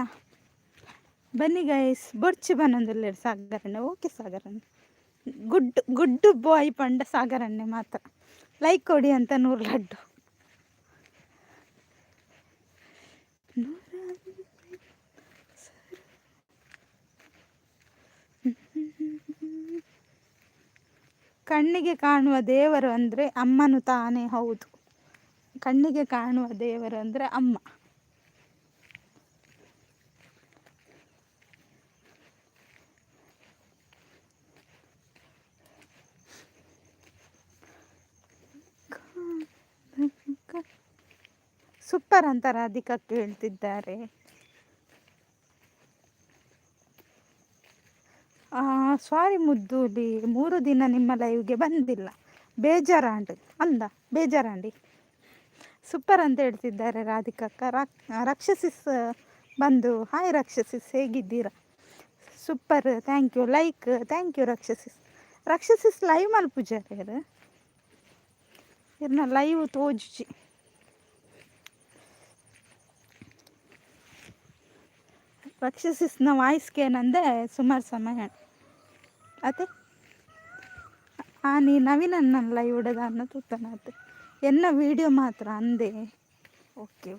ಬನ್ನಿ ಗೈಸ್ ಬೊಡ್ಚಿ ಬನ್ನೊಂದಿಲ್ಲ ಸಾಗರಣ್ಣ. ಓಕೆ ಸಾಗರಣ್ಣ ಗುಡ್ ಬಾಯ್ ಪಂಡ ಸಾಗರಣ್ಣೆ ಮಾತ್ರ. ಲೈಕ್ ಕೊಡಿ ಅಂತ 100 ಲಡ್ಡು. ಕಣ್ಣಿಗೆ ಕಾಣುವ ದೇವರು ಅಂದರೆ ಅಮ್ಮನು ತಾನೇ. ಹೌದು, ಕಣ್ಣಿಗೆ ಕಾಣುವ ದೇವರು ಅಂದರೆ ಅಮ್ಮ. ಸೂಪರ್ ಅಂತ ರಾಧಿಕಾ ಕೇಳ್ತಿದ್ದಾರೆ. ಸಾರಿ ಮುದ್ದುಲಿ 3 ದಿನ ನಿಮ್ಮ ಲೈವ್ಗೆ ಬಂದಿಲ್ಲ, ಬೇಜಾರಂಡಿ. ಸೂಪರ್ ಅಂತ ಹೇಳ್ತಿದ್ದಾರೆ ರಾಧಿಕಕ್ಕ. ರಕ್ಷಸಿಸ್ ಬಂದು ಹಾಯ್ ರಕ್ಷಸಿಸ್, ಹೇಗಿದ್ದೀರಾ? Super, thank you. Like thank you ರಕ್ಷಸಿಸ್ ಲೈವ್ ಮಲ್ಪುಜಾರ ಇರ್ನ ಲೈವ್ ತೋಜಿ. ರಕ್ಷಸಿಸ್ನ ವಾಯ್ಸ್ಗೆ ಏನಂದೆ ಸುಮಾರು ಸಮಯ ಅದೇ ನೀ ನವೀನನ್ನಲ್ಲ ಇವಡದ ಅನ್ನ ತೂತನಾತೆ ಎನ್ನ ವಿಡಿಯೋ ಮಾತ್ರ ಅಂದೆ. ಓಕೆ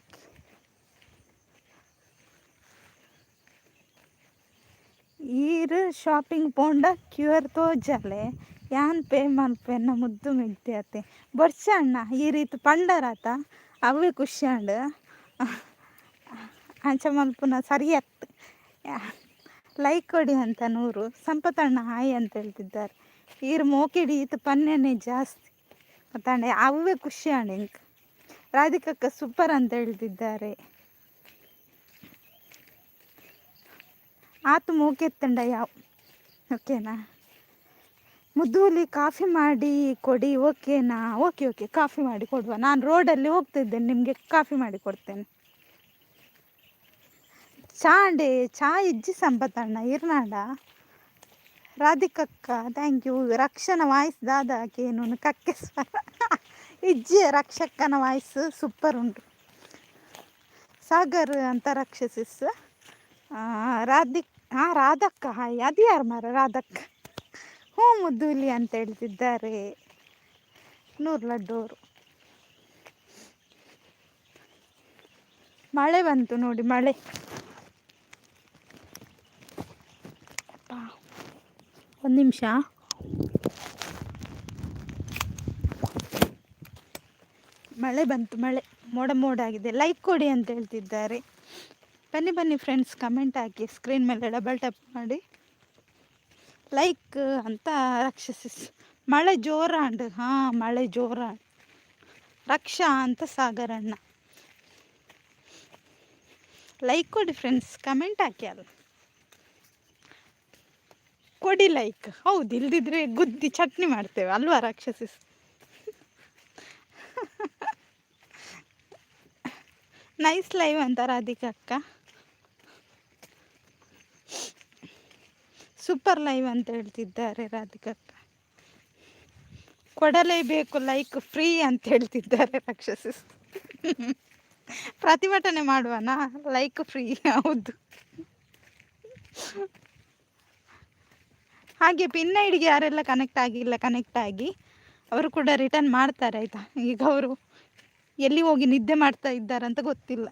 ಈರು ಶಾಪಿಂಗ್ ಪೋಂಡ ಕ್ಯೂರ್ ತೋಜಲೆ ಯಾನ್ ಪೇ ಮಲ್ಪೆನ್ನ ಮುದ್ದು ಮಿಗ್ತಿ ಅತ್ತೆ ಬರ್ಚ ಅಣ್ಣ ಈ ರೀತಿ ಪಂಡರಾತ ಅವೇ ಖುಷಿ ಅಂಡ್ ಅಂಚ ಮಲ್ಪುನ ಸರಿ ಅತ್ತು. ಲೈಕ್ ಕೊಡಿ ಅಂತ 100. ಸಂಪತಣ್ಣ ಹಾಯ್ ಅಂತ ಹೇಳ್ತಿದ್ದಾರೆ. ಈರು ಮೋಕಿಡಿ ಈತ ಪನ್ಯನೇ ಜಾಸ್ತಿ ಮತ್ತಂಡೆ ಅವೇ ಖುಷಿ ಅಂಡ್ ಇಂಕ. ರಾಧಿಕಕ್ಕ ಸೂಪರ್ ಅಂತ ಹೇಳ್ತಿದ್ದಾರೆ. ಆತು ಮೋಕೆತ್ತಂಡ ಯಾವ ಓಕೆನಾ? ಮುದ್ದೂಲಿ ಕಾಫಿ ಮಾಡಿ ಕೊಡಿ ಓಕೆನಾ? ಓಕೆ ಕಾಫಿ ಮಾಡಿ ಕೊಡುವ. ನಾನು ರೋಡಲ್ಲಿ ಹೋಗ್ತಿದ್ದೇನೆ, ನಿಮಗೆ ಕಾಫಿ ಮಾಡಿ ಕೊಡ್ತೇನೆ. ಚಾ ಇಜ್ಜಿ ಸಂಪತಣ್ಣ ಇರ್ನಾಡ. ರಾಧಿಕಕ್ಕ ಥ್ಯಾಂಕ್ ಯು. ರಕ್ಷನ ವಾಯ್ಸ್ ದಾದಾಕೇನು ಕಕ್ಕೆ ಇಜ್ಜಿ ರಕ್ಷಕ್ಕನ ವಾಯ್ಸ್ ಸೂಪರ್ ಉಂಟು. ಸಾಗರ್ ಅಂತ ರಕ್ಷಸಿಸ್. ರಾಧಕ್ಕ ಹಾಯ್. ಅದು ಯಾರು ಮಾರ ರಾಧಕ್ಕ? ಹ್ಞೂ ಮುದ್ದೂಲಿ ಅಂತ ಹೇಳ್ತಿದ್ದಾರೆ 100 ಲಡ್ಡು ಅವರು. ಮಳೆ ಬಂತು ನೋಡಿ, ಮಳೆ. ಒಂದು ನಿಮಿಷ. ಮಳೆ ಬಂತು, ಮಳೆ ಮೋಡ ಆಗಿದೆ. ಲೈಕ್ ಕೊಡಿ ಅಂತ ಹೇಳ್ತಿದ್ದಾರೆ. ಬನ್ನಿ ಫ್ರೆಂಡ್ಸ್, ಕಮೆಂಟ್ ಹಾಕಿ. ಸ್ಕ್ರೀನ್ ಮೇಲೆ ಡಬಲ್ ಟ್ಯಾಪ್ ಮಾಡಿ ಲೈಕ್ ಅಂತ. ರಕ್ಷಸಿಸ್ ಮಳೆ ಜೋರಾಂಡ್. ಮಳೆ ಜೋರಾಂಡ್. ರಕ್ಷಾ ಅಂತ ಸಾಗರಣ್ಣ. ಲೈಕ್ ಕೊಡಿ ಫ್ರೆಂಡ್ಸ್, ಕಮೆಂಟ್ ಹಾಕಿ. ಅಲ್ಲ ಕೊಡಿ ಲೈಕ್. ಹೌದು, ಇಲ್ದಿದ್ರೆ ಗುದ್ದಿ ಚಟ್ನಿ ಮಾಡ್ತೇವೆ ಅಲ್ವಾ ರಾಕ್ಷಸಿಸ್? ನೈಸ್ ಲೈವ್ ಅಂತ ರಾಧಿಕಾ ಅಕ್ಕ. ಸೂಪರ್ ಲೈವ್ ಅಂತ ಹೇಳ್ತಿದ್ದಾರೆ ರಾಧಿಕಾ ಅಕ್ಕ. ಕೊಡಲೇಬೇಕು ಲೈಕ್ ಫ್ರೀ ಅಂತ ಹೇಳ್ತಿದ್ದಾರೆ ರಾಕ್ಷಸಿಸ್. ಪ್ರತಿಭಟನೆ ಮಾಡುವನಾ? Like free. ಹೌದು. ಹಾಗೆ ಪಿನ್ ಐಡಿಗೆ ಯಾರೆಲ್ಲ ಕನೆಕ್ಟ್ ಆಗಿ ಅವರು ಕೂಡ ರಿಟರ್ನ್ ಮಾಡ್ತಾರೆ ಆಯಿತಾ. ಈಗ ಅವರು ಎಲ್ಲಿ ಹೋಗಿ ನಿದ್ದೆ ಮಾಡ್ತಾ ಇದ್ದಾರಂತ ಗೊತ್ತಿಲ್ಲ.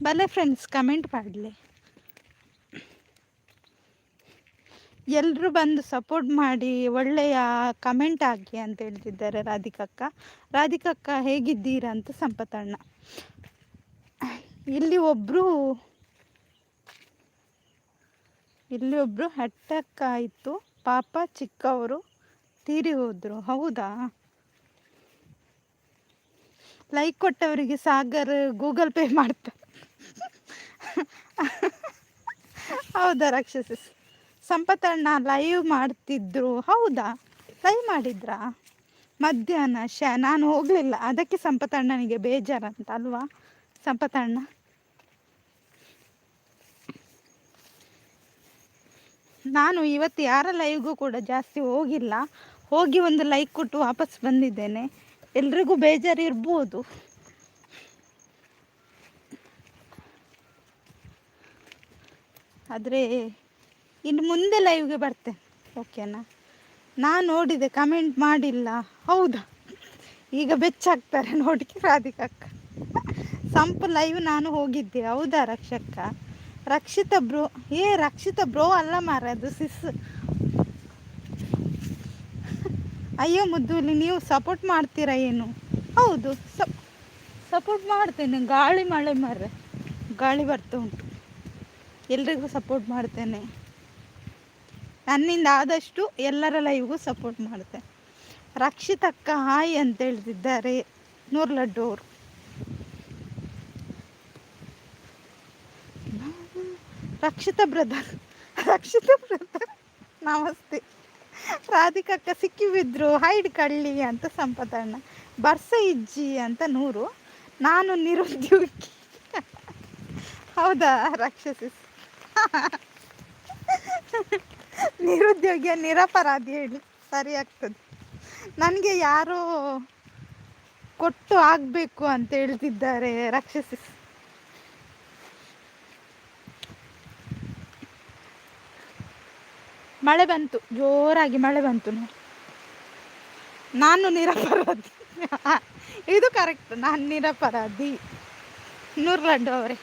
ಬಲೆ ಫ್ರೆಂಡ್ಸ್, ಕಮೆಂಟ್ ಮಾಡಲಿ, ಎಲ್ಲರೂ ಬಂದು ಸಪೋರ್ಟ್ ಮಾಡಿ ಒಳ್ಳೆಯ ಕಮೆಂಟ್ ಹಾಕಿ ಅಂತ ಹೇಳ್ತಿದ್ದಾರೆ ರಾಧಿಕಕ್ಕ. ರಾಧಿಕಕ್ಕ ಹೇಗಿದ್ದೀರಾ ಅಂತ ಸಂಪತಣ್ಣ. ಇಲ್ಲಿ ಒಬ್ಬರು ಅಟ್ಯಾಕ್ ಆಯಿತು ಪಾಪ, ಚಿಕ್ಕವರು ತೀರಿ ಹೋದರು. ಹೌದಾ? ಲೈಕ್ ಕೊಟ್ಟವರಿಗೆ ಸಾಗರ್ ಗೂಗಲ್ ಪೇ ಮಾಡ್ತಾರೆ. ಹೌದಾ ರಾಕ್ಷಸಿ? ಸಂಪತಣ್ಣ ಲೈವ್ ಮಾಡ್ತಿದ್ರು. ಹೌದಾ? ಲೈವ್ ಮಾಡಿದ್ರಾ ಮಧ್ಯಾಹ್ನ? ನಾನು ಹೋಗಲಿಲ್ಲ, ಅದಕ್ಕೆ ಸಂಪತಣ್ಣನಿಗೆ ಬೇಜಾರಂತ ಅಲ್ವಾ ಸಂಪತಣ್ಣ? ನಾನು ಇವತ್ತು ಯಾರ ಲೈವ್ಗೂ ಕೂಡ ಜಾಸ್ತಿ ಹೋಗಿಲ್ಲ. ಹೋಗಿ ಒಂದು ಲೈಕ್ ಕೊಟ್ಟು ವಾಪಸ್ ಬಂದಿದ್ದೇನೆ. ಎಲ್ರಿಗೂ ಬೇಜಾರು ಇರ್ಬೋದು. ಆದರೆ ಇನ್ನು ಮುಂದೆ ಲೈವ್ಗೆ ಬರ್ತೇನೆ, ಓಕೆನಾ? ನಾನು ನೋಡಿದೆ, ಕಮೆಂಟ್ ಮಾಡಿಲ್ಲ. ಹೌದಾ? ಈಗ ಬೆಚ್ಚಾಗ್ತಾರೆ ನೋಡಿ ರಾಧಿಕಕ್ಕ. ಸಂಪು ಲೈವ್ ನಾನು ಹೋಗಿದ್ದೆ. ಹೌದಾ ರಕ್ಷಕ್ಕ? ರಕ್ಷಿತಾ ಬ್ರೋ ಅಲ್ಲ ಮಾರ, ಅದು ಸಿಸ್. ಅಯ್ಯೋ ಮುದ್ದುಲಿ, ನೀವು ಸಪೋರ್ಟ್ ಮಾಡ್ತೀರಾ ಏನು? ಹೌದು, ಸಪೋರ್ಟ್ ಮಾಡ್ತೇನೆ. ಗಾಳಿ ಮಳೆ ಮಾರ್ರೆ, ಗಾಳಿ ಬರ್ತಾ ಉಂಟು. ಎಲ್ರಿಗೂ ಸಪೋರ್ಟ್ ಮಾಡ್ತೇನೆ. ನನ್ನಿಂದ ಆದಷ್ಟು ಎಲ್ಲರ ಲೈವ್ಗೂ ಸಪೋರ್ಟ್ ಮಾಡ್ತೇನೆ. ರಕ್ಷಿತಕ್ಕ ಹಾಯ್ ಅಂತ ಹೇಳ್ತಿದ್ದಾರೆ ನೂರ್ ಲಡ್ಡು ಅವರು. ರಕ್ಷಿತಾ ಬ್ರದರ್ ನಮಸ್ತೆ. ರಾಧಿಕಕ್ಕ ಸಿಕ್ಕಿ ಬಿದ್ರು, ಹೈಡ್ ಕಳ್ಳಿ ಅಂತ ಸಂಪತಣ್ಣ. ಬರ್ಸ ಇಜ್ಜಿ ಅಂತ ನೂರು. ನಾನು ನಿರುದ್ಯೋಗಿ. ಹೌದಾ ರಾಕ್ಷಸಿ? ನಿರುದ್ಯೋಗಿಯ ನಿರಪರಾಧಿ ಹೇಳಿ ಸರಿ ಆಗ್ತದೆ. ನನಗೆ ಯಾರೋ ಕೊಟ್ಟು ಆಗಬೇಕು ಅಂತ ಹೇಳ್ತಿದ್ದಾರೆ ರಾಕ್ಷಸಿ. ಮಳೆ ಬಂತು, ಜೋರಾಗಿ ಮಳೆ ಬಂತು. ನಾನು ನಿರಪರಾಧಿ. ಇದು ಕರೆಕ್ಟ್, ನಾನು ನಿರಪರಾಧಿ. ನೂರ್ ಲಡ್ಡು ಅವರೇ,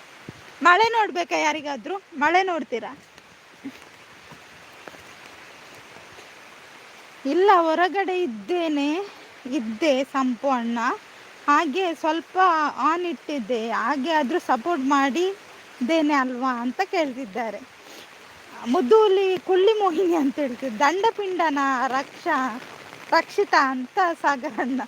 ಮಳೆ ನೋಡ್ಬೇಕಾ? ಯಾರಿಗಾದ್ರೂ ಮಳೆ ನೋಡ್ತೀರಾ? ಇಲ್ಲ, ಹೊರಗಡೆ ಇದ್ದೆ ಸಂಪು ಅಣ್ಣ. ಹಾಗೆ ಸ್ವಲ್ಪ ಆನ್ ಇಟ್ಟಿದ್ದೆ, ಹಾಗೆ ಆದರೂ ಸಪೋರ್ಟ್ ಮಾಡಿದ್ದೇನೆ ಅಲ್ವಾ ಅಂತ ಕೇಳ್ತಿದ್ದಾರೆ. ಮುದ್ದೂಲಿ ಕುಳ್ಳಿ ಮೋಹಿನಿ ಅಂತ ಹೇಳ್ತಿದ್ದೆ. ದಂಡಪಿಂಡನ ರಕ್ಷಿತಾ ಅಂತ ಸಾಗರಣ್ಣ.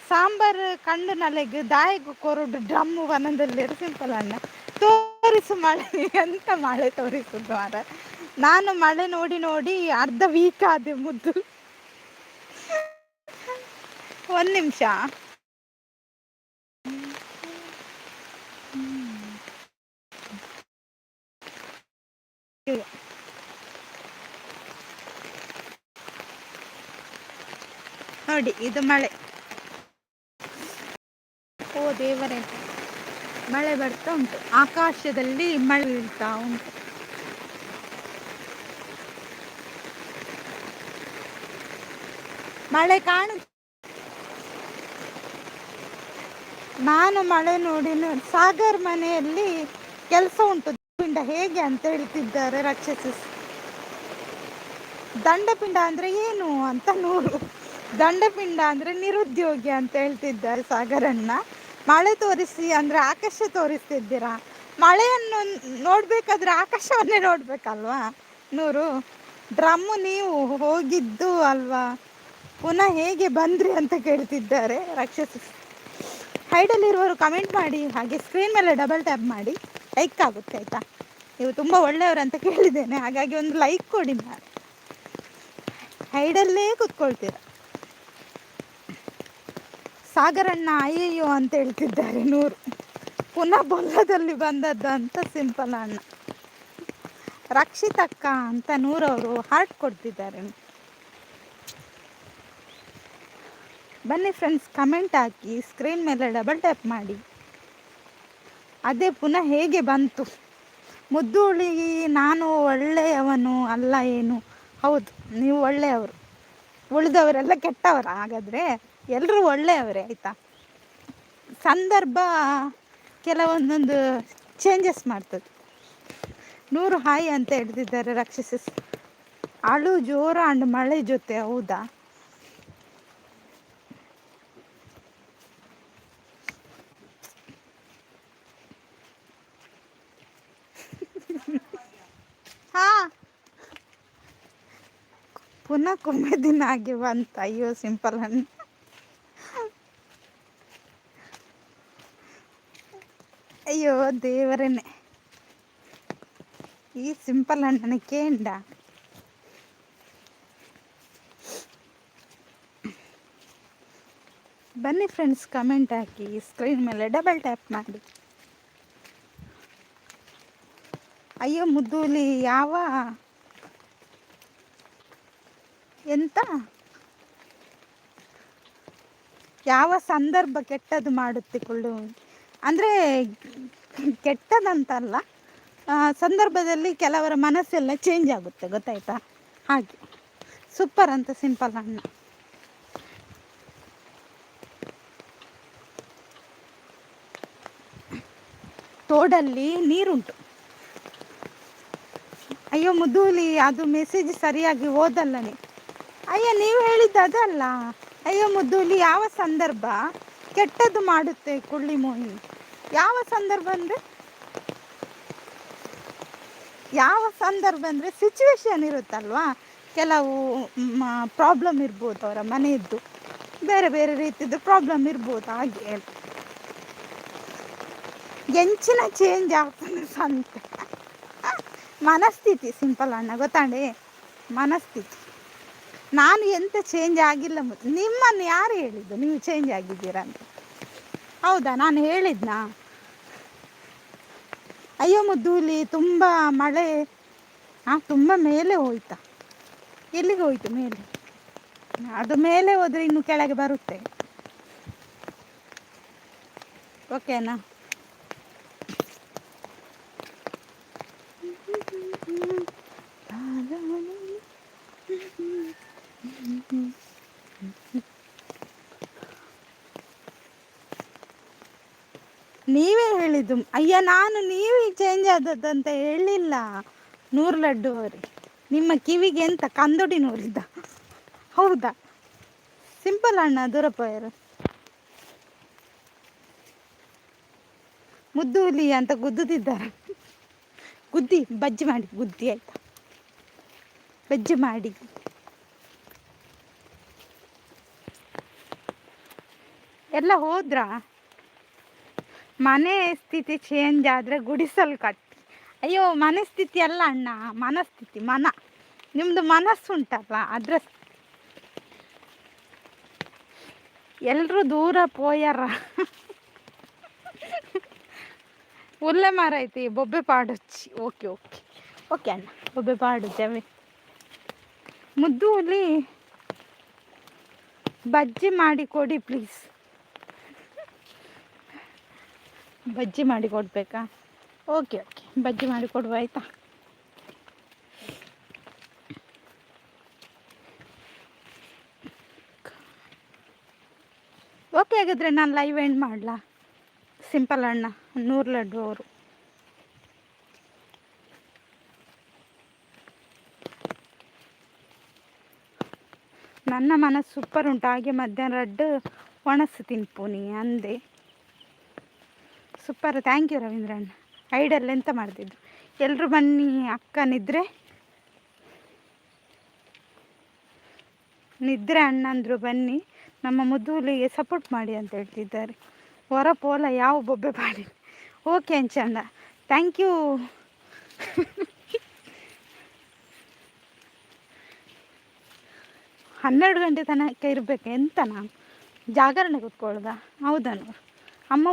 ಸಾಂಬಾರು ಕಂಡು ನಲೆಗೆ ದಾಯಿಗೂ ಕೊರಡು ಡ್ರಮ್ಮು ವನದಲ್ಲಿರು ಸಿಂಪಲ್ ಅಣ್ಣ. ತೋರಿಸು ಮಳೆ ಅಂತ ಮಳೆ ತೋರಿಸುದು ಮಾರ. ನಾನು ಮಳೆ ನೋಡಿ ಅರ್ಧ ವೀಕ್ ಆದೆ ಮುದ್ದು. ಒಂದು ನಿಮಿಷ. ನೋಡಿ, ಇದು ಮಳೆ. ಓ ದೇವರೇ, ಮಳೆ ಬರ್ತಾ ಉಂಟು. ಆಕಾಶದಲ್ಲಿ ಮಳೆ ಬೀಳ್ತಾ ಉಂಟು. ಮಳೆ ನಾನು ಮಳೆ ನೋಡಿ ಸಾಗರ್ ಮನೆಯಲ್ಲಿ ಕೆಲಸ ಉಂಟು. ಪಿಂಡ ಹೇಗೆ ಅಂತ ಹೇಳ್ತಿದ್ದಾರೆ ರಾಕ್ಷಸಿ. ದಂಡಪಿಂಡ ಅಂದ್ರೆ ಏನು ಅಂತ ನೂರು. ದಂಡಪಿಂಡ ಅಂದ್ರೆ ನಿರುದ್ಯೋಗಿ ಅಂತ ಹೇಳ್ತಿದ್ದಾರೆ ಸಾಗರಣ್ಣ. ಮಳೆ ತೋರಿಸಿ ಅಂದ್ರೆ ಆಕಾಶ ತೋರಿಸ್ತಿದ್ದೀರಾ? ಮಳೆಯನ್ನು ನೋಡ್ಬೇಕಾದ್ರೆ ಆಕಾಶವನ್ನೇ ನೋಡ್ಬೇಕಲ್ವಾ ನೂರು? ಡ್ರಮ್ಮು ನೀವು ಹೋಗಿದ್ದು ಅಲ್ವಾ? ಪುನಃ ಹೇಗೆ ಬಂದ್ರಿ ಅಂತ ಕೇಳ್ತಿದ್ದಾರೆ ರಾಕ್ಷಸಿ. ಹೈಡಲ್ಲಿರುವವರು ಕಮೆಂಟ್ ಮಾಡಿ, ಹಾಗೆ ಸ್ಕ್ರೀನ್ ಮೇಲೆ ಡಬಲ್ ಟ್ಯಾಪ್ ಮಾಡಿ, ಲೈಕ್ ಆಗುತ್ತೆ ಆಯಿತಾ? ನೀವು ತುಂಬ ಒಳ್ಳೆಯವರು ಅಂತ ಕೇಳಿದ್ದೇನೆ, ಹಾಗಾಗಿ ಒಂದು ಲೈಕ್ ಕೊಡಿ. ನಾನು ಹೈಡಲ್ಲೇ ಕೂತ್ಕೊಳ್ತೀರ. ಸಾಗರಣ್ಣ ಅಯ್ಯಯ್ಯೋ ಅಂತ ಹೇಳ್ತಿದ್ದಾರೆ ನೂರು. ಪುನಃ ಬೊಲ್ಲದಲ್ಲಿ ಬಂದದ್ದು ಅಂತ ಸಿಂಪಲ್ ಅಣ್ಣ. ರಕ್ಷಿತಕ್ಕ ಅಂತ ನೂರವರು ಹಾರ್ಟ್ ಕೊಡ್ತಿದ್ದಾರೆ. ಬನ್ನಿ ಫ್ರೆಂಡ್ಸ್, ಕಮೆಂಟ್ ಹಾಕಿ, ಸ್ಕ್ರೀನ್ ಮೇಲೆ ಡಬಲ್ ಟ್ಯಾಪ್ ಮಾಡಿ. ಅದೇ ಪುನಃ ಹೇಗೆ ಬಂತು? ಮುದ್ದೂಳಿಗೆ ನಾನು ಒಳ್ಳೆಯವನು ಅಲ್ಲ ಏನು? ಹೌದು, ನೀವು ಒಳ್ಳೆಯವರು. ಉಳಿದವರೆಲ್ಲ ಕೆಟ್ಟವರ? ಹಾಗಾದರೆ ಎಲ್ಲರೂ ಒಳ್ಳೆಯವರೇ ಆಯಿತಾ. ಸಂದರ್ಭ ಕೆಲವೊಂದೊಂದು ಚೇಂಜಸ್ ಮಾಡ್ತದೆ. 100 ಹಾಯ್ ಅಂತ ಹೇಳ್ತಿದ್ದಾರೆ ರಕ್ಷಿಸಿಸ್. ಅಳು ಜೋರ ಅಂಡ್ ಮಳೆ ಜೊತೆ, ಹೌದಾ? ಹಾ, ಪುನಃ ಕೊಮ್ಮೆ ದಿನ ಆಗಿ ಬಂತ. ಅಯ್ಯೋ ಸಿಂಪಲ್ ಹಣ್ಣು, ಅಯ್ಯೋ ದೇವರೇನೆ, ಈ ಸಿಂಪಲ್ ಹಣ್ಣನ ಕೇಂಡ. ಬನ್ನಿ ಫ್ರೆಂಡ್ಸ್, ಕಮೆಂಟ್ ಹಾಕಿ, ಸ್ಕ್ರೀನ್ ಮೇಲೆ ಡಬಲ್ ಟ್ಯಾಪ್ ಮಾಡಿ. ಅಯ್ಯೋ ಮುದ್ದೂಲಿ, ಯಾವ ಸಂದರ್ಭ ಕೆಟ್ಟದ್ದು ಮಾಡುತ್ತೆ ಕೊಳ್ಳು ಅಂದರೆ ಕೆಟ್ಟದಂತಲ್ಲ, ಸಂದರ್ಭದಲ್ಲಿ ಕೆಲವರ ಮನಸ್ಸೆಲ್ಲ ಚೇಂಜ್ ಆಗುತ್ತೆ, ಗೊತ್ತಾಯ್ತಾ? ಹಾಗೆ ಸೂಪರ್ ಅಂತ ಸಿಂಪಲ್ ಹಣ್ಣು. ತೋಡಲ್ಲಿ ನೀರುಂಟು. ಅಯ್ಯೋ ಮುದ್ದೂಲಿ, ಅದು ಮೆಸೇಜ್ ಸರಿಯಾಗಿ ಓದಲ್ಲನೇ. ಅಯ್ಯೋ ನೀವು ಹೇಳಿದ್ದು ಅದಲ್ಲ. ಅಯ್ಯೋ ಮುದ್ದೂಲಿ, ಯಾವ ಸಂದರ್ಭ ಕೆಟ್ಟದ್ದು ಮಾಡುತ್ತೆ ಕುಳ್ಳಿ ಮೋಹಿ? ಯಾವ ಸಂದರ್ಭ ಅಂದರೆ ಸಿಚುವೇಶನ್ ಇರುತ್ತಲ್ವಾ, ಕೆಲವು ಪ್ರಾಬ್ಲಮ್ ಇರ್ಬೋದು, ಅವರ ಮನೆಯದ್ದು ಬೇರೆ ಬೇರೆ ರೀತಿಯದ್ದು ಪ್ರಾಬ್ಲಮ್ ಇರ್ಬೋದು. ಹಾಗೆ ಎಂಚಿನ ಚೇಂಜ್ ಆಗ್ತದೆ ಸಂತ ಮನಸ್ಥಿತಿ. ಸಿಂಪಲ್ ಅಣ್ಣ, ಗೊತ್ತಾಂಡೆ? ಮನಸ್ಥಿತಿ. ನಾನು ಎಂತ ಚೇಂಜ್ ಆಗಿಲ್ಲ. ನಿಮ್ಮನ್ನು ಯಾರು ಹೇಳಿದ್ದು ನೀವು ಚೇಂಜ್ ಆಗಿದ್ದೀರಾ ಅಂತ? ಹೌದಾ, ನಾನು ಹೇಳಿದ್ನಾ? ಅಯ್ಯೋ ಮುದ್ದೂಲಿ, ತುಂಬ ಮಳೆ. ತುಂಬ ಮೇಲೆ ಹೋಯ್ತಾ? ಎಲ್ಲಿಗೆ ಹೋಯ್ತು ಮೇಲೆ? ಅದು ಮೇಲೆ ಹೋದರೆ ಇನ್ನು ಕೆಳಗೆ ಬರುತ್ತೆ. ಓಕೆನಾ? ನೀವೇ ಹೇಳಿದ್ದು. ಅಯ್ಯ, ನಾನು ನೀವೇ ಚೇಂಜ್ ಆದದ್ದಂತ ಹೇಳಿಲ್ಲ. 100 ಲಡ್ಡು ಅವರೇ, ನಿಮ್ಮ ಕಿವಿಗೆ ಎಂತ ಕಂದೊಡಿ ನೂರಿದ್ದ? ಹೌದಾ? ಸಿಂಪಲ್ ಅಣ್ಣ ದುರಪ್ಪಯ್ಯರು ಮುದ್ದೂಲಿ ಅಂತ ಗುದ್ದುತ್ತಿದ್ದಾರೆ. ಗುದ್ದಿ ಬಜ್ಜಿ ಮಾಡಿ, ಗುದ್ದಿ ಆಯ್ತಾ? ಬಜ್ಜಿ ಮಾಡಿ. ಎಲ್ಲ ಹೋದ್ರಾ? ಮನೆ ಸ್ಥಿತಿ ಚೇಂಜ್ ಆದರೆ ಗುಡಿಸಲು ಕಟ್ಟಿ. ಅಯ್ಯೋ, ಮನೆ ಸ್ಥಿತಿ ಅಲ್ಲ ಅಣ್ಣ, ಮನಸ್ಥಿತಿ. ನಿಮ್ಮದು ಮನಸ್ಸುಂಟಲ್ಲ, ಅದರ ಎಲ್ಲರೂ ದೂರ ಪೋಯರ. ಒಳ್ಳೆ ಮರ ಐತಿ, ಬೊಬ್ಬೆ ಪಾಡಚ್ಚಿ. ಓಕೆ ಅಣ್ಣ, ಬೊಬ್ಬೆ ಪಾಡು ಜವೆ. ಮುದ್ದೂಲಿ, ಬಜ್ಜಿ ಮಾಡಿ ಕೊಡಿ ಪ್ಲೀಸ್. ಬಜ್ಜಿ ಮಾಡಿ ಕೊಡಬೇಕಾ? ಓಕೆ, ಬಜ್ಜಿ ಮಾಡಿ ಕೊಡುವ, ಆಯಿತಾ? ಓಕೆ, ಹಾಗಾದರೆ ನಾನು ಲೈವ್ ಎಂಡ್ ಮಾಡಲಾ? ಸಿಂಪಲ್ ಅಣ್ಣ 100 ಲಡ್ಡು ಅವರು. ನನ್ನ ಮನಸ್ಸು ಸೂಪರ್ ಉಂಟು. ಹಾಗೆ ಮಧ್ಯಾಹ್ನ ಲಡ್ಡು ಒಣಸು ತಿನ್ಪುನಿ ಅಂದೆ. ಸೂಪರ್, ಥ್ಯಾಂಕ್ ಯು ರವೀಂದ್ರಣ್ಣ. ಐಡಲ್ಲಿ ಎಂತ ಮಾಡ್ತಿದ್ರು? ಎಲ್ಲರೂ ಬನ್ನಿ, ಅಕ್ಕ ನಿದ್ರೆ ಅಣ್ಣಂದ್ರು ಬನ್ನಿ, ನಮ್ಮ ಮುದ್ದೂಲಿಗೆ ಸಪೋರ್ಟ್ ಮಾಡಿ ಅಂತ ಹೇಳ್ತಿದ್ದಾರೆ. ಹೊರ ಪೋಲ ಯಾವ ಬೊಬ್ಬೆ ಪಾಡಿ. ಓಕೆ ಅಂಚಣ್ಣ, ಥ್ಯಾಂಕ್ ಯು. ಹನ್ನೆರಡು ಗಂಟೆ ತನಕ ಇರಬೇಕು ಎಂತ? ನಾನು ಜಾಗರಣೆ ಕೂತ್ಕೊಳ್ಳೋದಾ? ಹೌದನು? ಅಮ್ಮ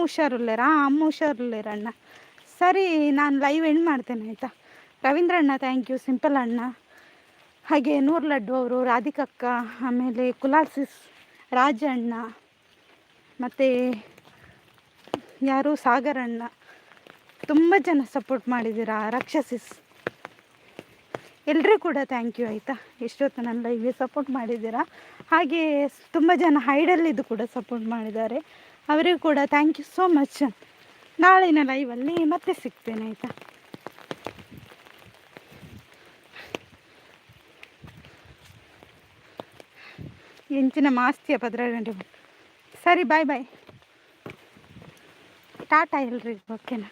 ಹುಷಾರಿಲ್ಲೇರಣ್ಣ. ಸರಿ, ನಾನು ಲೈವ್ ಎಂಡ್ ಮಾಡ್ತೇನೆ, ಆಯಿತಾ? ರವೀಂದ್ರಣ್ಣ ಥ್ಯಾಂಕ್ ಯು, ಸಿಂಪಲ್ ಅಣ್ಣ, ಹಾಗೆ 100 ಲಡ್ಡು ಅವರು, ರಾಧಿಕಕ್ಕ, ಆಮೇಲೆ ಕುಲಾಲ್ಸಿಸ್ ರಾಜಣ್ಣ, ಮತ್ತು ಯಾರು ಸಾಗರಣ್ಣ, ತುಂಬ ಜನ ಸಪೋರ್ಟ್ ಮಾಡಿದ್ದೀರಾ. ರಕ್ಷಸಿಸ್ ಎಲ್ಲರೂ ಕೂಡ ಥ್ಯಾಂಕ್ ಯು ಆಯಿತಾ. ಎಷ್ಟೊತ್ತು ನನ್ನ ಲೈವ್ಗೆ ಸಪೋರ್ಟ್ ಮಾಡಿದ್ದೀರಾ. ಹಾಗೆ ತುಂಬ ಜನ ಹೈಡಲ್ಲಿದ್ದು ಕೂಡ ಸಪೋರ್ಟ್ ಮಾಡಿದ್ದಾರೆ, ಅವರಿಗೂ ಕೂಡ ಥ್ಯಾಂಕ್ ಯು ಸೋ ಮಚ್. ನಾಳಿನ ಲೈವಲ್ಲಿ ಮತ್ತೆ ಸಿಗ್ತೇನೆ ಆಯಿತಾ. ಎಂಚಿನ ಮಾಸ್ತಿಯ 12 ಗಂಟೆ. ಸರಿ, ಬಾಯ್ ಬಾಯ್, ಟಾಟಾ ಎಲ್ರಿಗೂ. ಓಕೆನಾ.